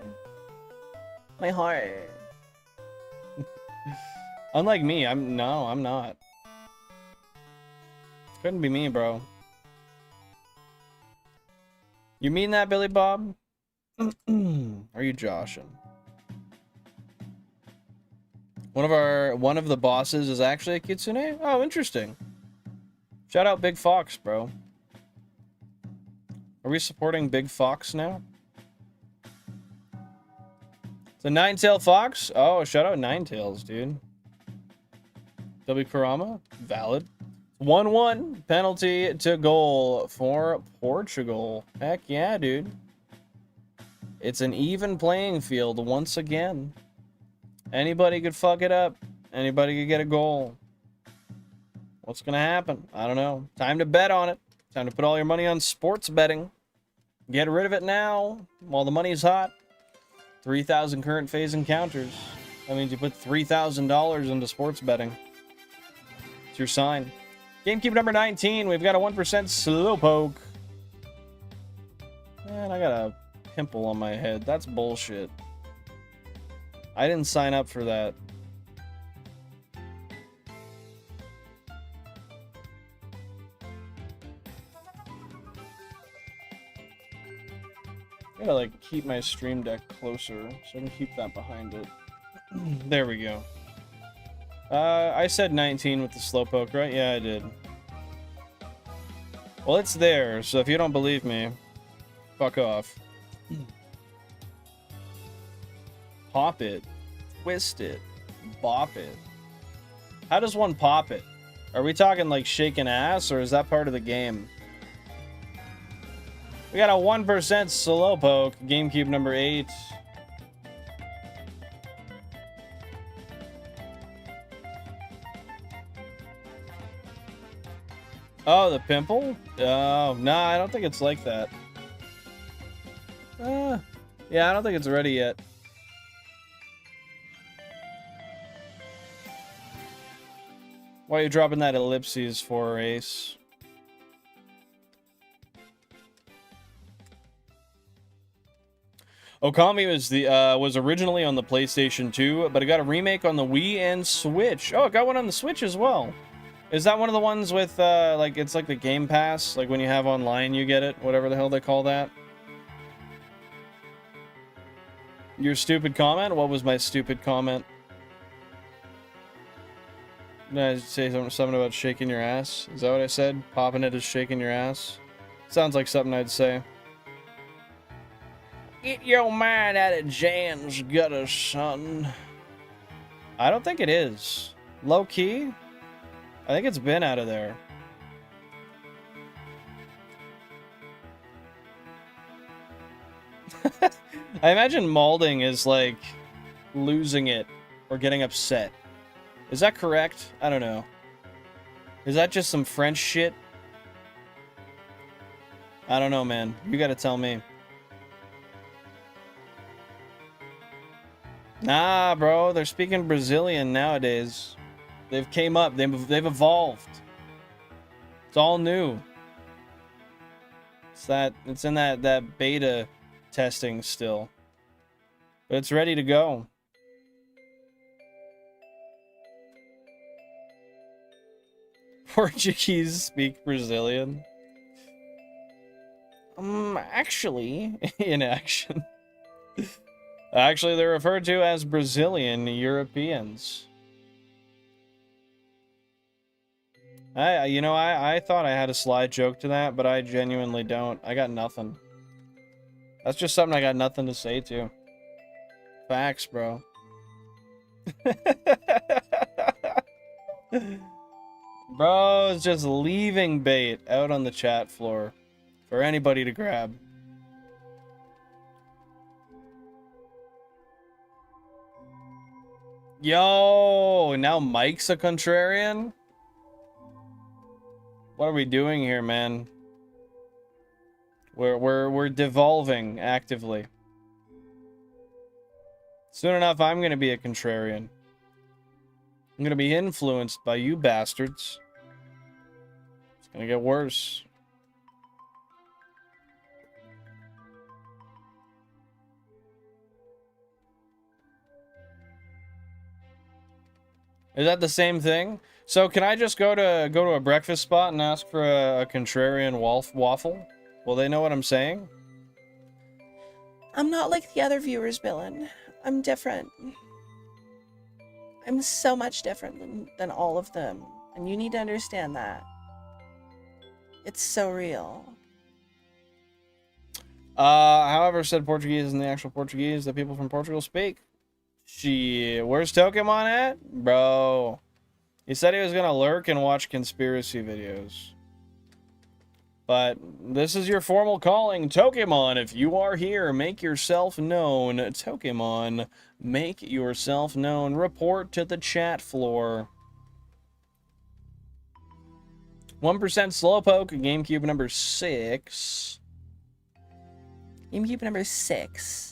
[SPEAKER 1] My heart. Unlike me, I'm not. Couldn't be me, bro. You mean that, Billy Bob? Are you joshing? One of the bosses is actually a kitsune? Oh, interesting. Shout out Big Fox, bro. Are we supporting Big Fox now? It's a nine-tailed fox? Oh, shout out Ninetales, dude. W Kurama? Valid. 1-1. Penalty to goal for Portugal. Heck yeah, dude. It's an even playing field once again. Anybody could fuck it up. Anybody could get a goal. What's gonna happen? I don't know. Time to bet on it. Time to put all your money on sports betting. Get rid of it now while the money's hot. 3,000 current phase encounters. That means you put $3,000 into sports betting. It's your sign. GameCube number 19. We've got a 1% Slowpoke. Man, I got a pimple on my head. That's bullshit. I didn't sign up for that. I gotta like keep my stream deck closer so I can keep that behind it. There we go. I said 19 with the Slowpoke, right? Yeah, I did. Well, it's there, so if you don't believe me, fuck off. Pop it, twist it, bop it. How does one pop it? Are we talking like shaking ass, or is that part of the game? We got a 1% Slowpoke, GameCube number 8. Oh, the pimple? Oh, nah, I don't think it's like that. Yeah, I don't think it's ready yet. Why are you dropping that ellipses for, Ace? Okami was originally on the PlayStation 2, but it got a remake on the Wii and Switch. Oh, it got one on the Switch as well. Is that one of the ones with, like, it's like the Game Pass? Like, when you have online, you get it? Whatever the hell they call that? Your stupid comment? What was my stupid comment? Did I say something about shaking your ass? Is that what I said? Popping it is shaking your ass? Sounds like something I'd say. Get your mind out of Jan's gutter, son. I don't think it is. Low key? I think it's been out of there. I imagine Malding is like losing it or getting upset. Is that correct? I don't know. Is that just some French shit? I don't know, man. You gotta tell me. Nah, bro. They're speaking Brazilian nowadays. They've came up. They've evolved. It's all new. It's in that beta testing still. But it's ready to go. Portuguese speak Brazilian. Actually, in action. Actually, they're referred to as Brazilian Europeans. I thought I had a slide joke to that, but I genuinely don't. I got nothing. That's just something I got nothing to say to. Facts, bro. Bro is just leaving bait out on the chat floor for anybody to grab. Yo, now Mike's a contrarian? What are we doing here, man? We're devolving actively. Soon enough, I'm gonna be a contrarian. I'm gonna be influenced by you bastards. It's gonna get worse. Is that the same thing? So can I just go to a breakfast spot and ask for a contrarian waffle? Will they know what I'm saying?
[SPEAKER 2] I'm not like the other viewers, Billin. I'm different. I'm so much different than all of them. And you need to understand that. It's so real.
[SPEAKER 1] However, said Portuguese isn't the actual Portuguese that people from Portugal speak. Shit, where's Pokemon at? Bro. He said he was gonna lurk and watch conspiracy videos. But this is your formal calling. Pokemon, if you are here, make yourself known. Pokemon, make yourself known. Report to the chat floor. 1% Slowpoke, GameCube number 6.
[SPEAKER 2] GameCube number 6.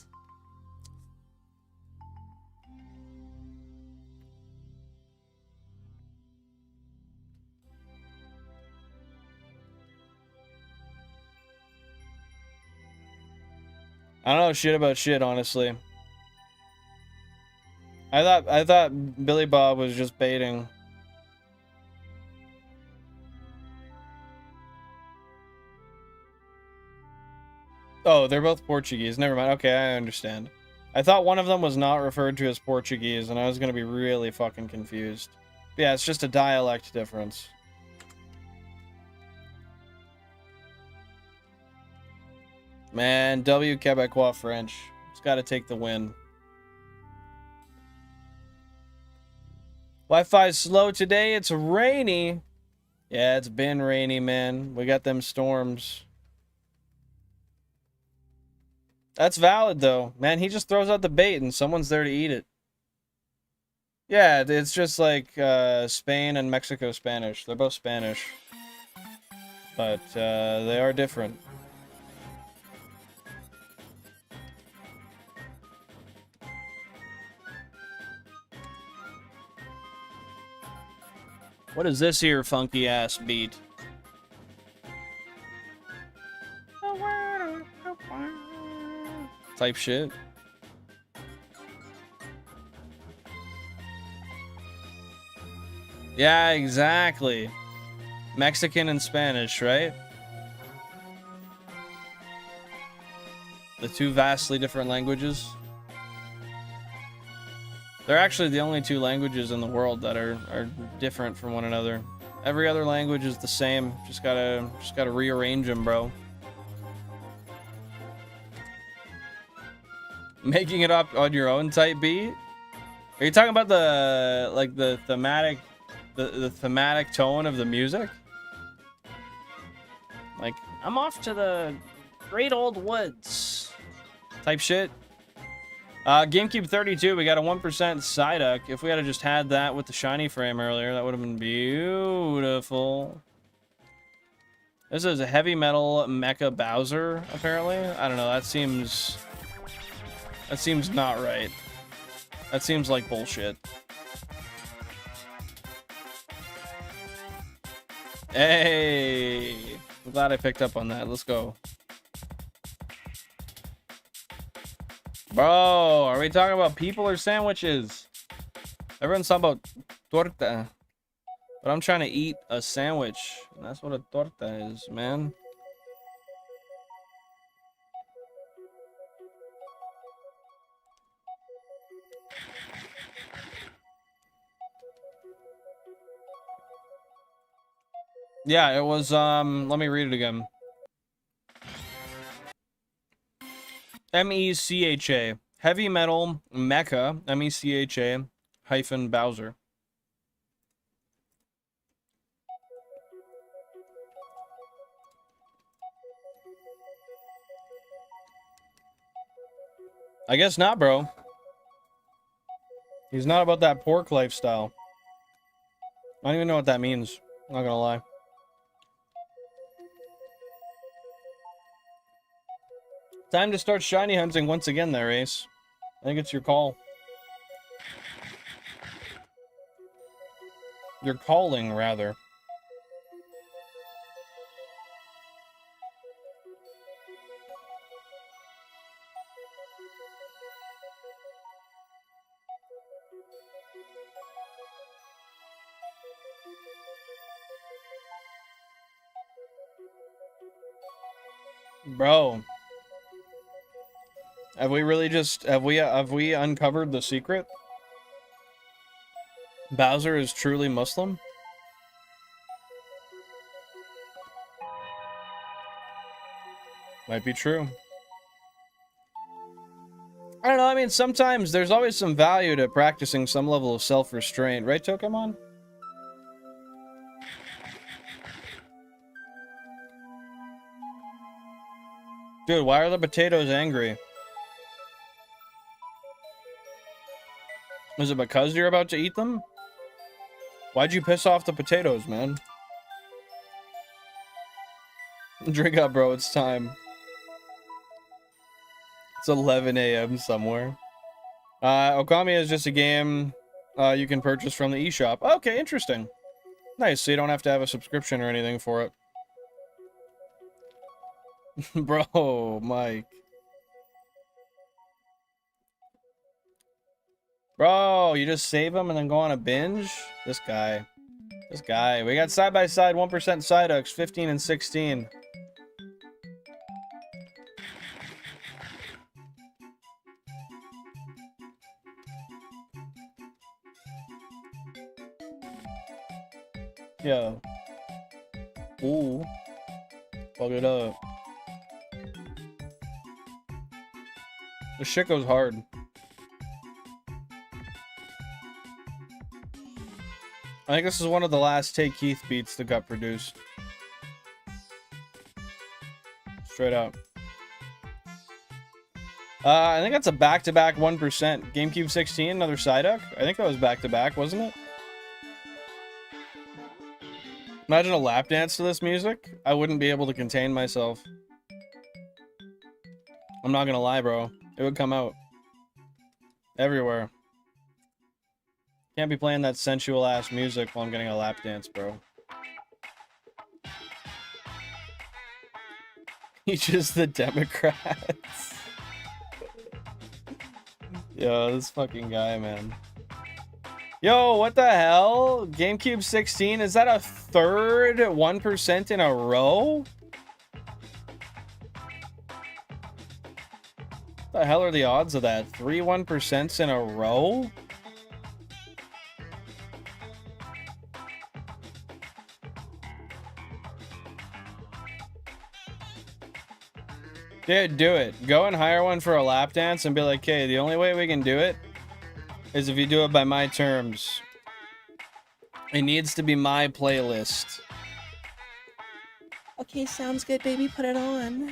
[SPEAKER 1] I don't know shit about shit, honestly. I thought Billy Bob was just baiting. Oh, they're both Portuguese. Never mind. Okay, I understand. I thought one of them was not referred to as Portuguese, and I was gonna be really fucking confused. But yeah, it's just a dialect difference. Man, W Quebecois French. It's gotta take the win. Wi-Fi's slow today. It's rainy. Yeah, it's been rainy, man. We got them storms. That's valid, though. Man, he just throws out the bait and someone's there to eat it. Yeah, it's just like Spain and Mexico Spanish. They're both Spanish. But they are different. What is this here funky ass beat? Type shit. Yeah, exactly. Mexican and Spanish, right? The two vastly different languages. They're actually the only two languages in the world that are different from one another. Every other language is the same. Just gotta rearrange them, bro. Making it up on your own type beat? Are you talking about the thematic thematic tone of the music? Like, I'm off to the great old woods type shit. GameCube 32, we got a 1% Psyduck. If we had just had that with the shiny frame earlier, that would have been beautiful. This is a heavy metal mecha Bowser, apparently. I don't know, that seems not right. That seems like bullshit. Hey! I'm glad I picked up on that. Let's go. Bro, are we talking about people or sandwiches? Everyone's talking about torta. But I'm trying to eat a sandwich. And that's what a torta is, man. Yeah, it was, let me read it again. MECHA. Heavy Metal Mecha, MECHA hyphen Bowser. I guess not, bro. He's not about that pork lifestyle. I don't even know what that means. I'm not gonna lie. Time to start shiny hunting once again there, Ace. I think it's your call. You're calling, rather. Bro. Have we really just, have we uncovered the secret? Bowser is truly Muslim? Might be true. I don't know, I mean, sometimes there's always some value to practicing some level of self-restraint, right, Tokamon? Dude, why are the potatoes angry? Is it because you're about to eat them? Why'd you piss off the potatoes, man? Drink up, bro, it's time. It's 11 a.m. somewhere. Okami is just a game you can purchase from the eShop. Okay, interesting. Nice, so you don't have to have a subscription or anything for it. Bro, Mike. Bro, you just save them and then go on a binge? This guy. This guy. We got side-by-side 1% Psyducks, 15 and 16. Yeah. Ooh. Fuck it up. This shit goes hard. I think this is one of the last Take Keith beats that got produced. Straight up. I think that's a back-to-back 1%. GameCube 16, another Psyduck? I think that was back-to-back, wasn't it? Imagine a lap dance to this music. I wouldn't be able to contain myself. I'm not gonna lie, bro. It would come out. Everywhere. Can't be playing that sensual-ass music while I'm getting a lap dance, bro. He's just the Democrats. Yo, this fucking guy, man. Yo, what the hell? GameCube 16, is that a third 1% in a row? What the hell are the odds of that? 3 1% in a row? Dude, do it. Go and hire one for a lap dance and be like, hey, the only way we can do it is if you do it by my terms. It needs to be my playlist.
[SPEAKER 2] Okay, sounds good, baby. Put it on.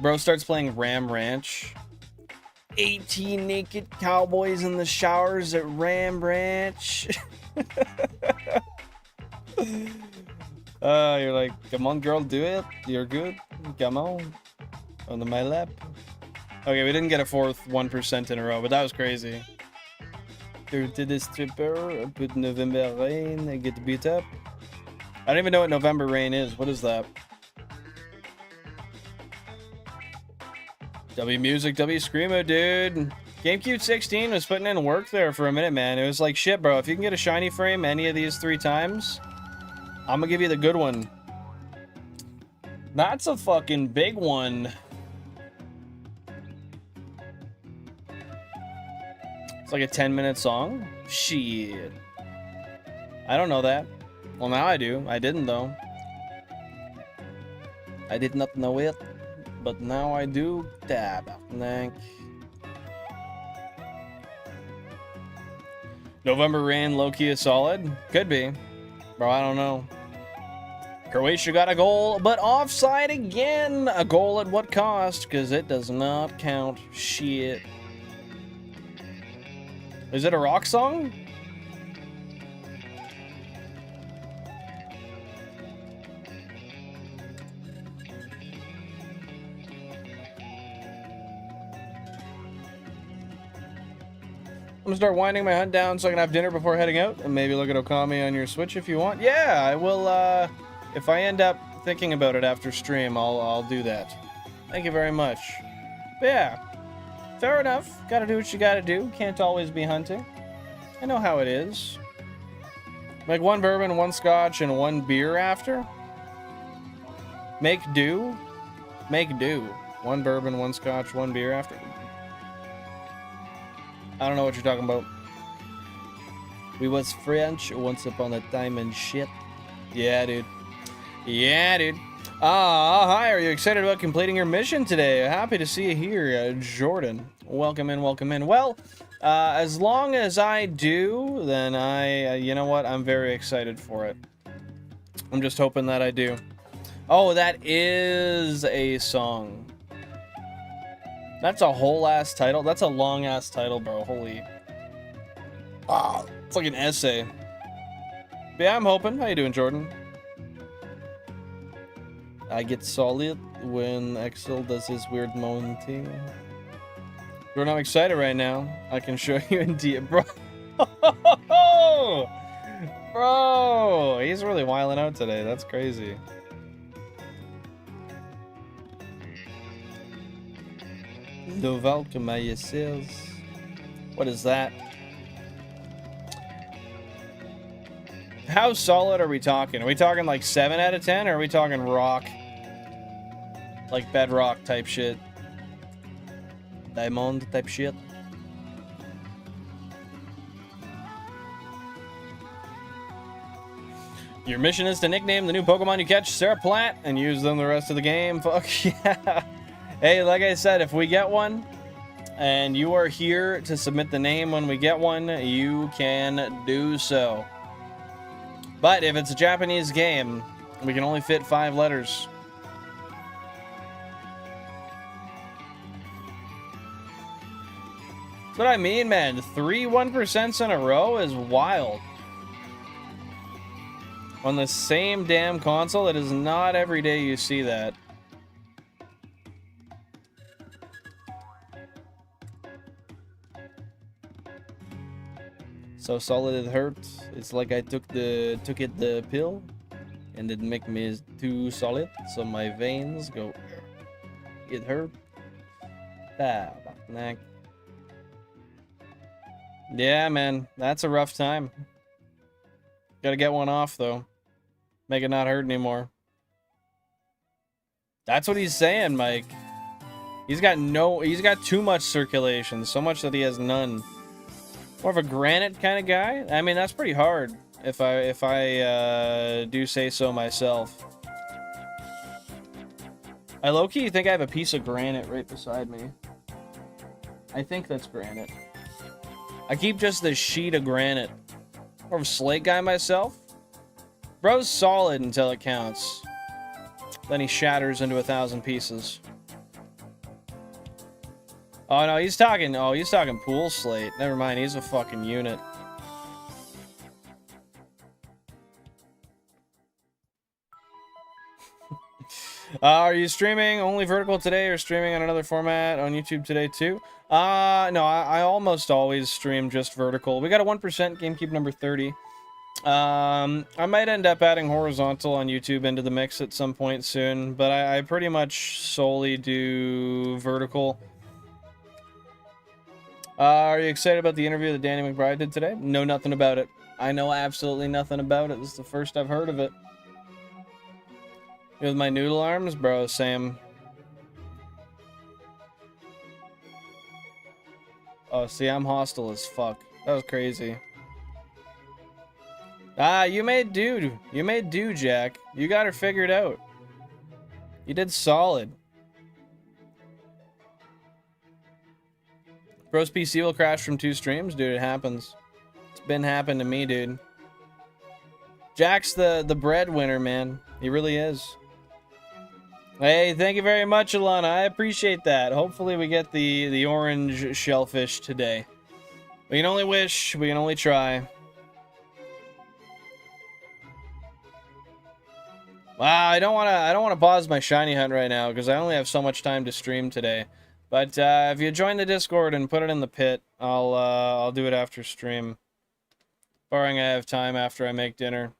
[SPEAKER 1] Bro starts playing Ram Ranch. 18 naked cowboys in the showers at Ram Ranch. You're like, come on, girl, do it. You're good. Come on. On my lap. Okay, we didn't get a fourth 1% in a row, but that was crazy. Go to the stripper, put November Rain, and get beat up. I don't even know what November Rain is. What is that? W Music, W Screamo, dude. GameCube 16 was putting in work there for a minute, man. It was like, shit, bro. If you can get a shiny frame any of these 3 times, I'm gonna give you the good one. That's a fucking big one. It's like a 10-minute song? Shit. I don't know that. Well, now I do. I didn't, though. I did not know it, but now I do. Tabarnak. November rain, low-key is solid? Could be. Bro, I don't know. Croatia got a goal, but offside again. A goal at what cost? Because it does not count. Shit. Is it a rock song? I'm gonna start winding my hunt down so I can have dinner before heading out, and maybe look at Okami on your Switch if you want. Yeah, I will, if I end up thinking about it after stream, I'll do that. Thank you very much. But yeah, fair enough. Gotta do what you gotta do. Can't always be hunting. I know how it is. Make 1 bourbon, 1 scotch, and 1 beer after? Make do? Make do. 1 bourbon, 1 scotch, 1 beer after? I don't know what you're talking about. We was French once upon a time and shit. Yeah, dude. Yeah, dude. Hi, are you excited about completing your mission today? Happy to see you here, Jordan. Welcome in, welcome in. Well, as long as I do, then you know what? I'm very excited for it. I'm just hoping that I do. Oh, that is a song. That's a whole ass title. That's a long ass title, bro. Holy. Wow. It's like an essay. But yeah, I'm hoping. How you doing, Jordan? I get solid when Axel does his weird moan thing. Jordan, I'm excited right now. I can show you in bro. Bro, he's really wilding out today. That's crazy. Novel Kamaya says. What is that? How solid are we talking? Are we talking like 7 out of 10 or are we talking rock? Like bedrock type shit. Diamond type shit. Your mission is to nickname the new Pokemon you catch Sarah Platt and use them the rest of the game. Fuck yeah. Hey, like I said, if we get one and you are here to submit the name when we get one, you can do so. But if it's a Japanese game, we can only fit 5 letters. That's what I mean, man. 3 1% in a row is wild. On the same damn console, it is not every day you see that. So solid it hurt. It's like I took it the pill and it make me too solid. So my veins go. It hurt. Yeah, man. That's a rough time. Gotta get one off though. Make it not hurt anymore. That's what he's saying, Mike. He's got too much circulation. So much that he has none. More of a granite kind of guy. I mean, that's pretty hard if I do say so myself. I low-key think I have a piece of granite right beside me. I think that's granite. I keep just this sheet of granite. More of a slate guy myself. Bro's solid until it counts. Then he shatters into 1,000 pieces. Oh no, he's talking pool slate. Never mind, he's a fucking unit. Are you streaming only vertical today or streaming on another format on YouTube today too? No, I almost always stream just vertical. We got a 1% GameCube number 30. I might end up adding horizontal on YouTube into the mix at some point soon, but I pretty much solely do vertical. Are you excited about the interview that Danny McBride did today? Know nothing about it. I know absolutely nothing about it. This is the first I've heard of it. With my noodle arms, bro, Sam. Oh, see, I'm hostile as fuck. That was crazy. You made do, Jack. You got her figured out. You did solid. Bro's PC will crash from 2 streams? Dude, it happens. It's been happening to me, dude. Jack's the breadwinner, man. He really is. Hey, thank you very much, Alana. I appreciate that. Hopefully we get the orange shellfish today. We can only wish. We can only try. Wow, I don't wanna pause my shiny hunt right now because I only have so much time to stream today. But if you join the Discord and put it in the pit, I'll do it after stream, barring I have time after I make dinner.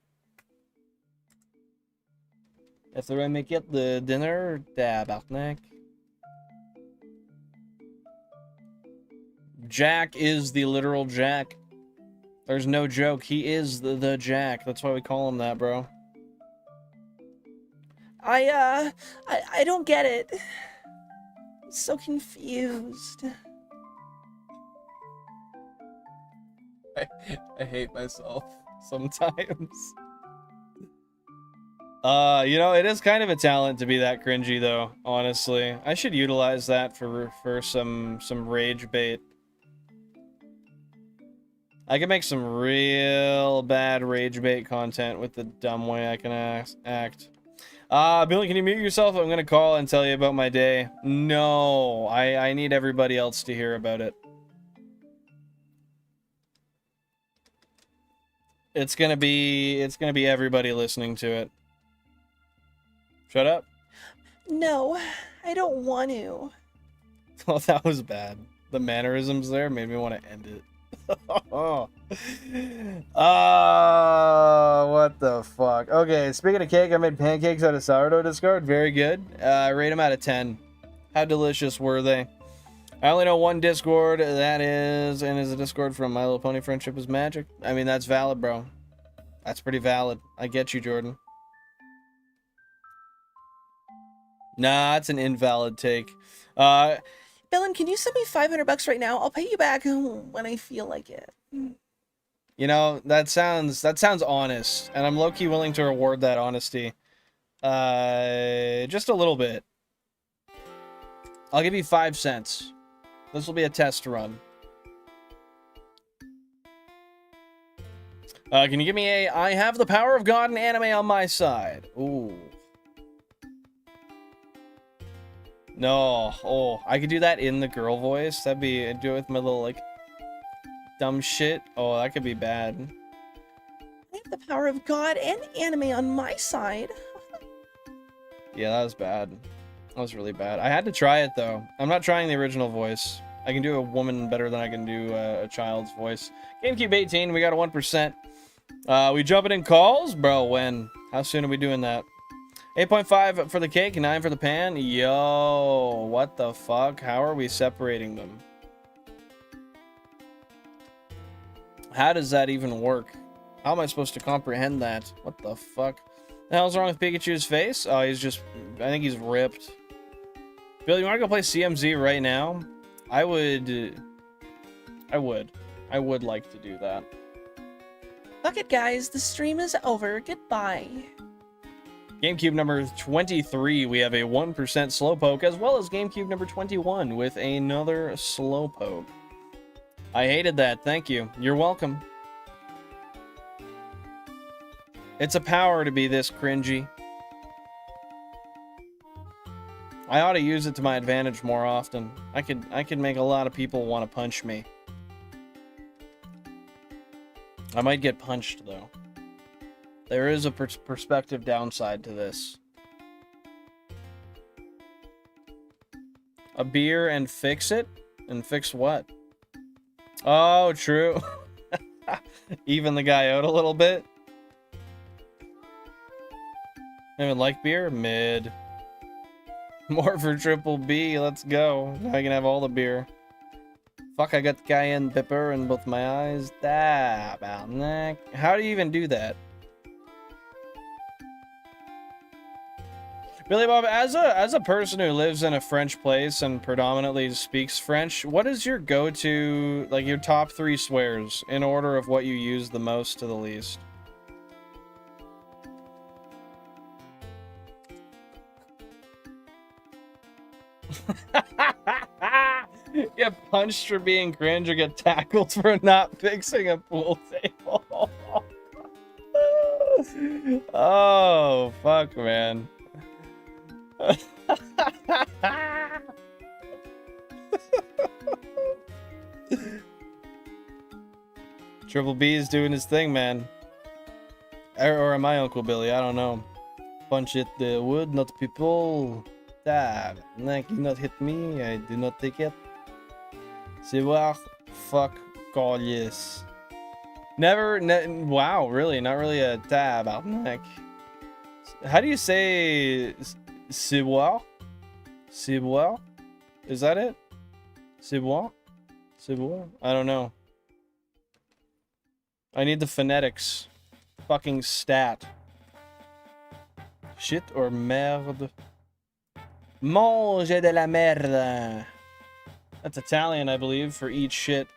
[SPEAKER 1] After I make it the dinner, tabarnak. Jack is the literal Jack. There's no joke. He is the Jack. That's why we call him that, bro.
[SPEAKER 2] I don't get it. I'm so confused.
[SPEAKER 1] I hate myself sometimes. You know, it is kind of a talent to be that cringy, though, honestly. I should utilize that for some rage bait. I can make some real bad rage bait content with the dumb way I can act. Billy, can you mute yourself? I'm gonna call and tell you about my day. No, I need everybody else to hear about it. It's gonna be everybody listening to it. Shut up.
[SPEAKER 2] No, I don't want to.
[SPEAKER 1] Oh, that was bad. The mannerisms there made me want to end it. What the fuck? Okay, speaking of cake, I made pancakes out of sourdough discard. Very good. Rate them out of 10. How delicious were they? I only know one Discord. That is a Discord from My Little Pony Friendship is Magic. I mean, that's valid, bro. That's pretty valid. I get you, Jordan. Nah, that's an invalid take.
[SPEAKER 2] Bellin, can you send me $500 right now? I'll pay you back when I feel like it.
[SPEAKER 1] You know, that sounds honest, and I'm low-key willing to reward that honesty. Just a little bit. I'll give you 5 cents. This will be a test run. Can you give me a I have the power of God and anime on my side? Ooh. No. Oh, I could do that in the girl voice. That'd be, do it with my little, like, dumb shit. Oh, that could be bad.
[SPEAKER 2] I have the power of God and anime on my side.
[SPEAKER 1] Yeah, that was bad. That was really bad. I had to try it, though. I'm not trying the original voice. I can do a woman better than I can do a child's voice. GameCube 18, we got a 1%. We jumping in calls? Bro, when? How soon are we doing that? 8.5 for the cake, 9 for the pan. Yo, what the fuck? How are we separating them? How does that even work? How am I supposed to comprehend that? What the fuck? The hell's wrong with Pikachu's face? Oh, he's just... I think he's ripped. Bill, you want to go play CMZ right now? I would like to do that.
[SPEAKER 2] Fuck it, guys. The stream is over. Goodbye.
[SPEAKER 1] GameCube number 23, we have a 1% Slowpoke, as well as GameCube number 21 with another Slowpoke. I hated that. Thank you. You're welcome. It's a power to be this cringy. I ought to use it to my advantage more often. I could make a lot of people want to punch me. I might get punched, though. There is a perspective downside to this. A beer and fix it? And fix what? Oh, true. Even the guy out a little bit. Anyone like beer? Mid. More for Triple B. Let's go. Now I can have all the beer. Fuck, I got the cayenne pepper in both my eyes. Da, about neck. How do you even do that? Billy Bob, as a person who lives in a French place and predominantly speaks French, what is your go-to, like your top 3 swears in order of what you use the most to the least? Get punched for being cringe or get tackled for not fixing a pool table. Oh, fuck, man. Triple B is doing his thing, man. Or am I Uncle Billy? I don't know. Punch it the wood, not people. Stab. Like, you not hit me, I do not take it. C'est voir. Fuck. God, yes. Never. Wow, really? Not really a tab out neck. How do you say c'est voir? C'est voir? Is that it? C'est voir? C'est voir? I don't know. I need the phonetics. Fucking stat. Shit or merde? Mange de la merde. That's Italian, I believe, for eat shit.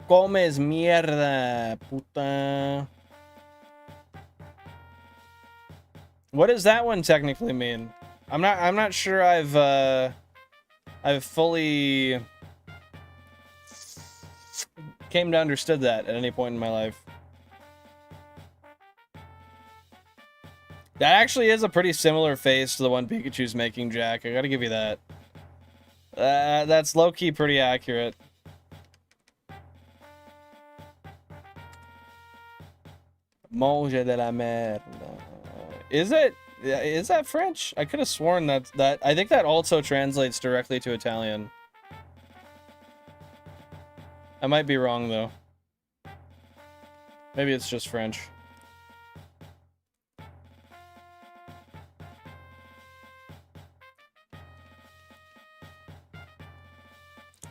[SPEAKER 1] Comes mierda, puta. What does that one technically mean? I'm not sure I've fully came to understood that at any point in my life. That actually is a pretty similar face to the one Pikachu's making, Jack. I gotta give you that. That's low-key pretty accurate. Mange de la merde. Is it? Is that French? I could have sworn that I think that also translates directly to Italian. I might be wrong though. Maybe it's just French.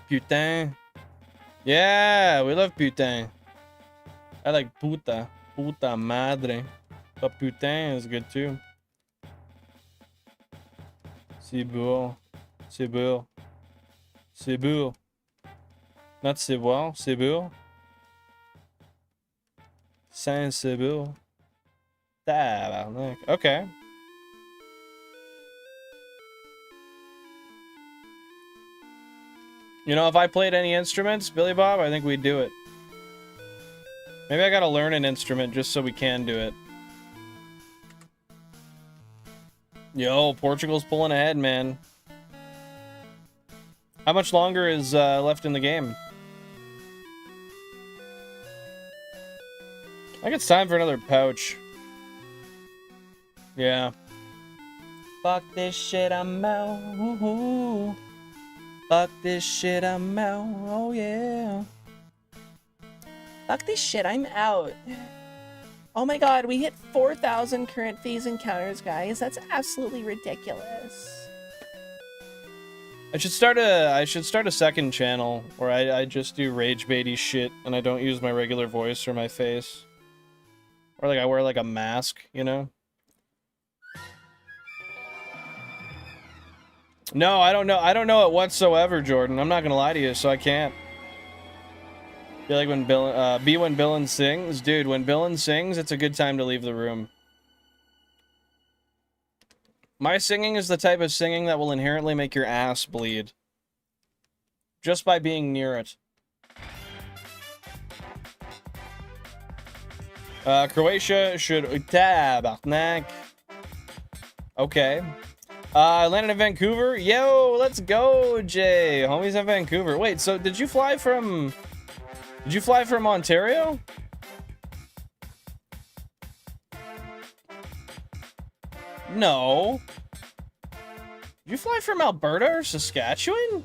[SPEAKER 1] Putain. Yeah, we love putain. I like puta. Puta madre. But putain is good too. C'est beau. C'est beau. C'est beau. Not c'est beau, c'est beau. Saint c'est beau. Tabarnak. Okay. You know, if I played any instruments, Billy Bob, I think we'd do it. Maybe I gotta learn an instrument just so we can do it. Yo, Portugal's pulling ahead, man. How much longer is left in the game? I think it's time for another pouch. Yeah. Fuck this shit, I'm out. Ooh. Fuck this shit, I'm out. Oh yeah.
[SPEAKER 2] Fuck this shit, I'm out. Oh my god, we hit 4,000 current phase encounters, guys. That's absolutely ridiculous.
[SPEAKER 1] I should start a second channel where I just do rage baity shit and I don't use my regular voice or my face. Or like I wear like a mask, you know? No, I don't know. I don't know it whatsoever, Jordan. I'm not gonna lie to you, so I can't. Be like when when Billin sings, dude. When Billin sings, it's a good time to leave the room. My singing is the type of singing that will inherently make your ass bleed, just by being near it. Croatia should tabarnak. Okay. I landed in Vancouver. Yo, let's go, Jay. Homies in Vancouver. Wait, so did you fly from Ontario? No. Did you fly from Alberta or Saskatchewan?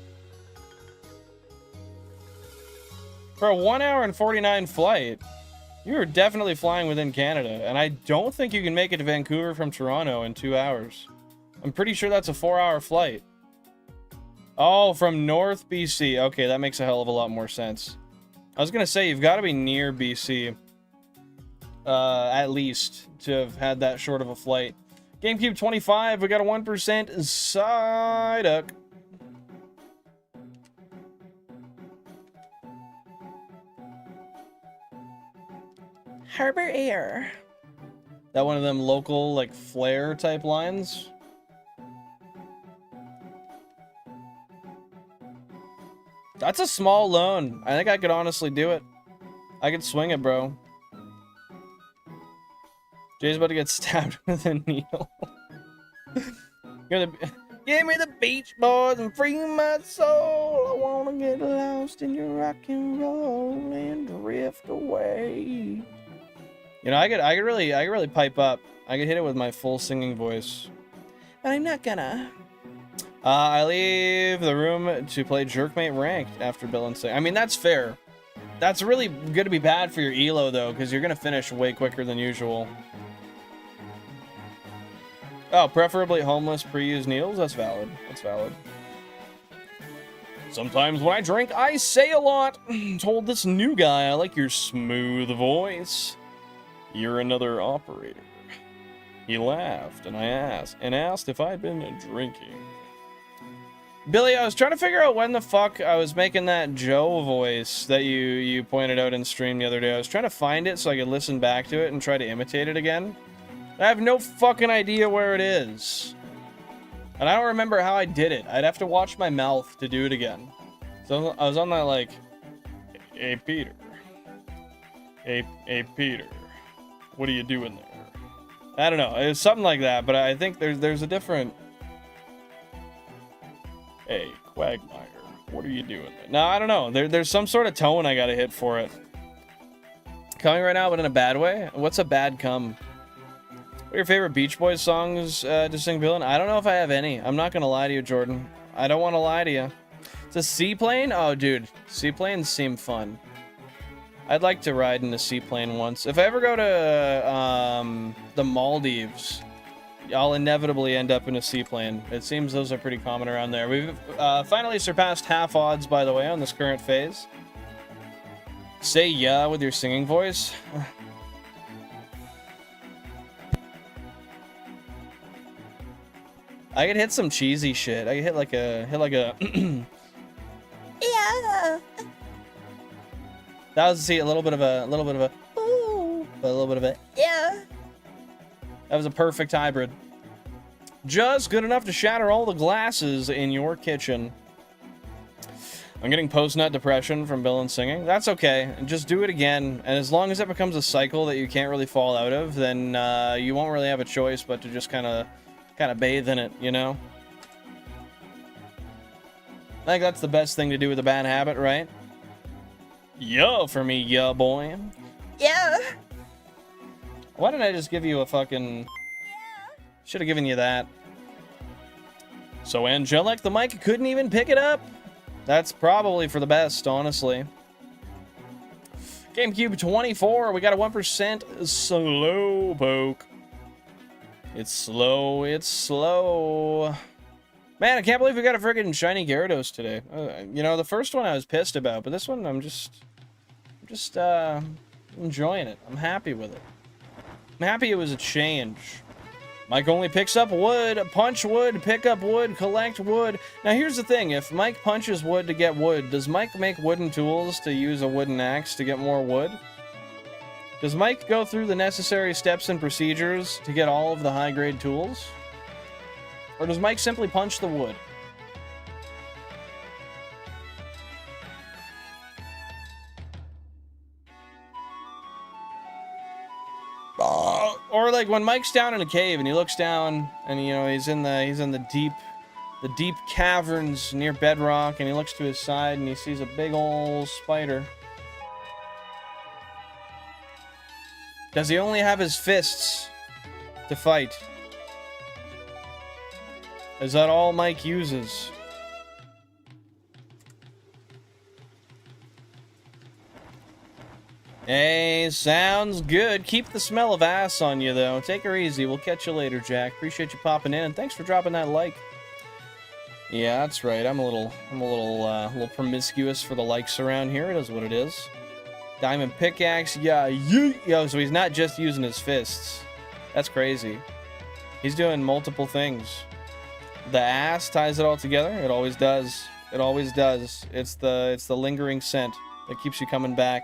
[SPEAKER 1] For a 1 hour and 49 flight. You were definitely flying within Canada, and I don't think you can make it to Vancouver from Toronto in 2 hours. I'm pretty sure that's a 4-hour flight. Oh, from North BC. Okay, that makes a hell of a lot more sense. I was gonna say, you've got to be near BC. At least, to have had that short of a flight. GameCube 25, we got a 1% Psyduck.
[SPEAKER 2] Harbor Air.
[SPEAKER 1] That one of them local, like, flair type lines? That's a small loan. I think I could honestly do it. I could swing it, bro. Jay's about to get stabbed with a needle. Give me the Beach Boys and free my soul. I wanna get lost in your rock and roll and drift away. You know, I could really pipe up. I could hit it with my full singing voice.
[SPEAKER 2] But I'm not gonna.
[SPEAKER 1] I leave the room to play Jerkmate Ranked after Bill and Sing. I mean, that's fair. That's really going to be bad for your elo, though, because you're going to finish way quicker than usual. Oh, preferably homeless pre-used needles? That's valid. That's valid. Sometimes when I drink, I say a lot. Told this new guy, I like your smooth voice. You're another operator. He laughed, and I asked if I'd been drinking. Billy, I was trying to figure out when the fuck I was making that Joe voice that you pointed out in stream the other day. I was trying to find it so I could listen back to it and try to imitate it again. I have no fucking idea where it is. And I don't remember how I did it. I'd have to watch my mouth to do it again. So I was on that like, hey Peter. Hey Peter. What are you doing there? I don't know. It was something like that, but I think there's a different... Hey, Quagmire, what are you doing there? No, I don't know. There's some sort of tone I gotta hit for it. Coming right now, but in a bad way? What's a bad come? What are your favorite Beach Boys songs to sing, Bill? I don't know if I have any. I'm not gonna lie to you, Jordan. I don't want to lie to you. It's a seaplane? Oh, dude. Seaplanes seem fun. I'd like to ride in a seaplane once. If I ever go to the Maldives, I'll inevitably end up in a seaplane. It seems those are pretty common around there. We've finally surpassed half odds, by the way, on this current phase. Say yeah with your singing voice. I could hit some cheesy shit. I could hit like a
[SPEAKER 2] Yeah.
[SPEAKER 1] That was, see, a little bit of a ooh, but a little bit of a
[SPEAKER 2] Yeah.
[SPEAKER 1] That was a perfect hybrid. Just good enough to shatter all the glasses in your kitchen. I'm getting post-nut depression from Bill and singing. That's okay. Just do it again. And as long as it becomes a cycle that you can't really fall out of, then you won't really have a choice but to just kind of bathe in it, you know? I think that's the best thing to do with a bad habit, right? Yeah, for me, yeah, boy.
[SPEAKER 2] Yeah.
[SPEAKER 1] Why didn't I just give you a fucking... Should have given you that. So angelic, the mic couldn't even pick it up. That's probably for the best, honestly. GameCube 24, we got a 1% slow poke. It's slow, it's slow. Man, I can't believe we got a friggin' shiny Gyarados today. You know, the first one I was pissed about, but this one I'm just enjoying it. I'm happy with it. I'm happy it was a change. Mike only picks up wood, punch wood, pick up wood, collect wood. Now here's the thing, if Mike punches wood to get wood, does Mike make wooden tools to use a wooden axe to get more wood? Does Mike go through the necessary steps and procedures to get all of the high-grade tools? Or does Mike simply punch the wood? Or like when Mike's down in a cave and he looks down and you know he's in the deep caverns near bedrock and he looks to his side and he sees a big old spider. Does he only have his fists to fight? Is that all Mike uses? Hey, sounds good. Keep the smell of ass on you, though. Take her easy. We'll catch you later, Jack. Appreciate you popping in, and thanks for dropping that like. Yeah, that's right. I'm a little promiscuous for the likes around here. It is what it is. Diamond pickaxe, yeah, yo. So he's not just using his fists. That's crazy. He's doing multiple things. The ass ties it all together. It always does. It always does. It's the lingering scent that keeps you coming back.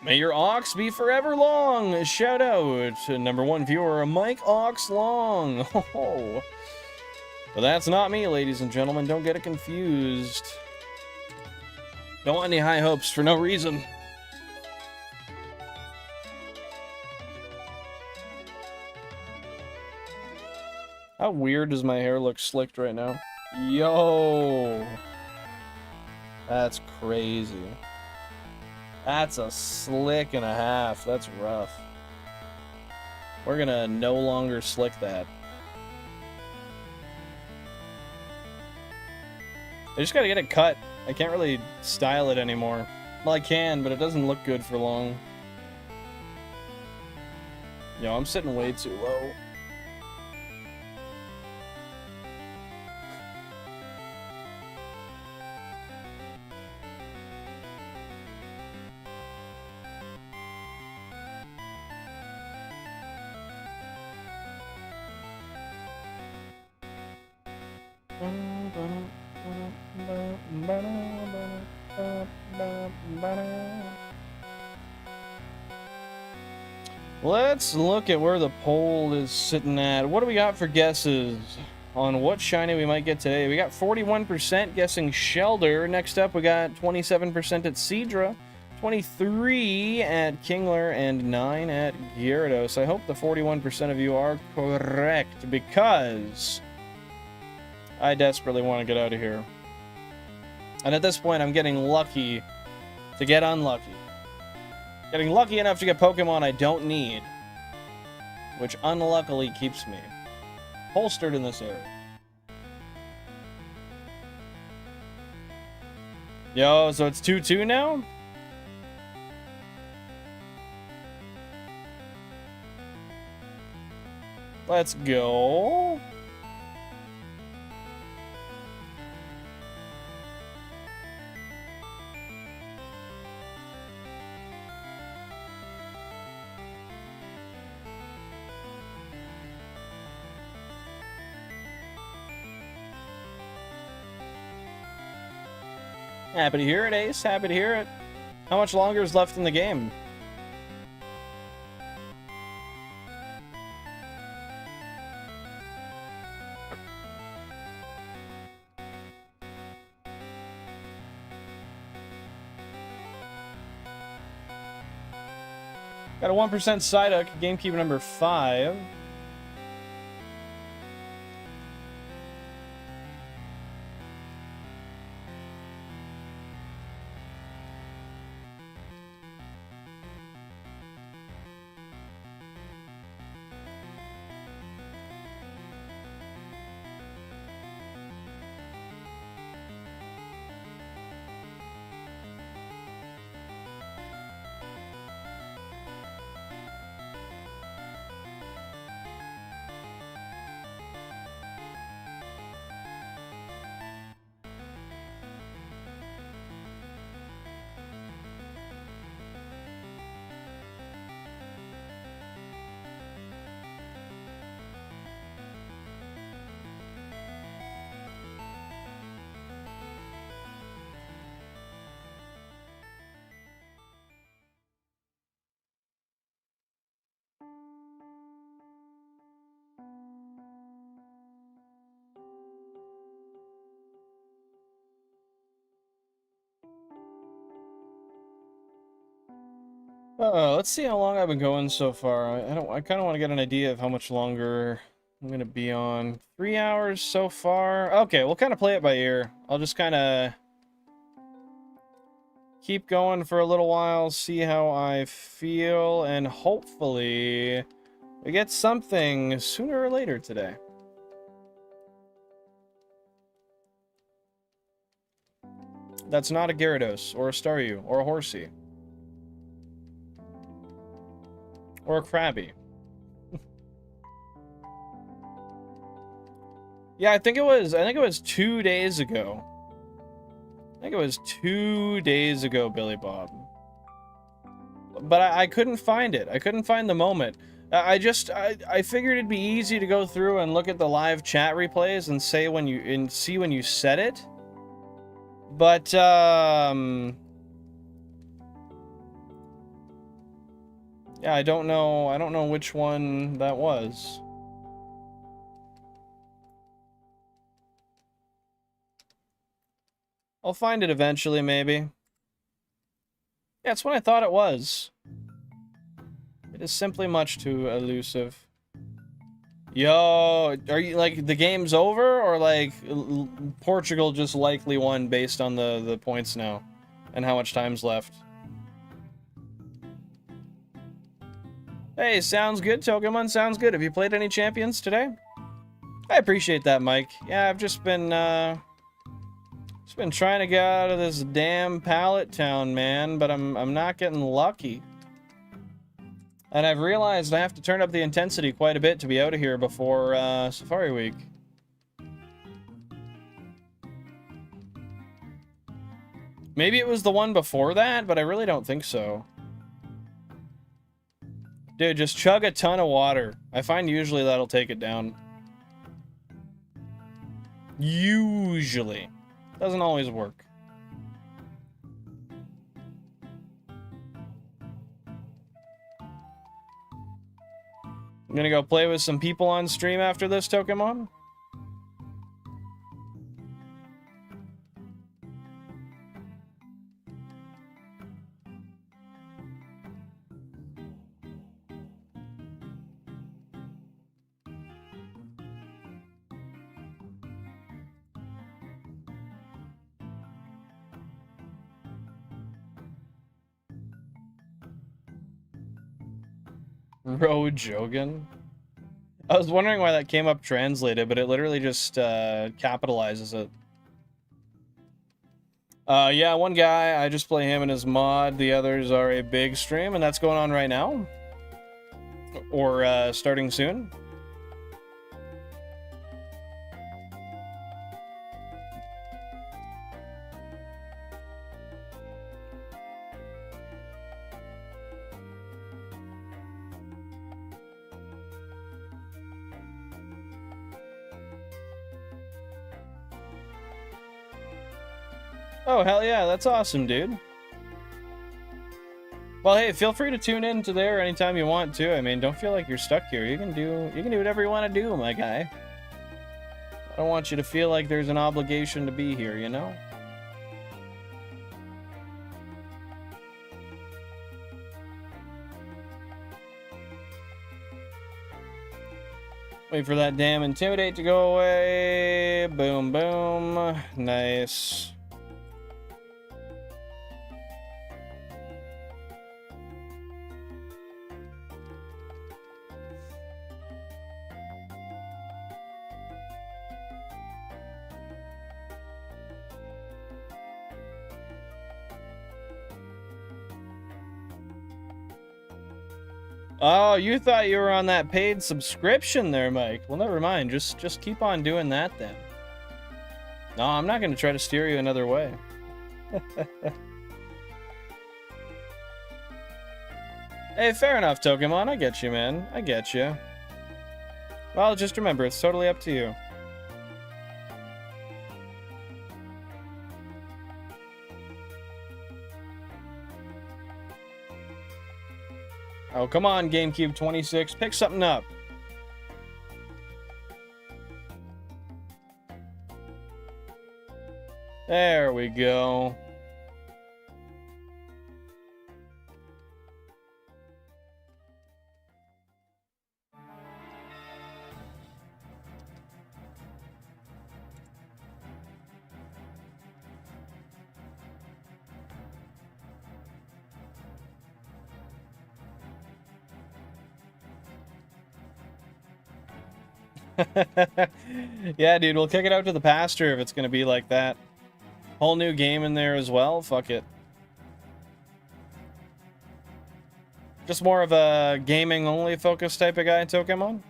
[SPEAKER 1] May your ox be forever long. Shout out to #1 viewer, Mike Ox Long. Oh. But that's not me, ladies and gentlemen. Don't get it confused. Don't want any high hopes for no reason. How weird does my hair look slicked right now? Yo! That's crazy. That's a slick and a half. That's rough. We're gonna no longer slick that. I just gotta get it cut. I can't really style it anymore. Well, I can, but it doesn't look good for long. Yo, I'm sitting way too low. Let's look at where the poll is sitting at. What do we got for guesses on what shiny we might get today? We got 41% guessing Shelder. Next up, we got 27% at Seadra, 23 at Kingler, and 9 at Gyarados. I hope the 41% of you are correct, because I desperately want to get out of here. And at this point, I'm getting lucky to get unlucky. Getting lucky enough to get Pokemon I don't need, which unluckily keeps me holstered in this area. Yo, so it's 2-2 now? Let's go. Happy to hear it, Ace. Happy to hear it. How much longer is left in the game? Got a 1% Psyduck, GameCube number 5. Let's see how long I've been going so far. I kind of want to get an idea of how much longer I'm gonna be on. 3 hours so far. Okay, we'll kind of play it by ear. I'll just kind of keep going for a little while, see how I feel, and hopefully we get something sooner or later today. That's not a Gyarados, or a Staryu, or a Horsey. Or a Krabby. Yeah, I think it was 2 days ago. I think it was 2 days ago, Billy Bob. But I couldn't find it. I couldn't find the moment. I figured it'd be easy to go through and look at the live chat replays and see when you said it. But Yeah, I don't know which one that was. I'll find it eventually, maybe. Yeah, it's what I thought it was. It is simply much too elusive. Yo, are you, like, the game's over? Or, like, Portugal just likely won based on the points now? And how much time's left? Hey, sounds good, Pokemon, sounds good. Have you played any champions today? I appreciate that, Mike. Yeah, I've just been trying to get out of this damn pallet town, man, but I'm not getting lucky. And I've realized I have to turn up the intensity quite a bit to be out of here before Safari Week. Maybe it was the one before that, but I really don't think so. Dude, just chug a ton of water. I find usually that'll take it down. Usually. Doesn't always work. I'm gonna go play with some people on stream after this, Pokemon. Road Jogan. I was wondering why that came up translated, but it literally just capitalizes it. Yeah, one guy, I just play him in his mod. The others are a big stream, and that's going on right now. Or starting soon. Oh, hell yeah, that's awesome, dude. Well, hey, feel free to tune in to there anytime you want to. I mean, don't feel like you're stuck here. You can do whatever you want to do, my guy. I don't want you to feel like there's an obligation to be here, you know? Wait for that damn Intimidate to go away. Boom, boom. Nice. Oh, you thought you were on that paid subscription there, Mike. Well, never mind. Just keep on doing that then. No, I'm not going to try to steer you another way. Hey, fair enough, Pokemon. I get you, man. I get you. Well, just remember, it's totally up to you. Oh, come on, GameCube 26. Pick something up. There we go. Yeah, dude, we'll kick it out to the pasture if it's gonna be like that. Whole new game in there as well. Fuck it. Just more of a gaming only focus type of guy, Pokemon.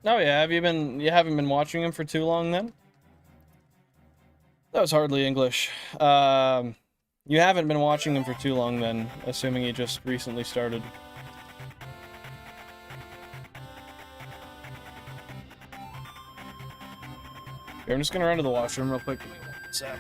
[SPEAKER 1] Oh yeah, you haven't been watching him for too long then? That was hardly English. You haven't been watching him for too long then, assuming he just recently started. Here, I'm just gonna run to the washroom real quick. What's up?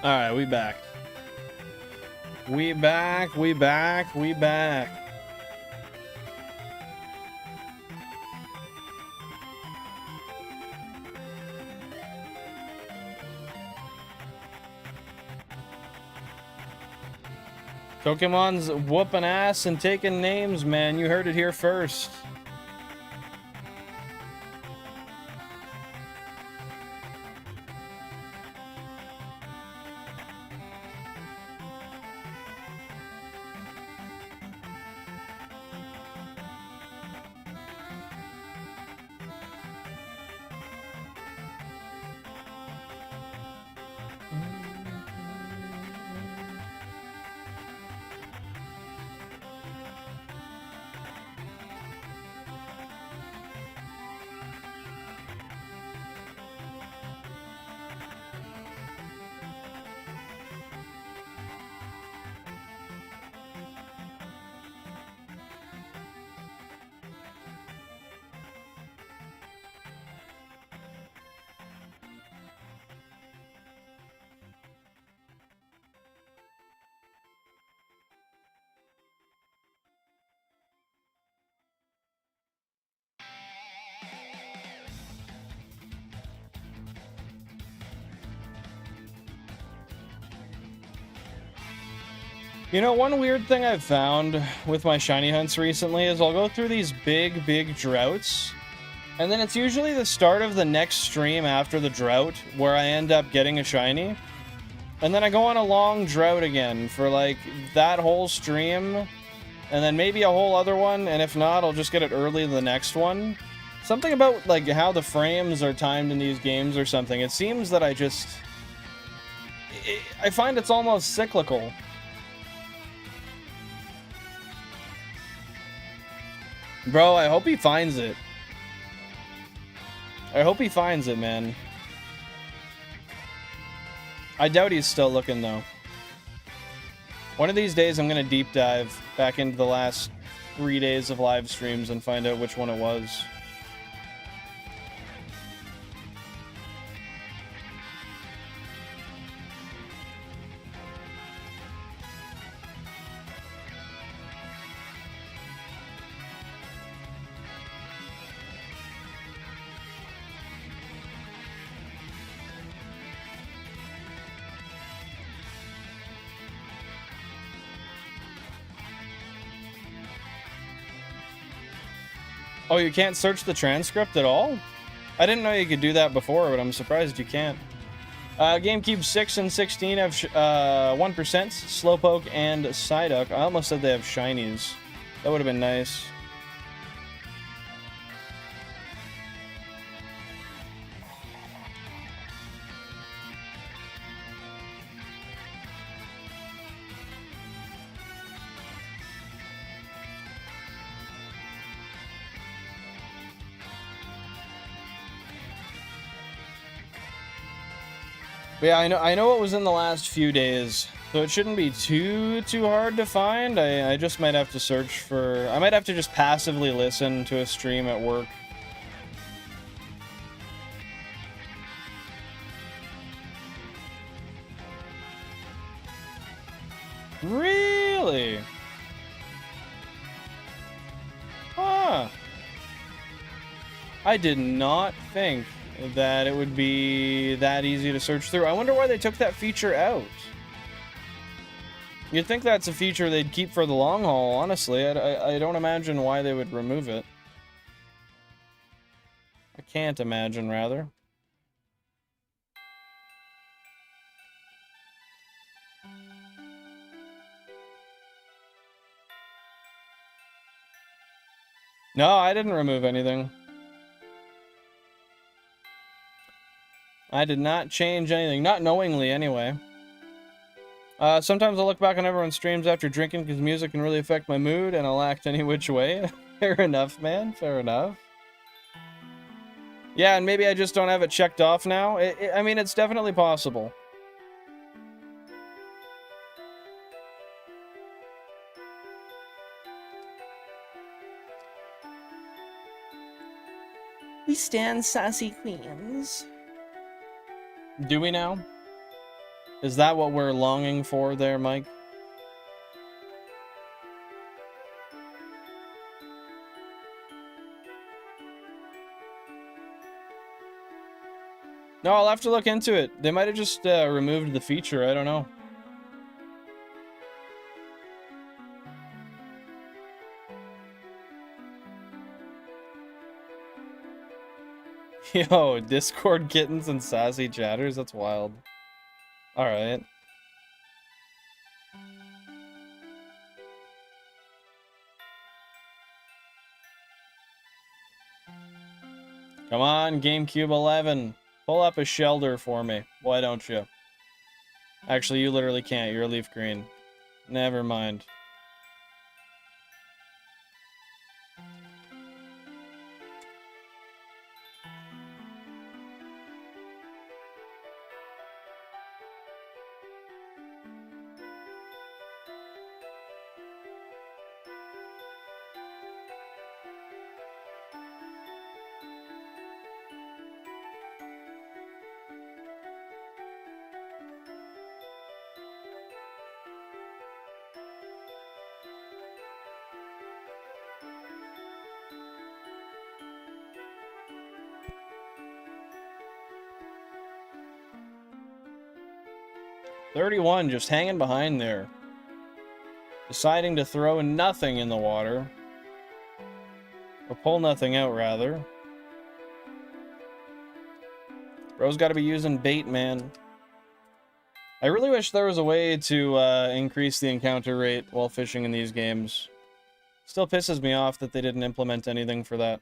[SPEAKER 1] Alright, we back. We back. Pokemon's whooping ass and taking names, man. You heard it here first. You know, one weird thing I've found with my shiny hunts recently is I'll go through these big droughts, and then it's usually the start of the next stream after the drought where I end up getting a shiny. And then I go on a long drought again for like that whole stream, and then maybe a whole other one, and if not, I'll just get it early the next one. Something about like how the frames are timed in these games or something. It seems that I find it's almost cyclical. Bro, I hope he finds it. I hope he finds it, man. I doubt he's still looking, though. One of these days, I'm gonna deep dive back into the last 3 days of live streams and find out which one it was. Oh, you can't search the transcript at all? I didn't know you could do that before, but I'm surprised you can't. GameCube 6 and 16 have 1%, Slowpoke, and Psyduck. I almost said they have shinies. That would have been nice. But yeah, I know it was in the last few days, so it shouldn't be too hard to find. I just might have to search for... I might have to just passively listen to a stream at work. Really? Huh. I did not think that it would be that easy to search through. I wonder why they took that feature out. You'd think that's a feature they'd keep for the long haul, honestly. I don't imagine why they would remove it. I can't imagine, rather. No, I didn't remove anything. I did not change anything. Not knowingly, anyway. Sometimes I'll look back on everyone's streams after drinking because music can really affect my mood and I'll act any which way. Fair enough, man. Fair enough. Yeah, and maybe I just don't have it checked off now. I mean, it's definitely possible.
[SPEAKER 2] We stand sassy queens.
[SPEAKER 1] Do we now? Is that what we're longing for there, Mike? No, I'll have to look into it. They might have just removed the feature. I don't know. Yo, Discord kittens and sassy chatters? That's wild. Alright. Come on, GameCube 11. Pull up a Shelder for me. Why don't you? Actually, you literally can't. You're LeafGreen. Never mind. $31 just hanging behind there. Deciding to throw nothing in the water. Or pull nothing out, rather. Bro's gotta be using bait, man. I really wish there was a way to increase the encounter rate while fishing in these games. Still pisses me off that they didn't implement anything for that.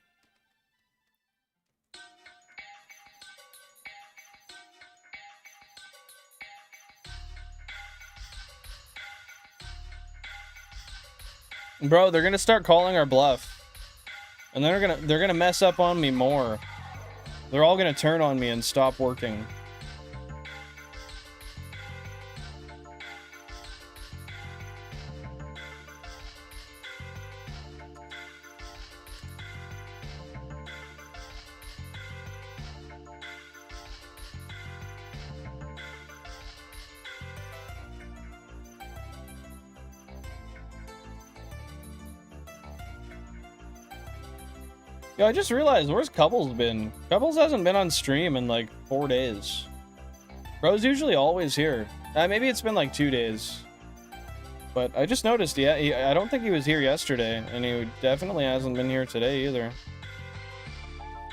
[SPEAKER 1] Bro, they're gonna start calling our bluff. And they're gonna mess up on me more. They're all gonna turn on me and stop working. Yo, I just realized, where's Cubbles been? Cubbles hasn't been on stream in like 4 days. Bro's usually always here. Maybe it's been like 2 days. But I just noticed, yeah, I don't think he was here yesterday, and he definitely hasn't been here today either.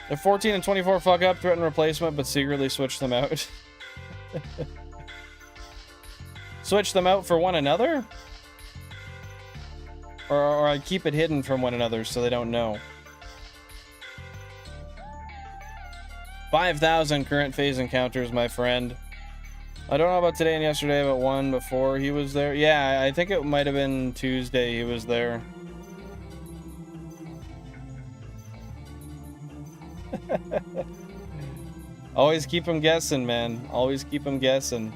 [SPEAKER 1] The 14 and 24 fuck up, threaten replacement, but secretly switch them out. Switch them out for one another? Or I keep it hidden from one another so they don't know. 5,000 current phase encounters, my friend. I don't know about today and yesterday, but one before he was there. Yeah, I think it might have been Tuesday he was there. Always keep them guessing, man. Always keep them guessing.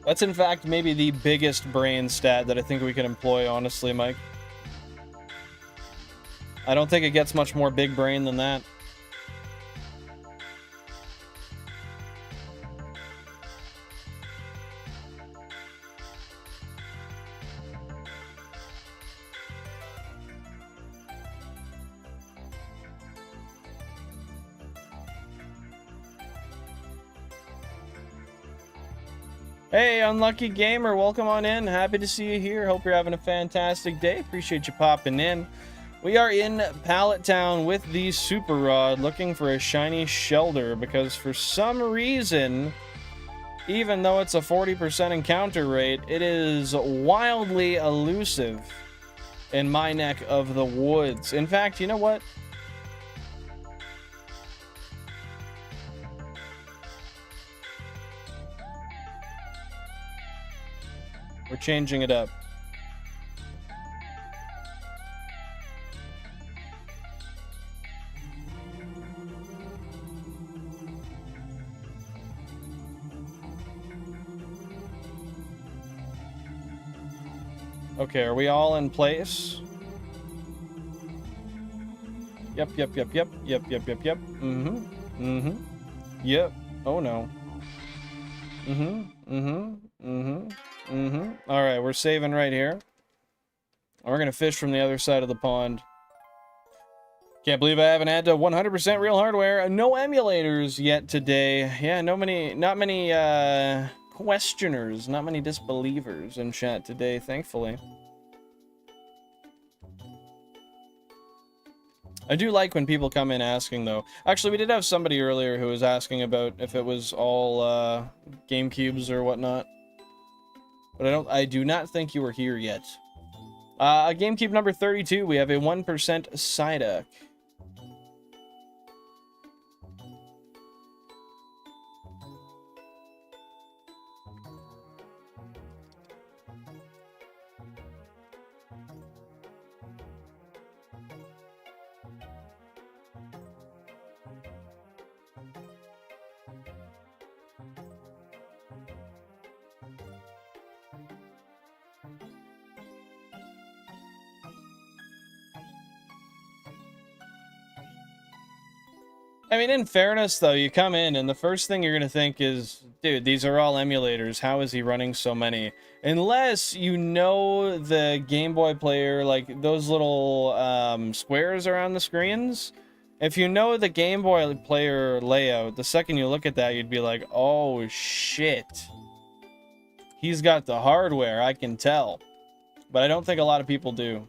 [SPEAKER 1] That's in fact maybe the biggest brain stat that I think we can employ, honestly, Mike. I don't think it gets much more big brain than that. Hey, Unlucky Gamer, welcome on in. Happy to see you here. Hope you're having a fantastic day. Appreciate you popping in. We are in Pallet Town with the Super Rod looking for a shiny Shellder because for some reason, even though it's a 40% encounter rate, it is wildly elusive in my neck of the woods. In fact, you know what? We're changing it up. Okay, are we all in place? Yep. Yep. Oh no. Alright, we're saving right here. We're gonna fish from the other side of the pond. Can't believe I haven't had to 100% real hardware. No emulators yet today. Yeah, not many questioners, not many disbelievers in chat today, thankfully. I do like when people come in asking, though. Actually, we did have somebody earlier who was asking about if it was all GameCubes or whatnot. But I do not think you were here yet. GameCube number 32, we have a 1% Psyduck. I mean, in fairness, though, you come in and the first thing you're going to think is, dude, these are all emulators. How is he running so many? Unless you know the Game Boy player, like those little squares around the screens. If you know the Game Boy player layout, the second you look at that, you'd be like, oh, shit. He's got the hardware, I can tell. But I don't think a lot of people do.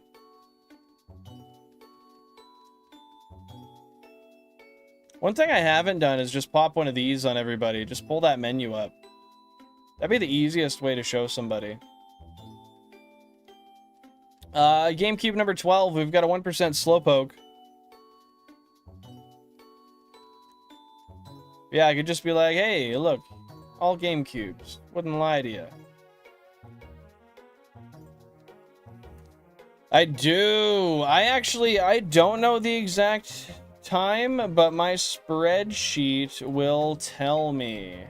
[SPEAKER 1] One thing I haven't done is just pop one of these on everybody. Just pull that menu up. That'd be the easiest way to show somebody. GameCube number 12, we've got a 1% Slowpoke. Yeah, I could just be like, hey, look, all GameCubes. Wouldn't lie to you. I do. I don't know the exact time, but my spreadsheet will tell me.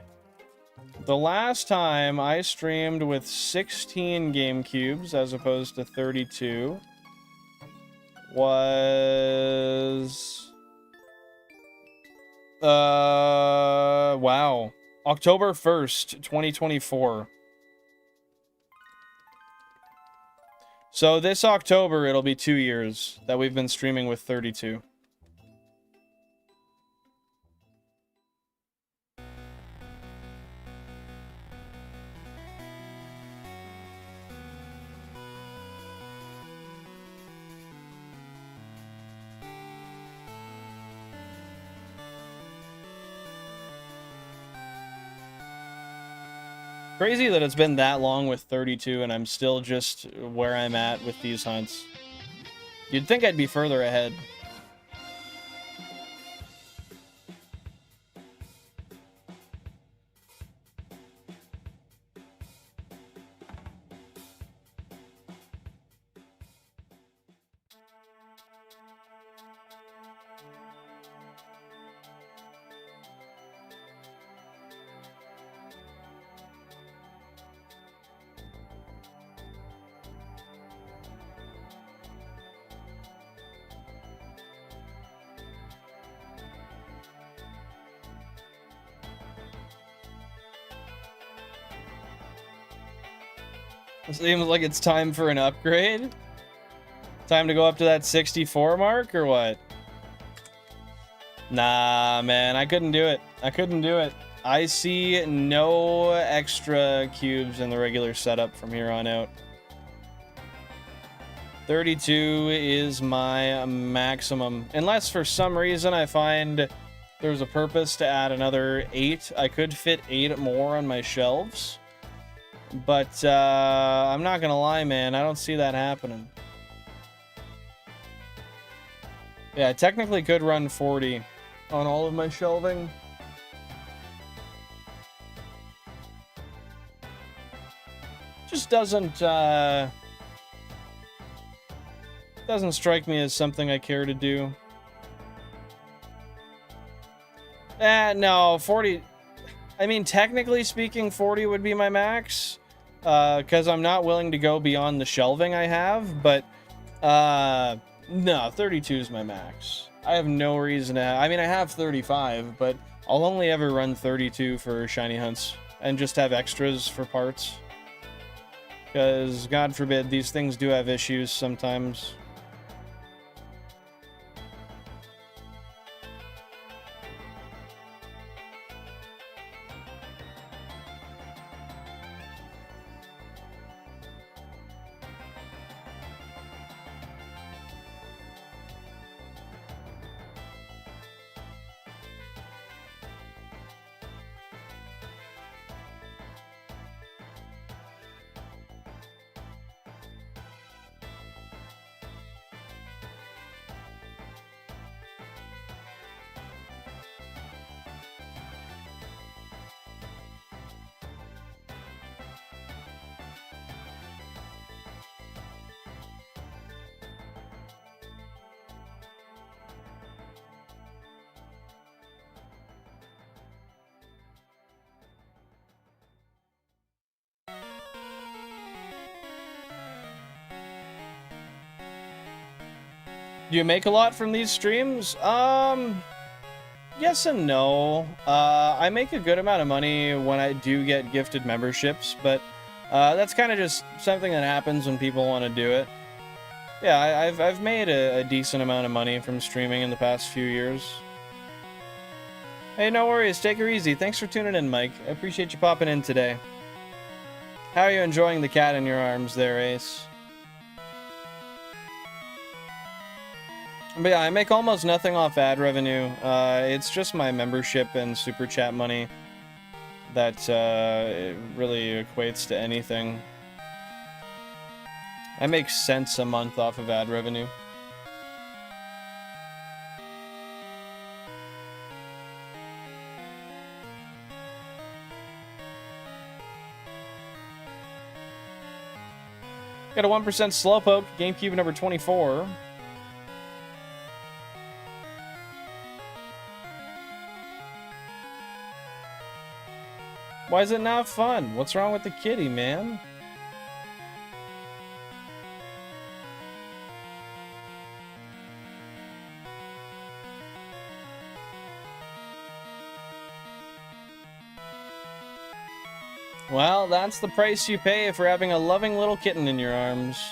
[SPEAKER 1] The last time I streamed with 16 GameCubes as opposed to 32 was wow, October 1st, 2024. So this October it'll be 2 years that we've been streaming with 32. Crazy that it's been that long with 32 and I'm still just where I'm at with these hunts. You'd think I'd be further ahead. It seems like it's time for an upgrade. Time to go up to that 64 mark or what? Nah, man, I couldn't do it. I couldn't do it. I see no extra cubes in the regular setup from here on out. 32 is my maximum. Unless for some reason I find there's a purpose to add another 8. I could fit 8 more on my shelves. But I'm not gonna lie, man, I don't see that happening. Yeah, I technically could run 40 on all of my shelving. Just doesn't strike me as something I care to do. No, 40. I mean, technically speaking, 40 would be my max. Because I'm not willing to go beyond the shelving I have, but no, 32 is my max. I have no reason to I mean, I have 35, but I'll only ever run 32 for shiny hunts and just have extras for parts. Because, God forbid, these things do have issues sometimes. Do you make a lot from these streams? Yes and no. I make a good amount of money when I do get gifted memberships, but that's kind of just something that happens when people want to do it. Yeah, I've made a decent amount of money from streaming in the past few years. Hey, no worries. Take her easy. Thanks for tuning in, Mike. I appreciate you popping in today. How are you enjoying the cat in your arms there, Ace? But yeah, I make almost nothing off ad revenue. It's just my membership and super chat money that it really equates to anything. I make cents a month off of ad revenue. Got a 1% Slowpoke, GameCube number 24. Why is it not fun? What's wrong with the kitty, man? Well, that's the price you pay for having a loving little kitten in your arms.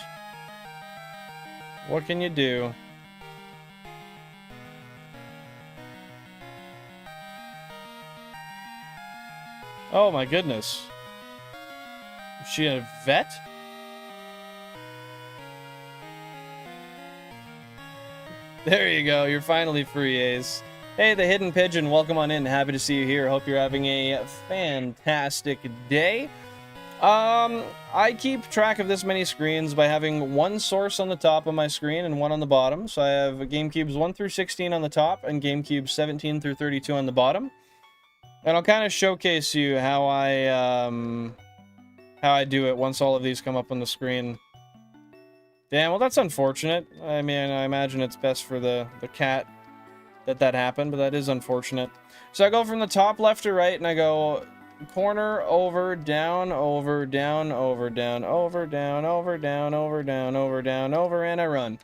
[SPEAKER 1] What can you do? Oh my goodness. Is she a vet? There you go. You're finally free, Ace. Hey, the Hidden Pigeon. Welcome on in. Happy to see you here. Hope you're having a fantastic day. I keep track of this many screens by having one source on the top of my screen and one on the bottom. So I have GameCubes 1 through 16 on the top and GameCube 17 through 32 on the bottom. And I'll kind of showcase you how I do it once all of these come up on the screen. Damn, well that's unfortunate. I mean, I imagine it's best for the cat that happened, but that is unfortunate. So I go from the top left to right and I go corner, over, down, over, down, over, down, over, down, over, down, over, down, over, down, over, and I run.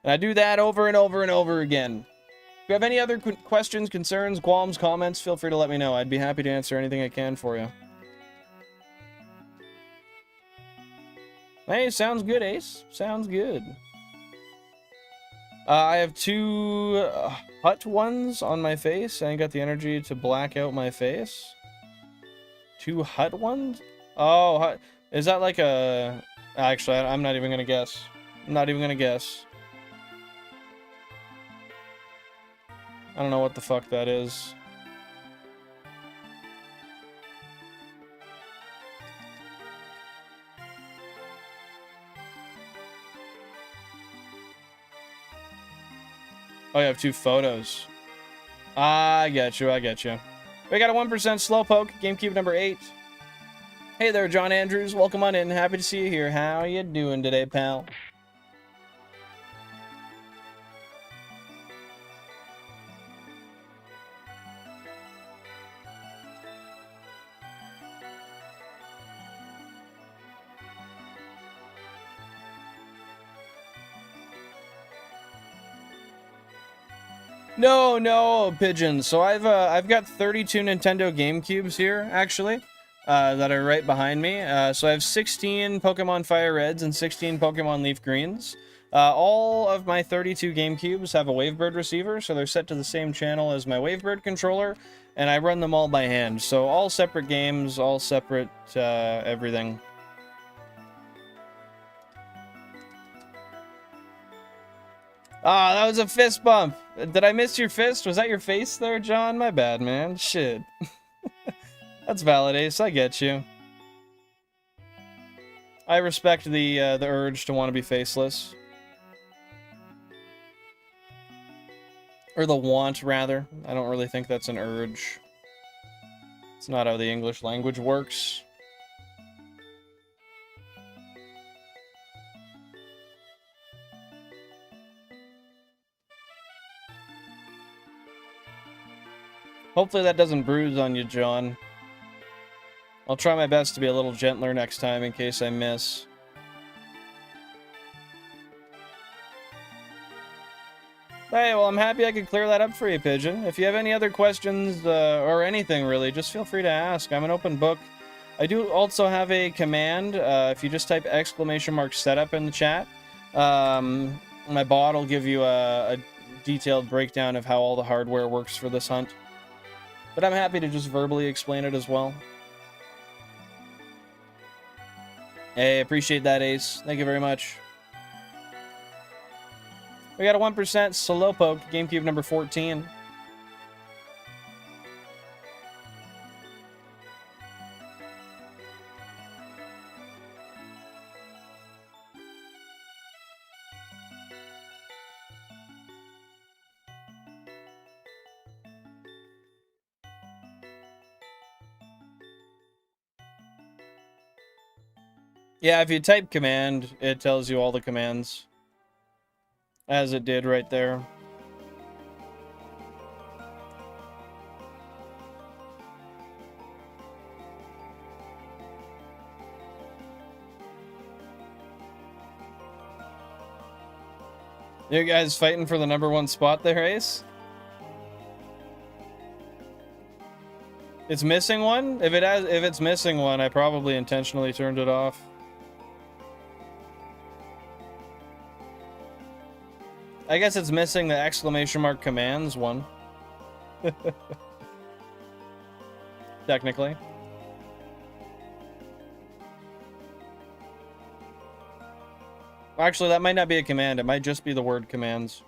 [SPEAKER 1] And I do that over and over and over again. If you have any other questions, concerns, qualms, comments, feel free to let me know. I'd be happy to answer anything I can for you. Hey, sounds good, Ace. Sounds good. I have two hut ones on my face. I ain't got the energy to black out my face. Two hut ones? Oh, is that like a... Actually, I'm not even gonna guess. I'm not even gonna guess. I don't know what the fuck that is. Oh, you have two photos. I get you, I get you. We got a 1% Slowpoke, GameCube number 8. Hey there, John Andrews. Welcome on in. Happy to see you here. How you doing today, pal? No, Pigeon. So I've got 32 Nintendo GameCubes here, actually, that are right behind me. So I have 16 Pokemon FireReds and 16 Pokemon LeafGreens. All of my 32 GameCubes have a Wavebird receiver, so they're set to the same channel as my Wavebird controller, and I run them all by hand. So all separate games, all separate everything. Ah, that was a fist bump. Did I miss your fist? Was that your face there, John? My bad, man. Shit. That's valid, Ace. I get you. I respect the urge to want to be faceless. Or the want, rather. I don't really think that's an urge. It's not how the English language works. Hopefully that doesn't bruise on you, John. I'll try my best to be a little gentler next time in case I miss. Hey, well, I'm happy I could clear that up for you, Pigeon. If you have any other questions, or anything, really, just feel free to ask. I'm an open book. I do also have a command. If you just type !setup in the chat, my bot will give you a detailed breakdown of how all the hardware works for this hunt. But I'm happy to just verbally explain it as well. Hey, appreciate that, Ace. Thank you very much. We got a 1% Slowpoke, GameCube number 14. Yeah, if you type command, it tells you all the commands. As it did right there. You guys fighting for the #1 spot there, Ace? It's missing one? If it's missing one, I probably intentionally turned it off. I guess it's missing the ! commands one. Technically. Actually, that might not be a command. It might just be the word commands.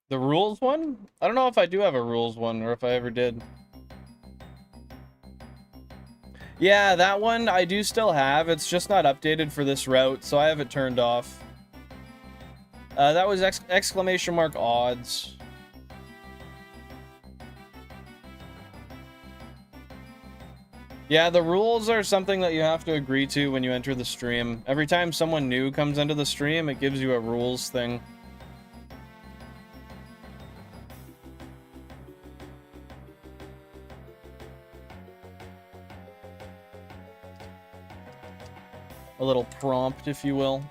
[SPEAKER 1] The rules one? I don't know if I do have a rules one or if I ever did. Yeah, that one I do still have. It's just not updated for this route, so I have it turned off. That was exclamation mark odds. Yeah, the rules are something that you have to agree to when you enter the stream. Every time someone new comes into the stream, it gives you a rules thing. A little prompt, if you will.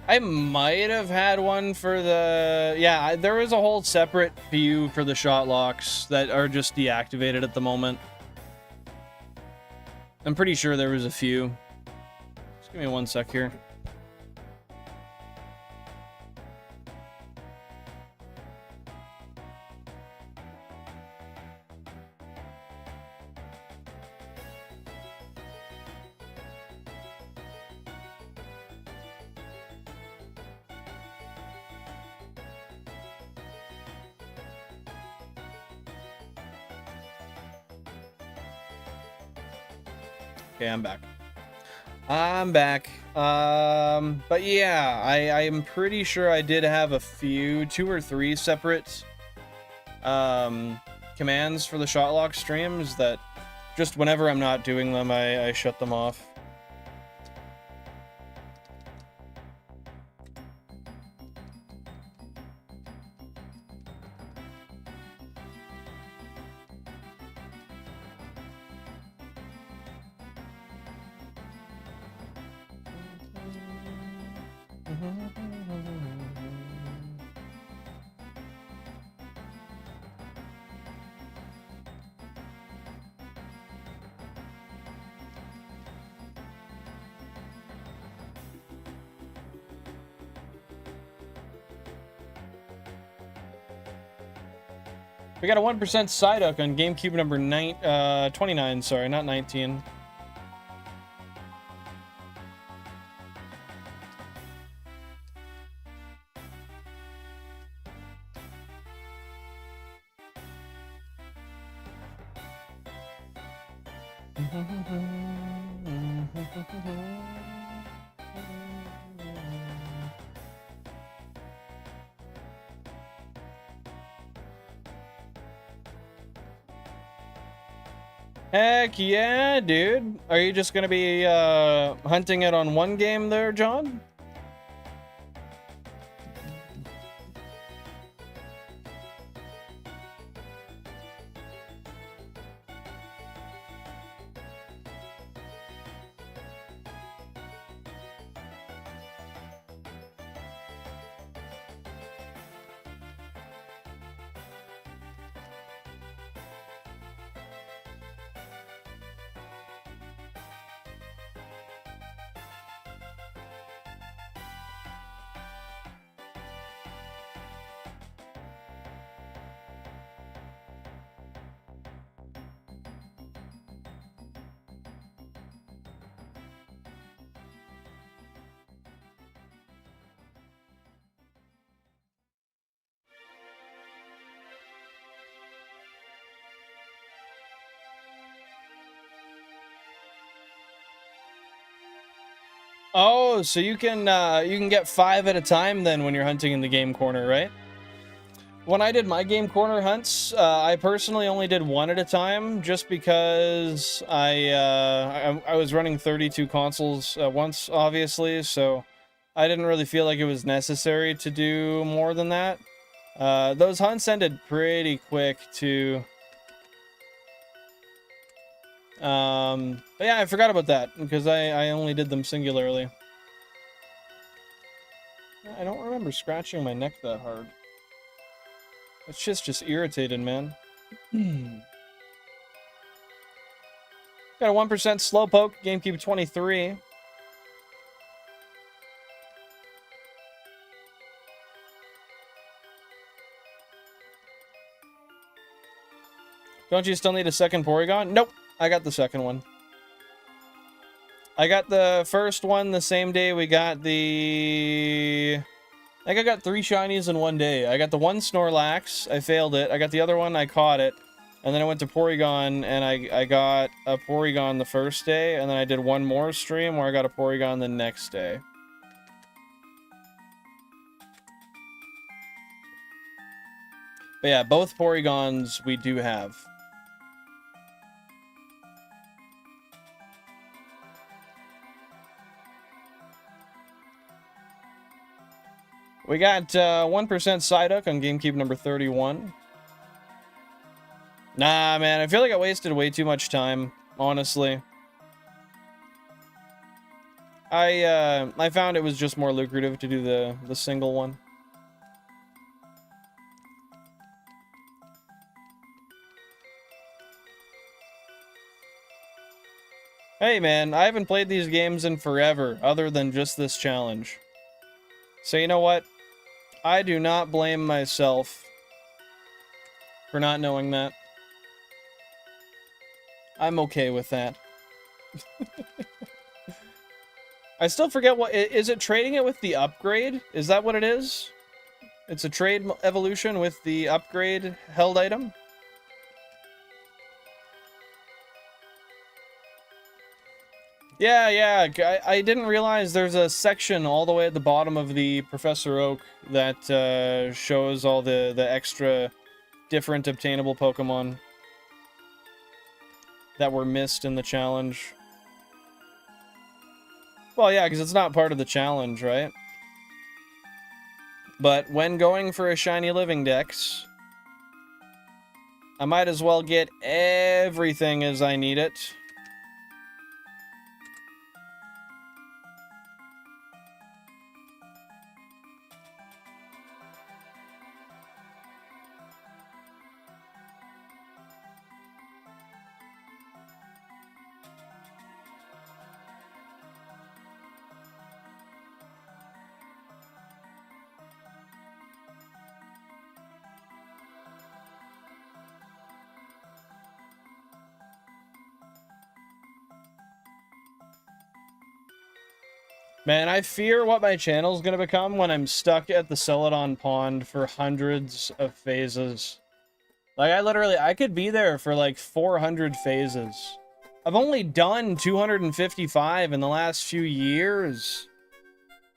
[SPEAKER 1] I might have had one for the... Yeah, there was a whole separate view for the shot locks that are just deactivated at the moment. I'm pretty sure there was a few. Just give me 1 sec here. Okay, I'm back. I'm back. But yeah, I'm pretty sure I did have a few, 2 or 3 separate commands for the shot lock streams that just whenever I'm not doing them, I shut them off. We got a 1% Psyduck on GameCube number 29, sorry, not 19. Heck yeah, dude. Are you just gonna be hunting it on one game there, John? Oh, so you can get 5 at a time then when you're hunting in the game corner, right? When I did my game corner hunts, I personally only did 1 at a time, just because I was running 32 consoles at once, obviously, so I didn't really feel like it was necessary to do more than that. Those hunts ended pretty quick too. But yeah, I forgot about that because I only did them singularly. I don't remember scratching my neck that hard. It's just irritated, man. Got a 1% Slowpoke, GameCube 23. Don't you still need a second Porygon? Nope. I got the second one. I got the first one the same day we got the... I think I got 3 shinies in one day. I got the one Snorlax. I failed it. I got the other one. I caught it. And then I went to Porygon, and I got a Porygon the first day. And then I did one more stream where I got a Porygon the next day. But yeah, both Porygons we do have. We got 1% Psyduck on GameCube number 31. Nah, man, I feel like I wasted way too much time, honestly. I found it was just more lucrative to do the single one. Hey, man, I haven't played these games in forever, other than just this challenge. So you know what? I do not blame myself for not knowing that. I'm okay with that. I still forget what... Is it trading it with the upgrade? Is that what it is? It's a trade evolution with the upgrade held item? Yeah, I didn't realize there's a section all the way at the bottom of the Professor Oak that shows all the extra different obtainable Pokemon that were missed in the challenge. Well, yeah, because it's not part of the challenge, right? But when going for a Shiny Living Dex, I might as well get everything as I need it. Man, I fear what my channel's gonna become when I'm stuck at the Celadon Pond for hundreds of phases. Like, I could be there for like 400 phases. I've only done 255 in the last few years.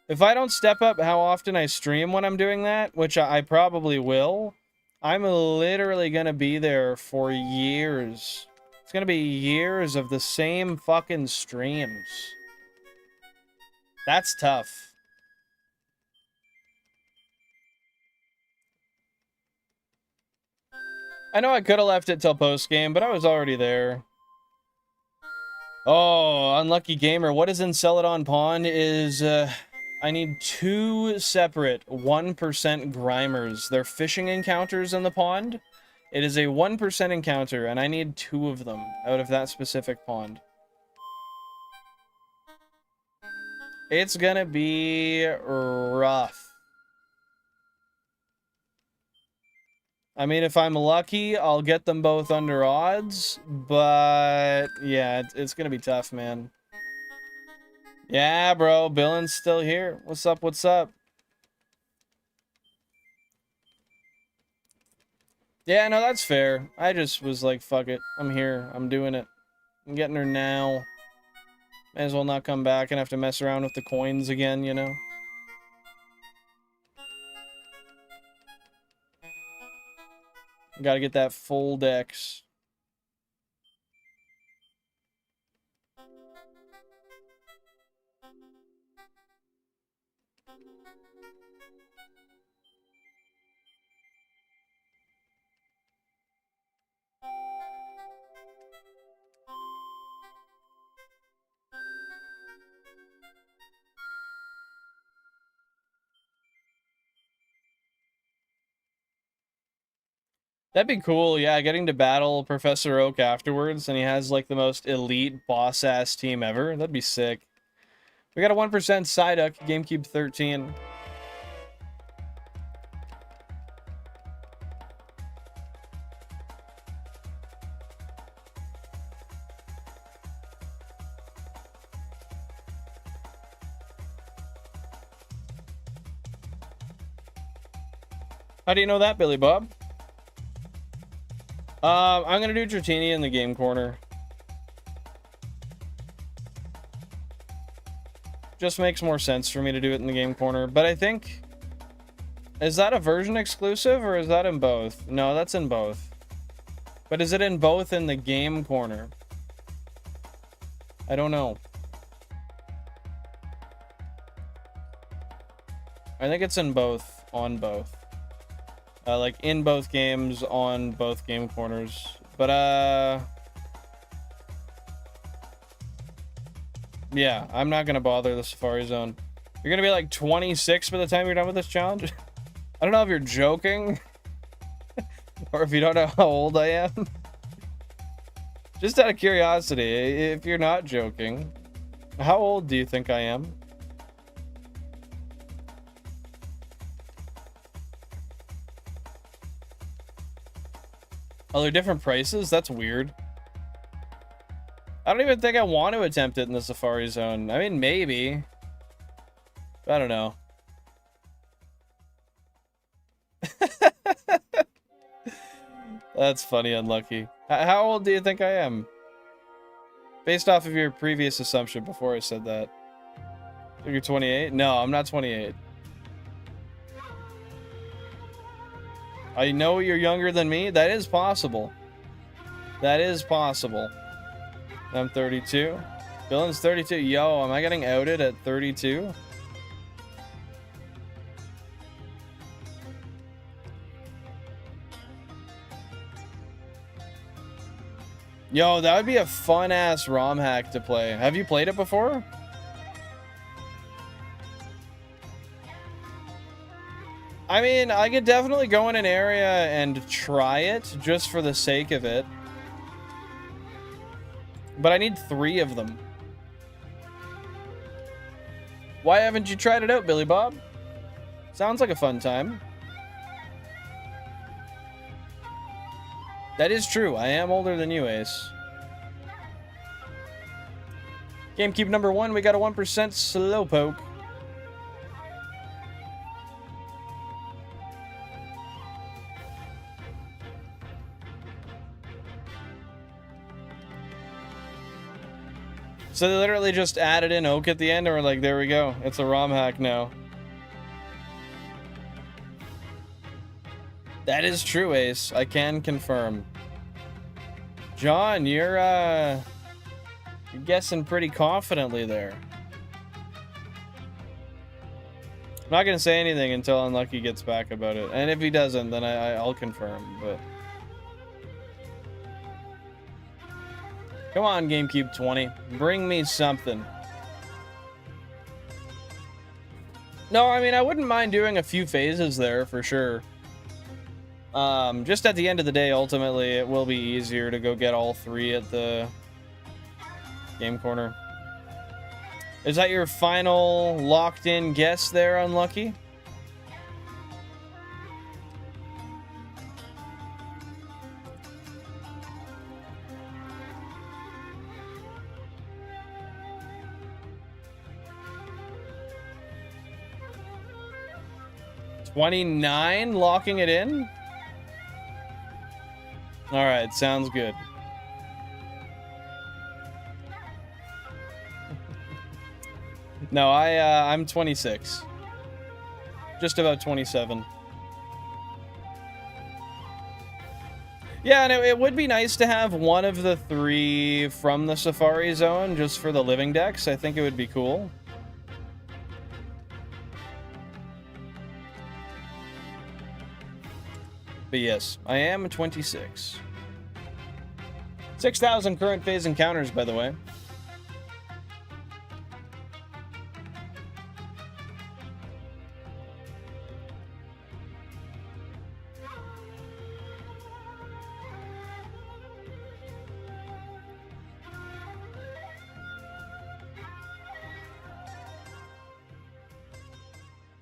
[SPEAKER 1] If I don't step up how often I stream when I'm doing that, which I probably will, I'm literally gonna be there for years. It's gonna be years of the same fucking streams. That's tough. I know I could have left it till post-game, but I was already there. Oh, unlucky gamer. What is in Celadon Pond is, I need 2 separate 1% Grimers. They're fishing encounters in the pond. It is a 1% encounter, and I need 2 of them out of that specific pond. It's gonna be rough. I mean, if I'm lucky, I'll get them both under odds, but yeah, it's gonna be tough, man. Yeah, bro, Billen's still here. What's up, what's up? Yeah, no, that's fair. I just was like, fuck it. I'm here. I'm doing it. I'm getting her now. May as well not come back and have to mess around with the coins again, you know? Gotta get that full dex. That'd be cool, yeah, getting to battle Professor Oak afterwards, and he has, like, the most elite boss-ass team ever. That'd be sick. We got a 1% Psyduck, GameCube 13. How do you know that, Billy Bob? I'm gonna do Dratini in the game corner. Just makes more sense for me to do it in the game corner, but I think... Is that a version exclusive, or is that in both? No, that's in both. But is it in both in the game corner? I don't know. I think it's in both, on both. Like, in both games, on both game corners. But, yeah, I'm not gonna bother the Safari Zone. You're gonna be like 26 by the time you're done with this challenge? I don't know if you're joking. Or if you don't know how old I am. Just out of curiosity, if you're not joking, how old do you think I am? Oh, they're different prices? That's weird. I don't even think I want to attempt it in the Safari Zone. I mean, maybe. I don't know. That's funny, Unlucky. How old do you think I am? Based off of your previous assumption before I said that. You're 28? No, I'm not 28. I know you're younger than me. That is possible. That is possible. I'm 32. Dylan's 32. Yo, am I getting outed at 32? Yo, that would be a fun-ass ROM hack to play. Have you played it before? I mean, I could definitely go in an area and try it just for the sake of it. But I need 3 of them. Why haven't you tried it out, Billy Bob? Sounds like a fun time. That is true. I am older than you, Ace. GameCube number 1, we got a 1% Slowpoke. So they literally just added in Oak at the end, and we're like, there we go. It's a ROM hack now. That is true, Ace. I can confirm. John, you're guessing pretty confidently there. I'm not gonna say anything until Unlucky gets back about it, and if he doesn't, then I'll confirm. But come on, GameCube 20, bring me something. No, I mean, I wouldn't mind doing a few phases there for sure. Just at the end of the day, ultimately, it will be easier to go get all 3 at the game corner. Is that your final locked-in guess there, Unlucky? $29, locking it in? All right, sounds good. No, I'm 26. Just about 27. Yeah, and it would be nice to have one of the 3 from the Safari Zone just for the living decks. I think it would be cool. But yes, I am 26. 6,000 current phase encounters, by the way.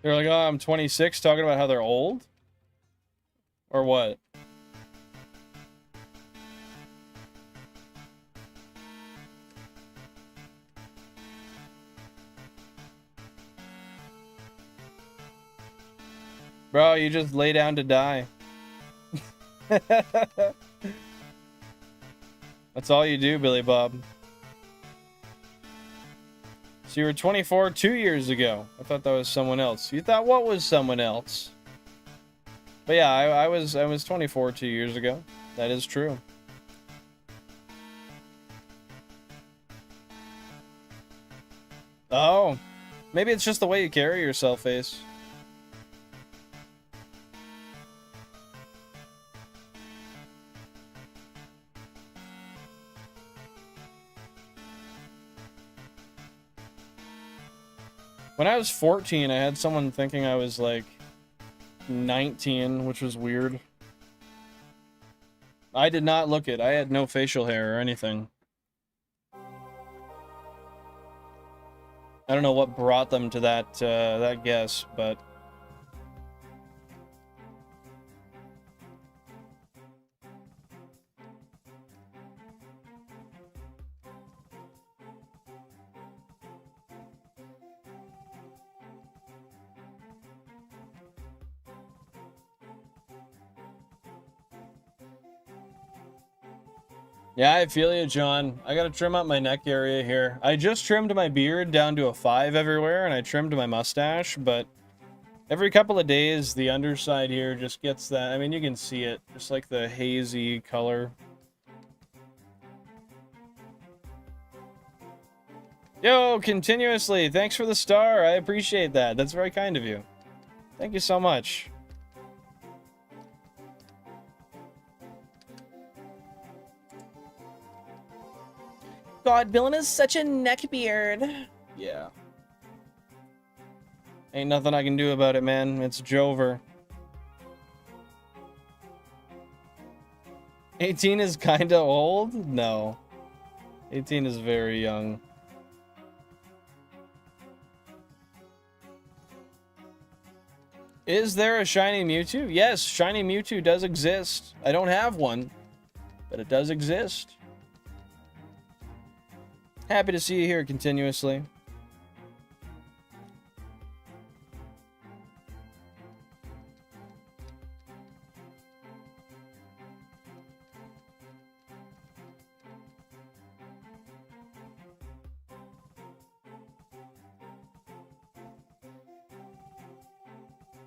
[SPEAKER 1] They're like, oh, I'm 26, talking about how they're old? Or what? Bro, you just lay down to die. That's all you do, Billy Bob. So you were 24 2 years ago. I thought that was someone else. You thought what was someone else? But yeah, I was 24 2 years ago. That is true. Oh, maybe it's just the way you carry yourself, Ace. When I was 14, I had someone thinking I was like 19, which was weird. I did not look it. I had no facial hair or anything. I don't know what brought them to that that guess, but yeah, I feel you, John. I gotta trim up my neck area here. I just trimmed my beard down to a 5 everywhere, and I trimmed my mustache, but every couple of days, the underside here just gets that. I mean, you can see it, just like the hazy color. Yo, continuously, thanks for the star. I appreciate that. That's very kind of you. Thank you so much.
[SPEAKER 2] God, Billin is such a neckbeard.
[SPEAKER 1] Yeah. Ain't nothing I can do about it, man. It's Jover. 18 is kinda old? No. 18 is very young. Is there a Shiny Mewtwo? Yes, Shiny Mewtwo does exist. I don't have one, but it does exist. Happy to see you here continuously.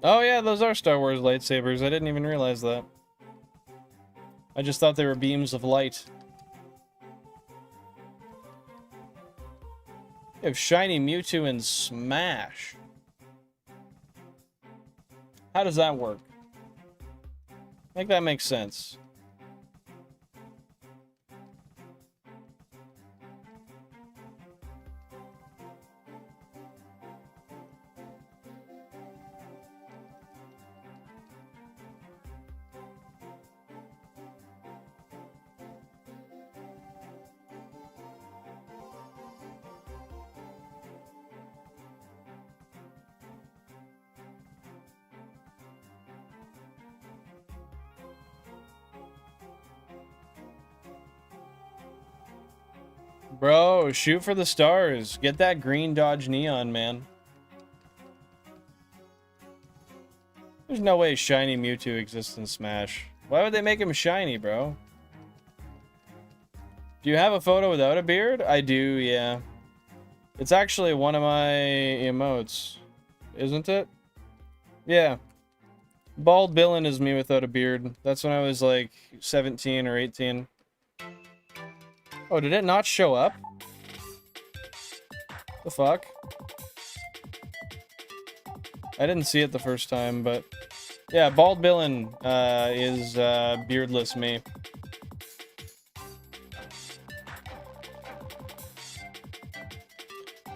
[SPEAKER 1] Oh yeah, those are Star Wars lightsabers. I didn't even realize that. I just thought they were beams of light. You have Shiny Mewtwo in Smash. How does that work? I think that makes sense. Bro, shoot for the stars. Get that green Dodge Neon, man. There's no way Shiny Mewtwo exists in Smash. Why would they make him shiny, bro? Do you have a photo without a beard? I do, yeah. It's actually one of my emotes, isn't it? Yeah. Bald Billin is me without a beard. That's when I was like 17 or 18. Oh, did it not show up? The fuck? I didn't see it the first time, but... Yeah, Bald Billin is beardless me.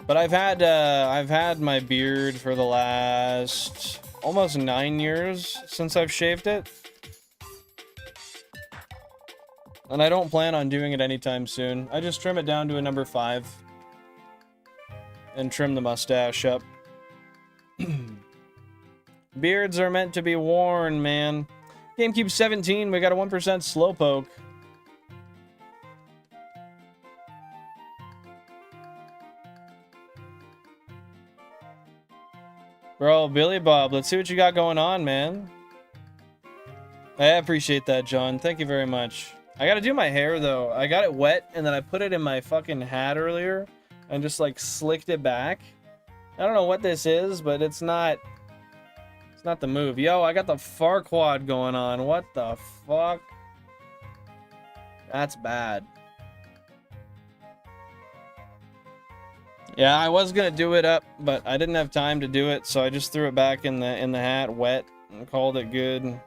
[SPEAKER 1] But I've had my beard for the last almost 9 years since I've shaved it. And I don't plan on doing it anytime soon. I just trim it down to a number 5. And trim the mustache up. Beards are meant to be worn, man. GameCube 17, we got a 1% Slowpoke. Bro, Billy Bob, let's see what you got going on, man. I appreciate that, John. Thank you very much. I gotta do my hair, though. I got it wet, and then I put it in my fucking hat earlier, and just, like, slicked it back. I don't know what this is, but it's not the move. Yo, I got the Farquaad going on. What the fuck? That's bad. Yeah, I was gonna do it up, but I didn't have time to do it, so I just threw it back in the hat, wet, and called it good.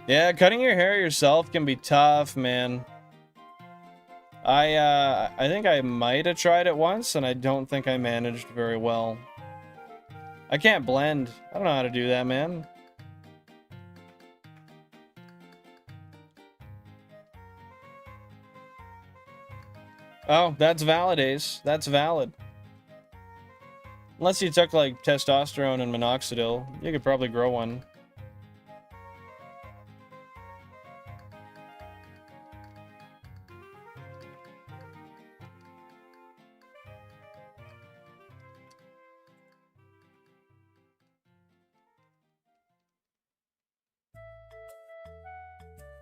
[SPEAKER 1] Yeah, cutting your hair yourself can be tough, man. I think I might have tried it once, and I don't think I managed very well. I can't blend. I don't know how to do that, man. Oh, that's valid, Ace. That's valid. Unless you took, like, testosterone and minoxidil, you could probably grow one.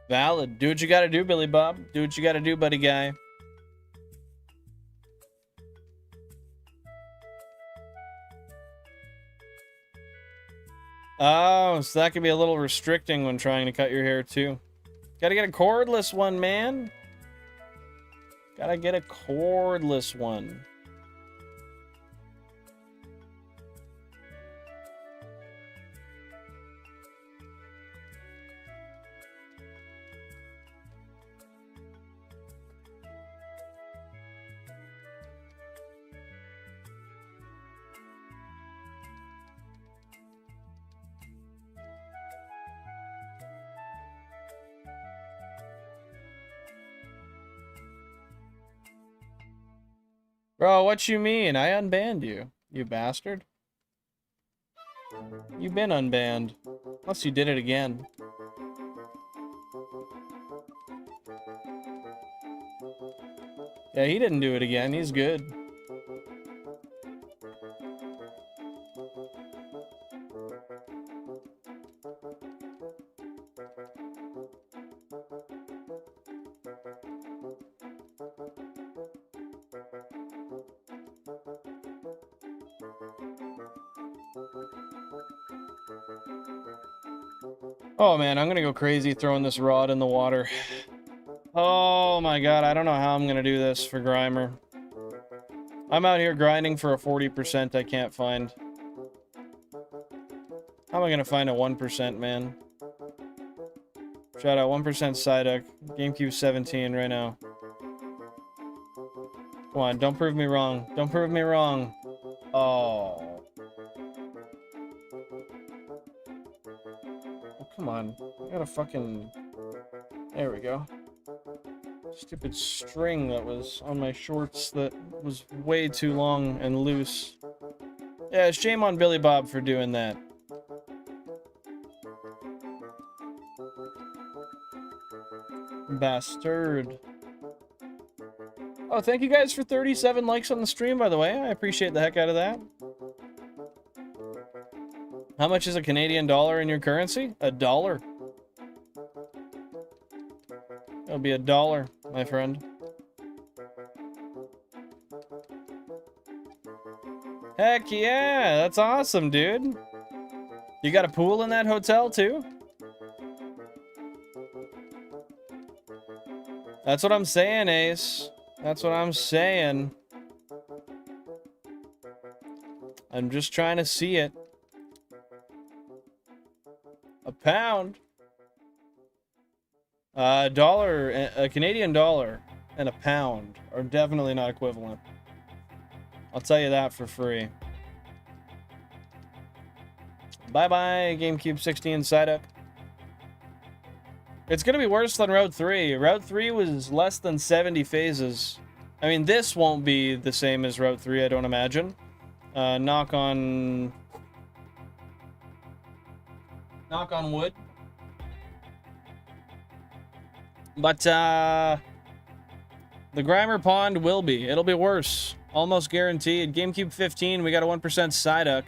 [SPEAKER 1] Valid. Do what you gotta do, Billy Bob. Do what you gotta do, buddy guy. Oh, so that could be a little restricting when trying to cut your hair, too. Gotta get a cordless one, man. Gotta get a cordless one. Bro, what you mean? I unbanned you, you bastard. You've been unbanned. Unless you did it again. Yeah, he didn't do it again. He's good. Oh man, I'm gonna go crazy throwing this rod in the water. Oh my god, I don't know how I'm gonna do this for Grimer. I'm out here grinding for a 40% I can't find. How am I gonna find a 1%, man? Shout out 1% Psyduck. GameCube 17 right now. Come on, don't prove me wrong. Don't prove me wrong. Oh. Come on. I got a fucking... There we go. Stupid string that was on my shorts that was way too long and loose. Yeah, shame on Billy Bob for doing that. Bastard. Oh, thank you guys for 37 likes on the stream, by the way. I appreciate the heck out of that. How much is a Canadian dollar in your currency? $1. It'll be $1, my friend. Heck yeah, that's awesome, dude. You got a pool in that hotel, too? That's what I'm saying, Ace. That's what I'm saying. I'm just trying to see it. A pound? A Canadian dollar and a pound are definitely not equivalent. I'll tell you that for free. Bye-bye, GameCube 16 Psyduck. It's gonna be worse than Route 3. Route 3 was less than 70 phases. I mean, this won't be the same as Route 3, I don't imagine. Knock on Knock on wood. But, the Grimer Pond will be. It'll be worse. Almost guaranteed. GameCube 15, we got a 1% Psyduck.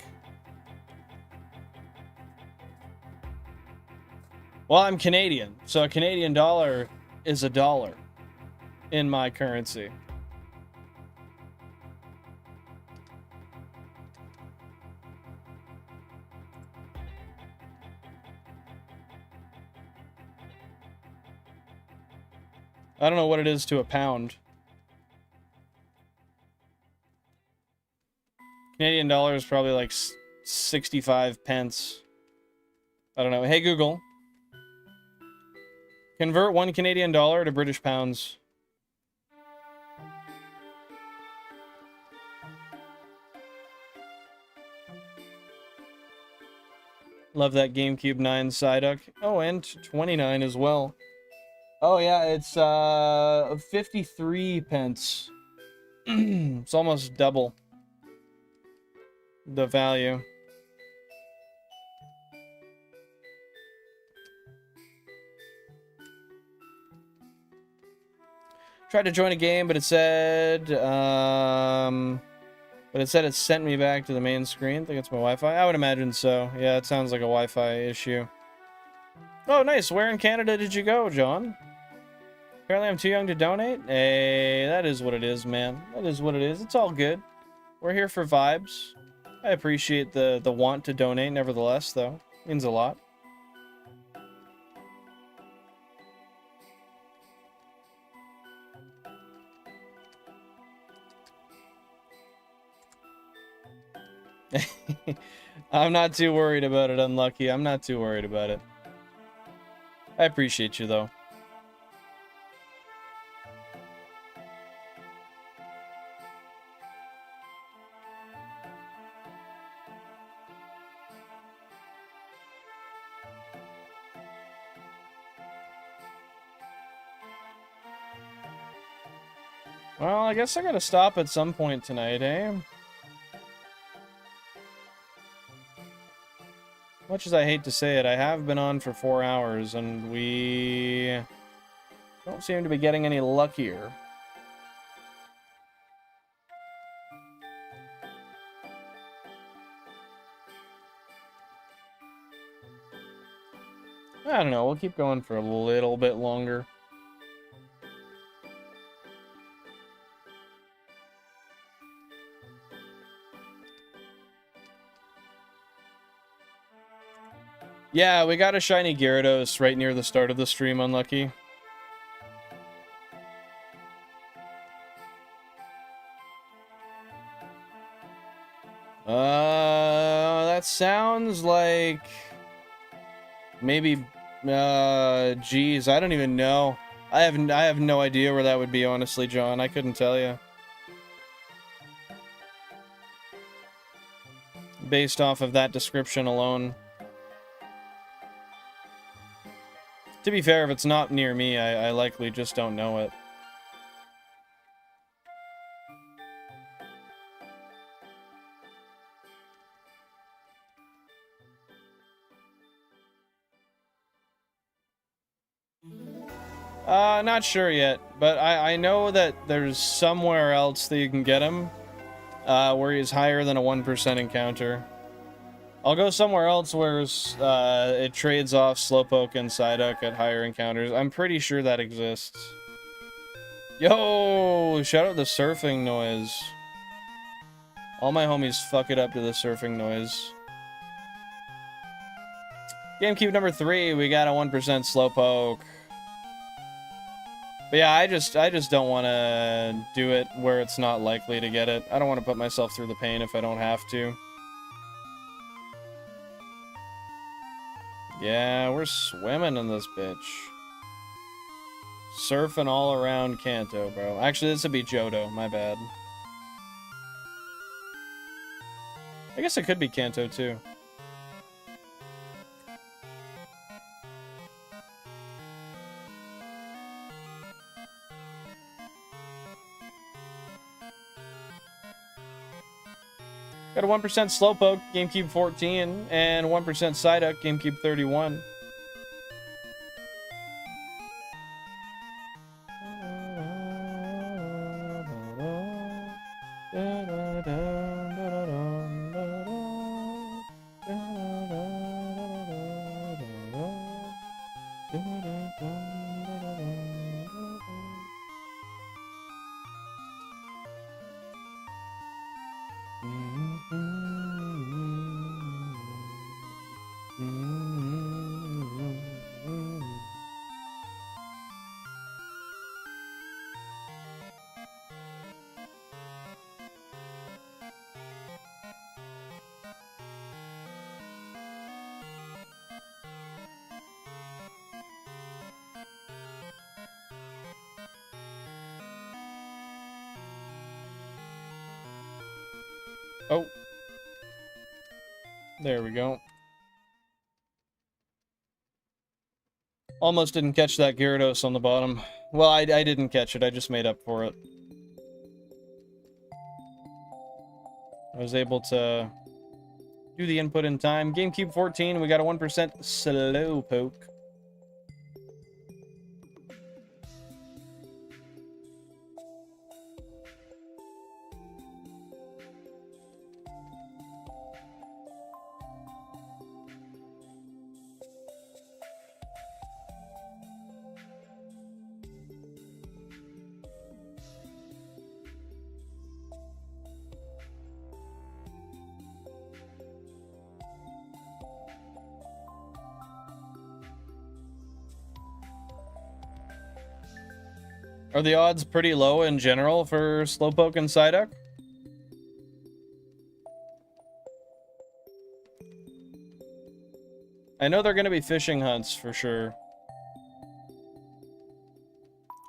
[SPEAKER 1] Well, I'm Canadian, so a Canadian dollar is a dollar in my currency. I don't know what it is to a pound. Canadian dollar is probably like 65 pence. I don't know. Hey, Google. Convert 1 Canadian dollar to British pounds. Love that GameCube 9 Psyduck. Oh, and 29 as well. Oh, yeah, it's 53 pence. It's almost double the value. Tried to join a game, but it said it sent me back to the main screen. I think it's my Wi-Fi. I would imagine so. Yeah, it sounds like a Wi-Fi issue. Oh, nice. Where in Canada did you go, John? Apparently I'm too young to donate. Hey, that is what it is, man. That is what it is. It's all good. We're here for vibes. I appreciate the want to donate, nevertheless, though. Means a lot. I'm not too worried about it, Unlucky. I'm not too worried about it. I appreciate you, though. Well, I guess I gotta stop at some point tonight, eh? Much as I hate to say it, I have been on for 4 hours, and we don't seem to be getting any luckier. I don't know, we'll keep going for a little bit longer. Yeah, we got a shiny Gyarados right near the start of the stream, Unlucky. That sounds like maybe geez, I don't even know. I have no idea where that would be, honestly, John. I couldn't tell you. Based off of that description alone. To be fair, if it's not near me, I likely just don't know it. Not sure yet, but I know that there's somewhere else that you can get him, where he's higher than a 1% encounter. I'll go somewhere else where it trades off Slowpoke and Psyduck at higher encounters. I'm pretty sure that exists. Yo! Shout out the surfing noise. All my homies fuck it up to the surfing noise. GameCube number 3, we got a 1% Slowpoke. But yeah, I just don't want to do it where it's not likely to get it. I don't want to put myself through the pain if I don't have to. Yeah, we're swimming in this bitch. Surfing all around Kanto, bro. Actually, this would be Johto, my bad. I guess it could be Kanto, too. Got a 1% Slowpoke, GameCube 14, and 1% Psyduck, GameCube 31. Oh. There we go. Almost didn't catch that Gyarados on the bottom. Well, I didn't catch it. I just made up for it. I was able to do the input in time. GameCube 14, we got a 1% Slowpoke. Are the odds pretty low in general for Slowpoke and Psyduck? I know they're going to be fishing hunts for sure.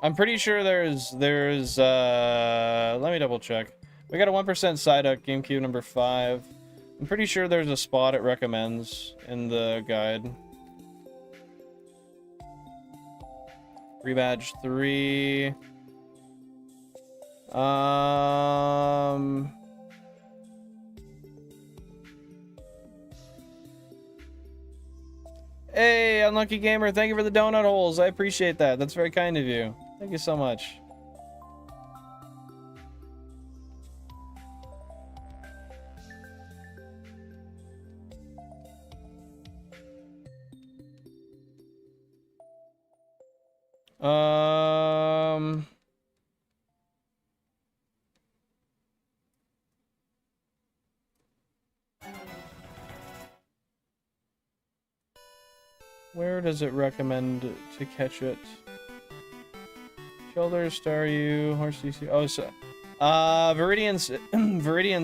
[SPEAKER 1] I'm pretty sure there's let me double check. We got a 1% Psyduck, GameCube number 5. I'm pretty sure there's a spot it recommends in the guide. Rebadge 3. Hey, Unlucky Gamer, thank you for the donut holes. I appreciate that. That's very kind of you. Thank you so much. Where does it recommend to catch it? Shelder, Staryu, Horse DC. Oh, so, Viridian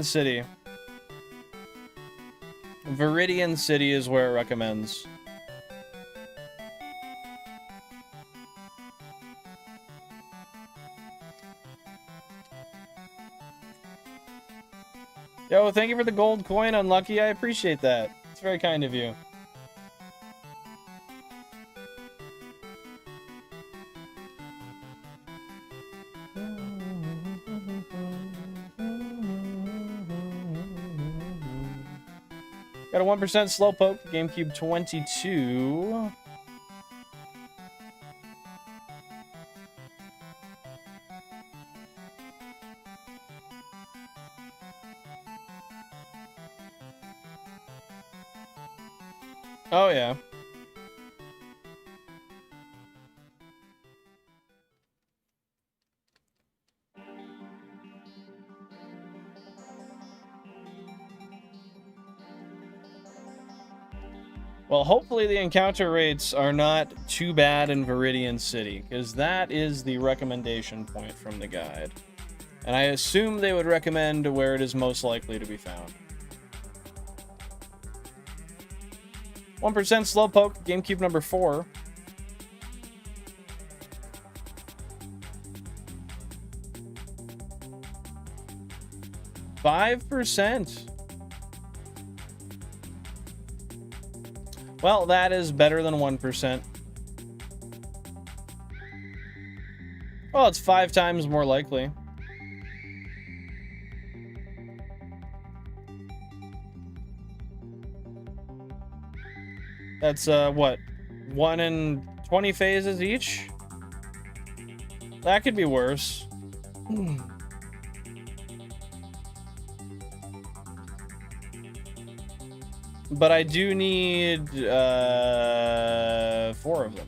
[SPEAKER 1] City. Viridian City is where it recommends. Yo, thank you for the gold coin, Unlucky. I appreciate that. It's very kind of you. Got a 1% Slowpoke, GameCube 22. Oh, yeah. Well, hopefully the encounter rates are not too bad in Viridian City, because that is the recommendation point from the guide. And I assume they would recommend where it is most likely to be found. 1% Slowpoke, GameCube number 4. %. Well, that is better than 1%. Well, it's 5 times more likely. That's, what? 1 in 20 phases each? That could be worse. But I do need, 4 of them.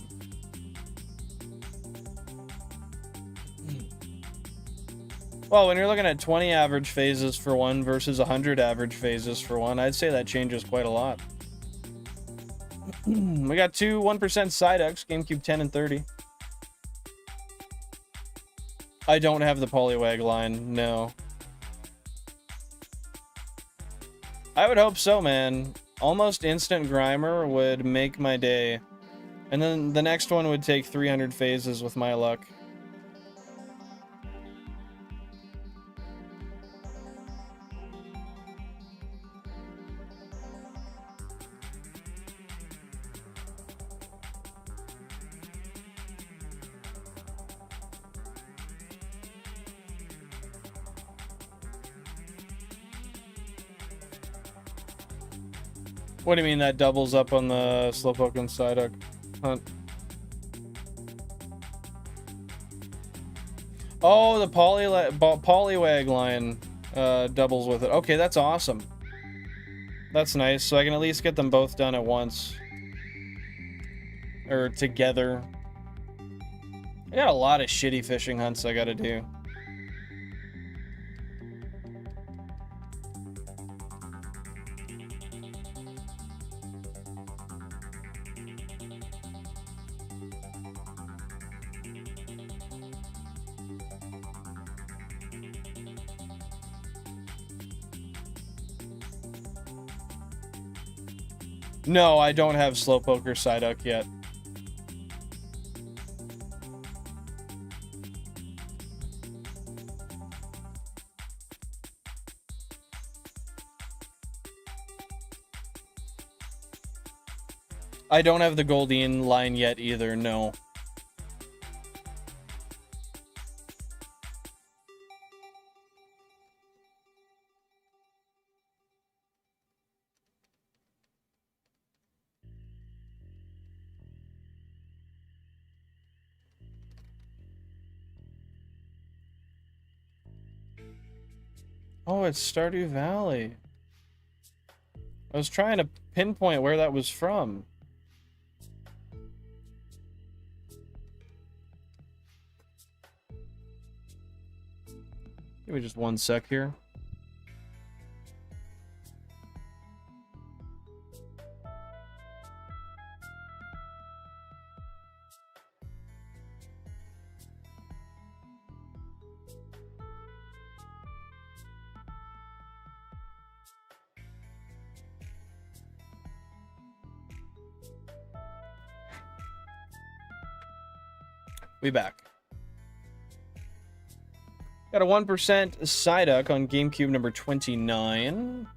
[SPEAKER 1] Well, when you're looking at 20 average phases for one versus 100 average phases for one, I'd say that changes quite a lot. We got 2 1% Psyducks, GameCube 10 and 30. I don't have the Poliwag line, no. I would hope so, man. Almost instant Grimer would make my day. And then the next one would take 300 phases with my luck. What do you mean that doubles up on the Slowpoke and Psyduck hunt? Oh, the Poliwag line doubles with it. Okay, that's awesome. That's nice. So I can at least get them both done at once. Or together. I got a lot of shitty fishing hunts I gotta do. No, I don't have Slowpoke or Psyduck yet. I don't have the Goldeen line yet either, no. Oh, it's Stardew Valley. I was trying to pinpoint where that was from. Give me just 1 sec here. We back. Got a 1% Psyduck on GameCube number 29.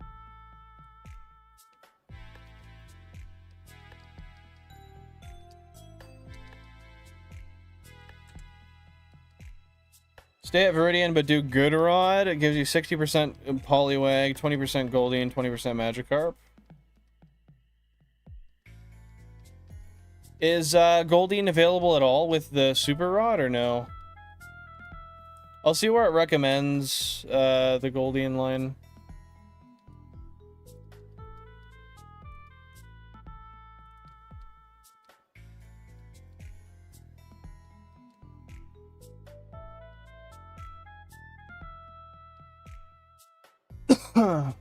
[SPEAKER 1] Stay at Viridian, but do Good Rod. It gives you 60% Poliwag, 20% Goldeen, 20% Magikarp. Is Goldeen available at all with the Super Rod or no? I'll see where it recommends the Goldeen line.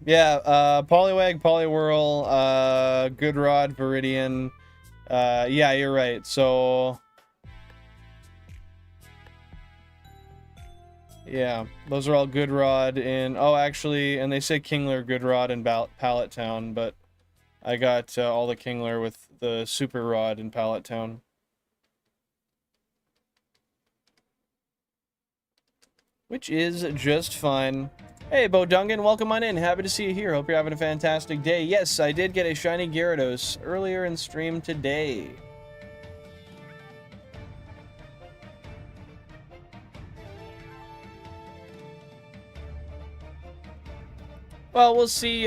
[SPEAKER 1] Yeah, Poliwag, Poliwhirl, Good Rod, Viridian. Yeah, you're right. So yeah, those are all Good Rod in... Oh, actually, and they say Kingler, Good Rod in Pallet Town, but I got all the Kingler with the Super Rod in Pallet Town. Which is just fine. Hey, Bo Dungan, welcome on in. Happy to see you here. Hope you're having a fantastic day. Yes, I did get a shiny Gyarados earlier in stream today. Well, we'll see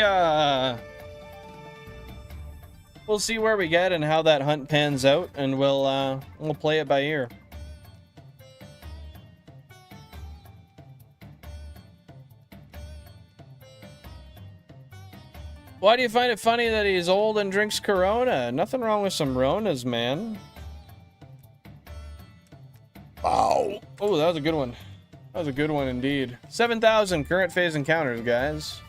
[SPEAKER 1] we'll see where we get and how that hunt pans out, and we'll play it by ear. Why do you find it funny that he's old and drinks Corona? Nothing wrong with some Ronas, man. Wow. Oh, that was a good one. That was a good one indeed. 7,000 current phase encounters, guys.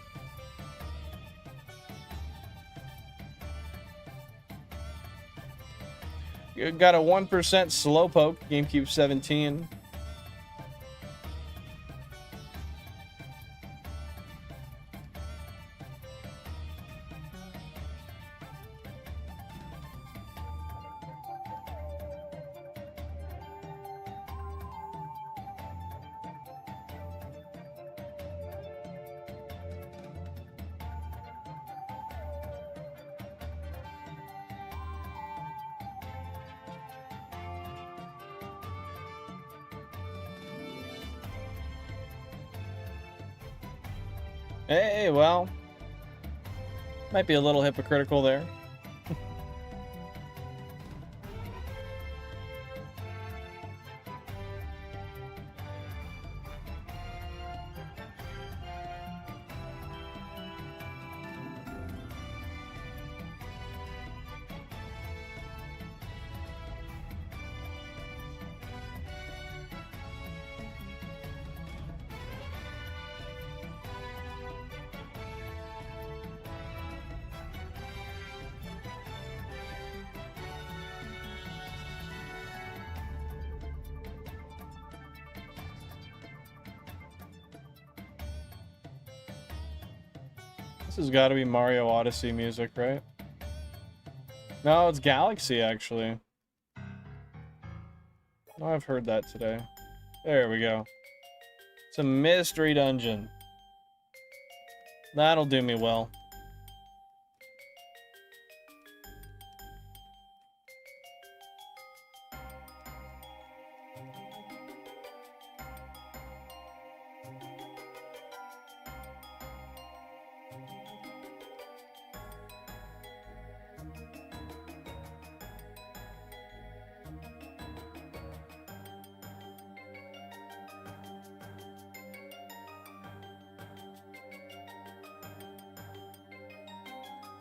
[SPEAKER 1] You got a 1% Slowpoke, GameCube 17. Hey, well, might be a little hypocritical there. This has got to be Mario Odyssey music, right? No, it's Galaxy, actually. Oh, I've heard that today. There we go. It's a mystery dungeon. That'll do me well.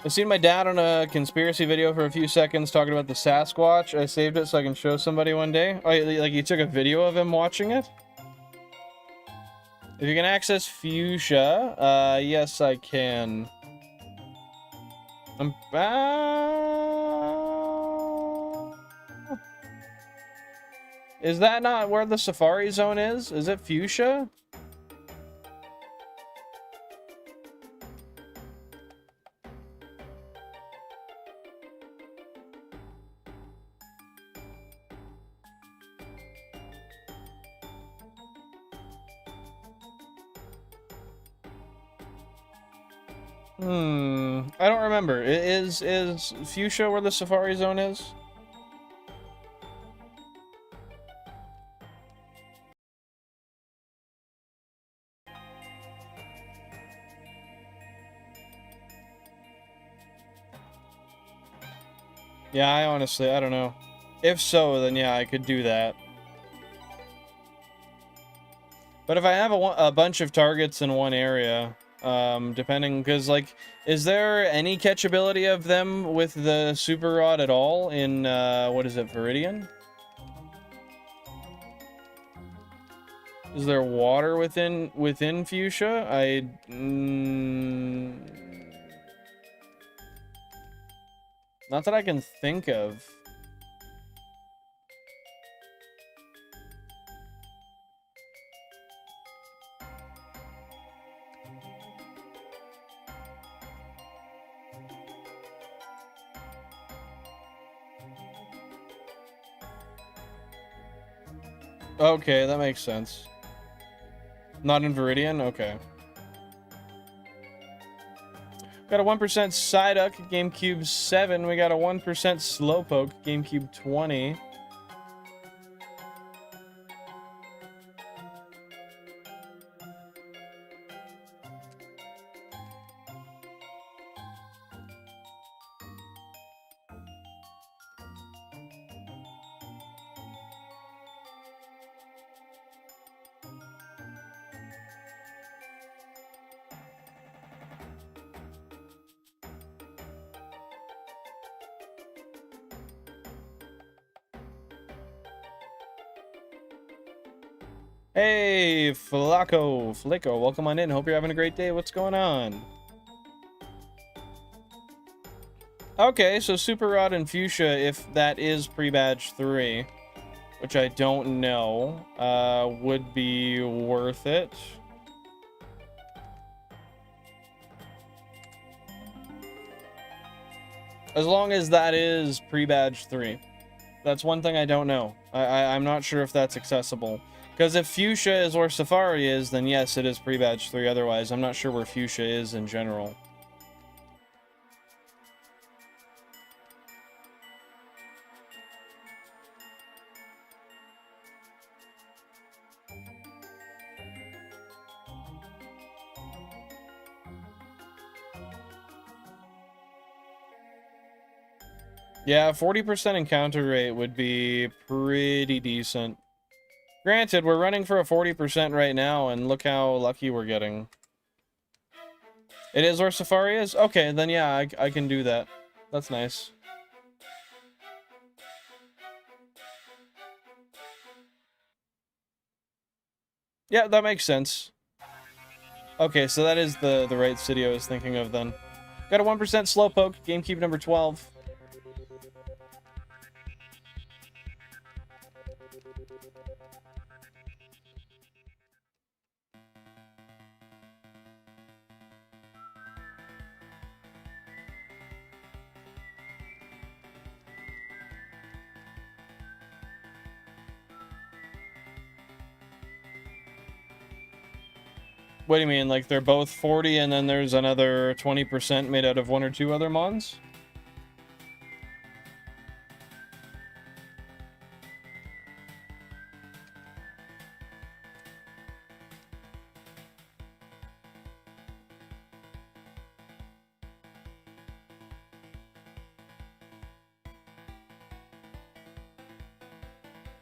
[SPEAKER 1] I've seen my dad on a conspiracy video for a few seconds talking about the Sasquatch. I saved it so I can show somebody one day. Oh, like you took a video of him watching it? If you can access Fuchsia, yes I can. Is that not where the Safari Zone is? Is it Fuchsia? I don't remember. Is Fuchsia where the Safari Zone is? Yeah, I don't know. If so, then yeah, I could do that. But if I have a bunch of targets in one area, depending, because, like, is there any catchability of them with the Super Rod at all in, what is it, Viridian? Is there water within Fuchsia? Not that I can think of. Okay, that makes sense. Not in Viridian? Okay. Got a 1% Psyduck, GameCube 7. We got a 1% Slowpoke, GameCube 20. Hey, Flicko, welcome on in. Hope you're having a great day. What's going on? Okay, so Super Rod and Fuchsia, if that is pre-badge 3, which I don't know, would be worth it. As long as that is pre-badge 3. That's one thing I don't know. I'm not sure if that's accessible. Because if Fuchsia is where Safari is, then yes, it is pre-badge 3. Otherwise, I'm not sure where Fuchsia is in general. Yeah, 40% encounter rate would be pretty decent. Granted, we're running for a 40% right now, and look how lucky we're getting. It is where Safari is? Okay, then yeah, I can do that. That's nice. Yeah, that makes sense. Okay, so that is the right city I was thinking of then. Got a 1% Slowpoke, GameCube number 12. What do you mean? Like they're both 40 and then there's another 20% made out of 1 or 2 other mons?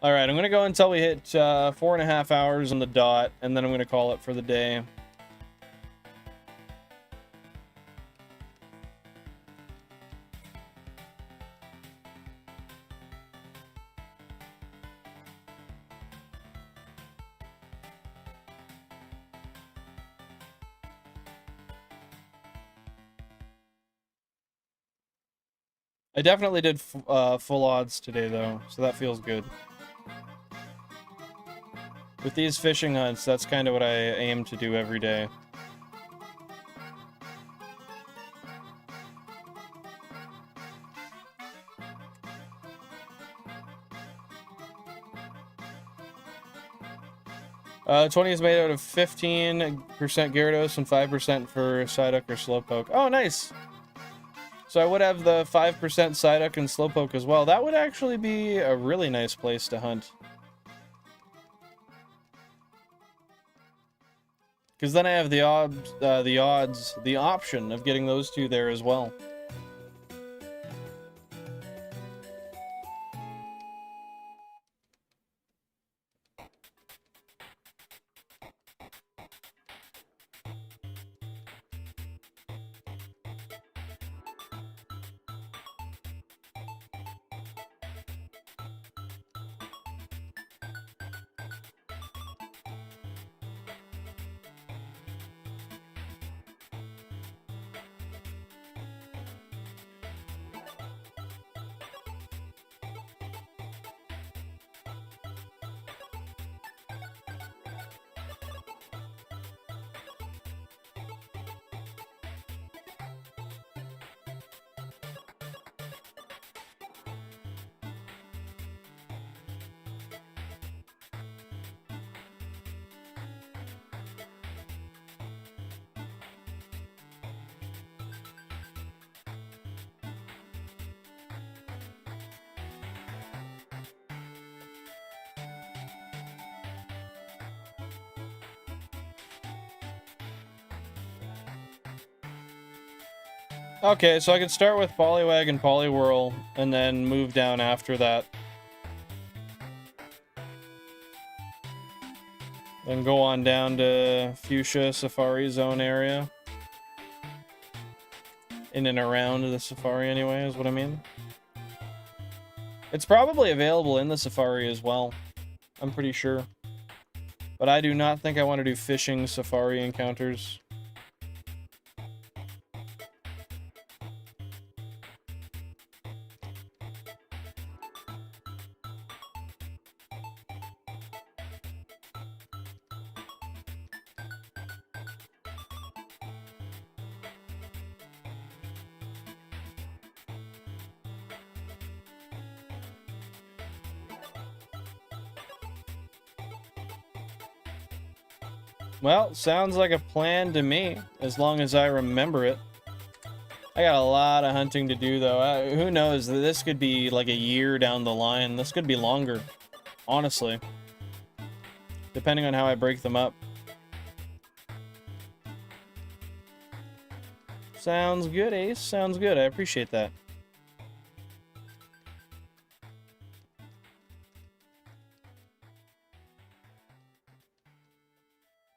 [SPEAKER 1] Alright, I'm gonna go until we hit 4.5 hours on the dot, and then I'm gonna call it for the day. I definitely did full odds today, though, so that feels good. With these fishing hunts, that's kind of what I aim to do every day. Uh, 20 is made out of 15% Gyarados and 5% for Psyduck or Slowpoke. Oh, nice! So I would have the 5% Psyduck and Slowpoke as well. That would actually be a really nice place to hunt. Because then I have the option of getting those two there as well. Okay, so I could start with Poliwag and Poliwhirl, and then move down after that. Then go on down to Fuchsia Safari Zone area. In and around the Safari anyway, is what I mean. It's probably available in the Safari as well. I'm pretty sure. But I do not think I want to do fishing safari encounters. Well, sounds like a plan to me, as long as I remember it. I got a lot of hunting to do, though. Who knows? This could be like a year down the line. This could be longer, honestly. Depending on how I break them up. Sounds good, Ace. Sounds good. I appreciate that.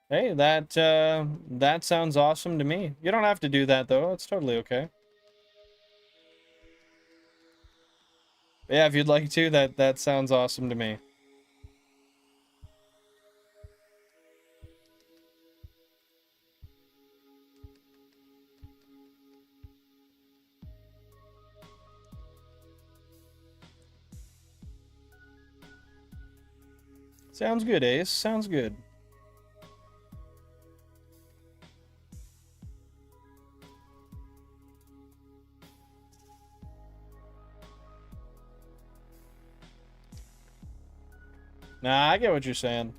[SPEAKER 1] Hey, that sounds awesome to me. You don't have to do that, though. It's totally okay. But yeah, if you'd like to, that sounds awesome to me. Sounds good, Ace. Sounds good. Nah, I get what you're saying.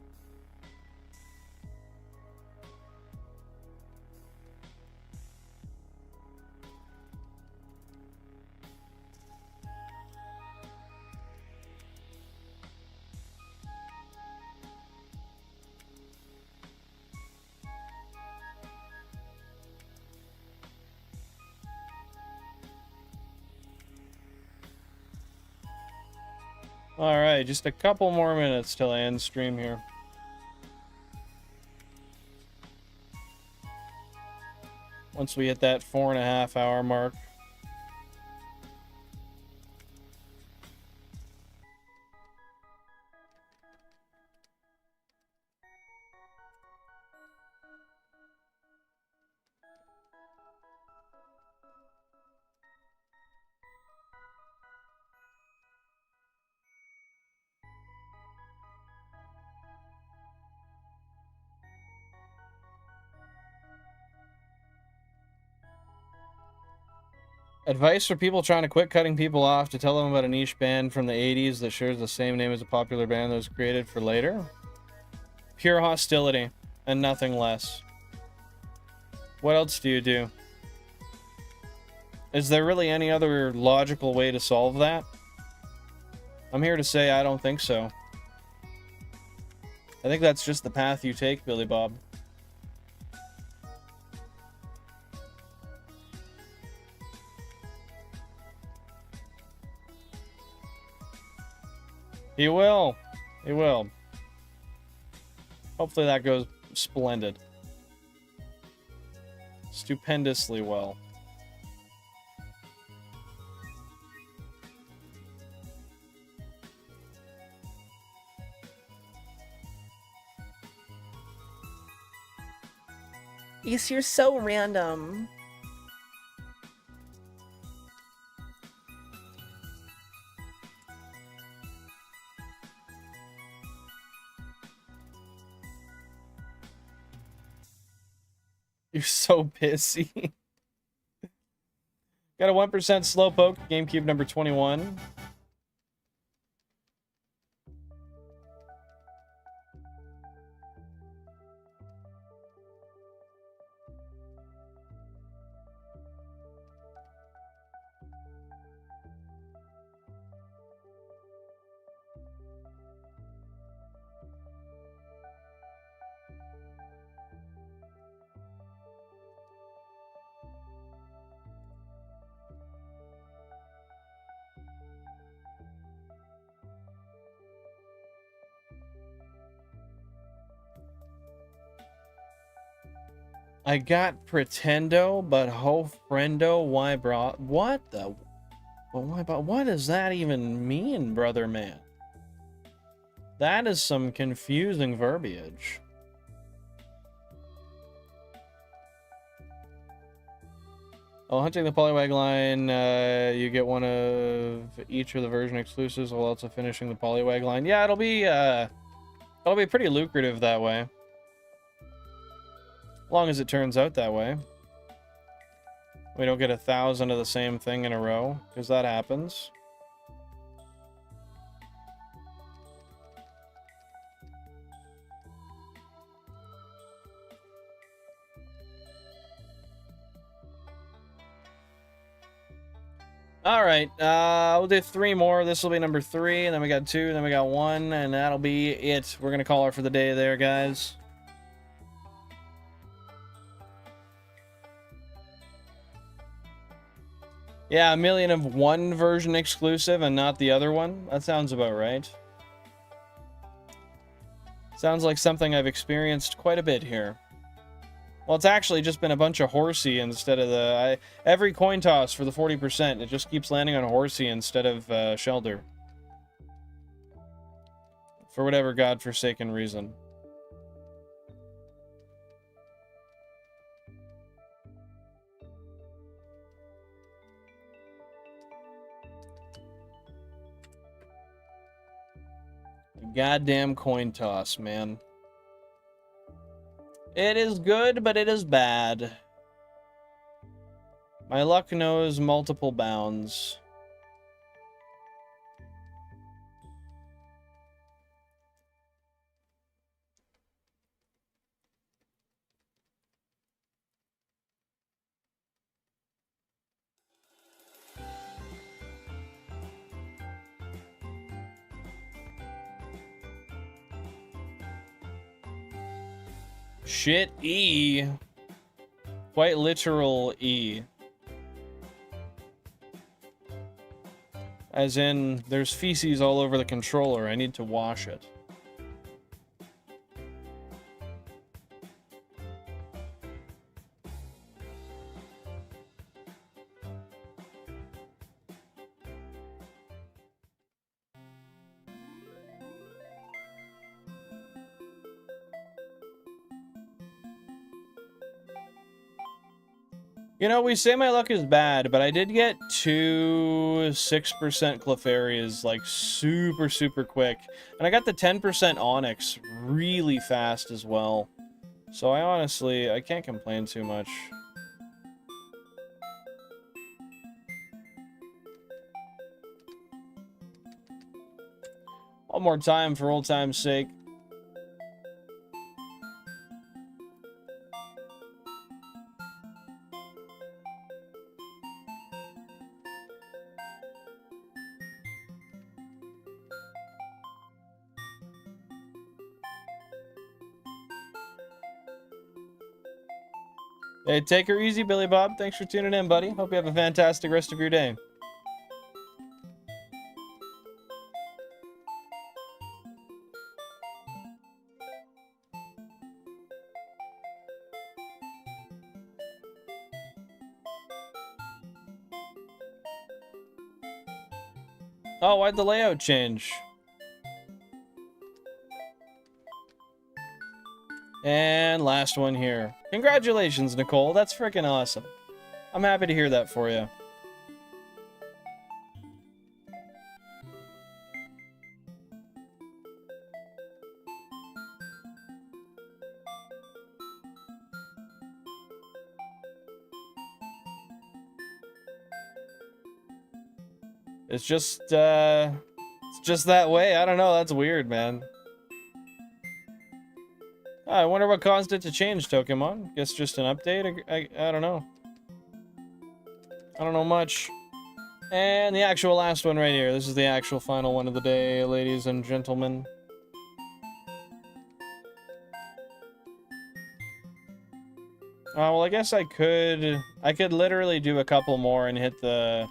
[SPEAKER 1] Alright, just a couple more minutes till I end stream here. Once we hit that 4.5 hour mark. Advice for people trying to quit cutting people off: to tell them about a niche band from the 80s that shares the same name as a popular band that was created for later. Pure hostility and nothing less. What else do you do? Is there really any other logical way to solve that? I'm here to say I don't think so. I think that's just the path you take, Billy Bob. He will. He will. Hopefully that goes splendid. Stupendously well.
[SPEAKER 2] Yes, you're so random.
[SPEAKER 1] You're so pissy. Got a 1% Slowpoke, GameCube number 21. I got Pretendo, but ho friendo, why bro? What the? Well, why? What does that even mean, brother man? That is some confusing verbiage. While hunting the Poliwag line, you get one of each of the version exclusives while also finishing the Poliwag line. Yeah, it'll be pretty lucrative that way. As long as it turns out that way. We don't get 1,000 of the same thing in a row, because that happens. All right, we'll do 3 more. This will be number 3, and then we got 2, and then we got 1, and that'll be it. We're gonna call her for the day there, guys. Yeah, 1 million of one version exclusive and not the other one. That sounds about right. Sounds like something I've experienced quite a bit here. Well, it's actually just been a bunch of Horsey instead of the... every coin toss for the 40%, it just keeps landing on Horsey instead of Shelder. For whatever godforsaken reason. Goddamn coin toss, man. It is good, but it is bad. My luck knows multiple bounds. Shit E. Quite literal E. As in, there's feces all over the controller. I need to wash it. You know, we say my luck is bad, but I did get 2 6% Clefairies, like, super, super quick. And I got the 10% Onyx really fast as well. So I can't complain too much. One more time for old time's sake. Hey, take her easy, Billy Bob. Thanks for tuning in, buddy. Hope you have a fantastic rest of your day. Oh, why'd the layout change? And last one here. Congratulations, Nicole. That's freaking awesome. I'm happy to hear that for you. It's just that way. I don't know. That's weird, man. I wonder what caused it to change, Pokemon. Guess just an update? I don't know. I don't know much. And the actual last one right here. This is the actual final one of the day, ladies and gentlemen. Well, I guess I could literally do a couple more and hit the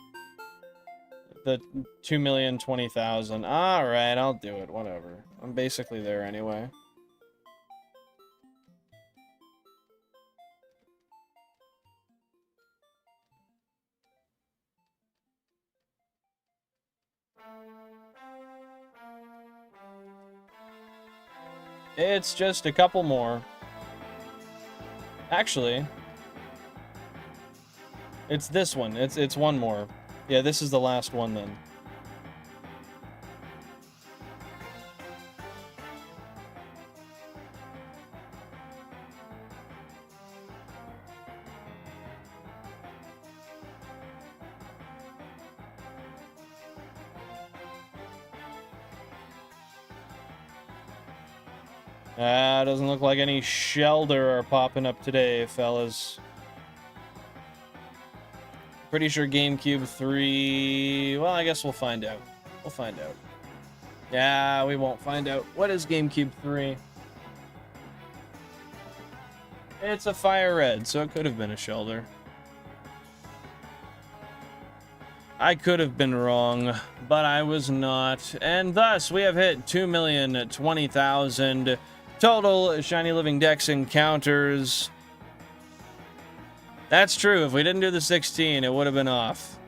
[SPEAKER 1] 2,020,000. All right, I'll do it. Whatever. I'm basically there anyway. It's just a couple more. Actually, it's this one. It's one more. Yeah, this is the last one then. Doesn't look like any Shelder are popping up today, fellas. Pretty sure GameCube 3... Well, I guess we'll find out. We'll find out. Yeah, we won't find out. What is GameCube 3? It's a FireRed, so it could have been a Shelder. I could have been wrong, but I was not. And thus, we have hit 2,020,000 total Shiny Living Dex encounters. That's true. If we didn't do the 16, it would have been off.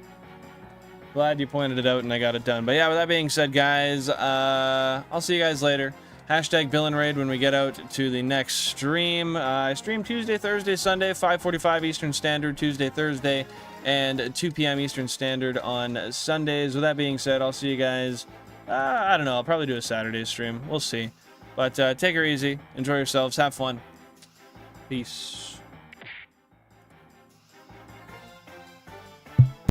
[SPEAKER 1] Glad you pointed it out and I got it done. But yeah, with that being said, guys, I'll see you guys later. Hashtag Bill and Raid when we get out to the next stream. I stream Tuesday, Thursday, Sunday, 5:45 Eastern Standard, Tuesday, Thursday, and 2 p.m. Eastern Standard on Sundays. With that being said, I'll see you guys, I don't know, I'll probably do a Saturday stream. We'll see. But take her easy. Enjoy yourselves. Have fun. Peace.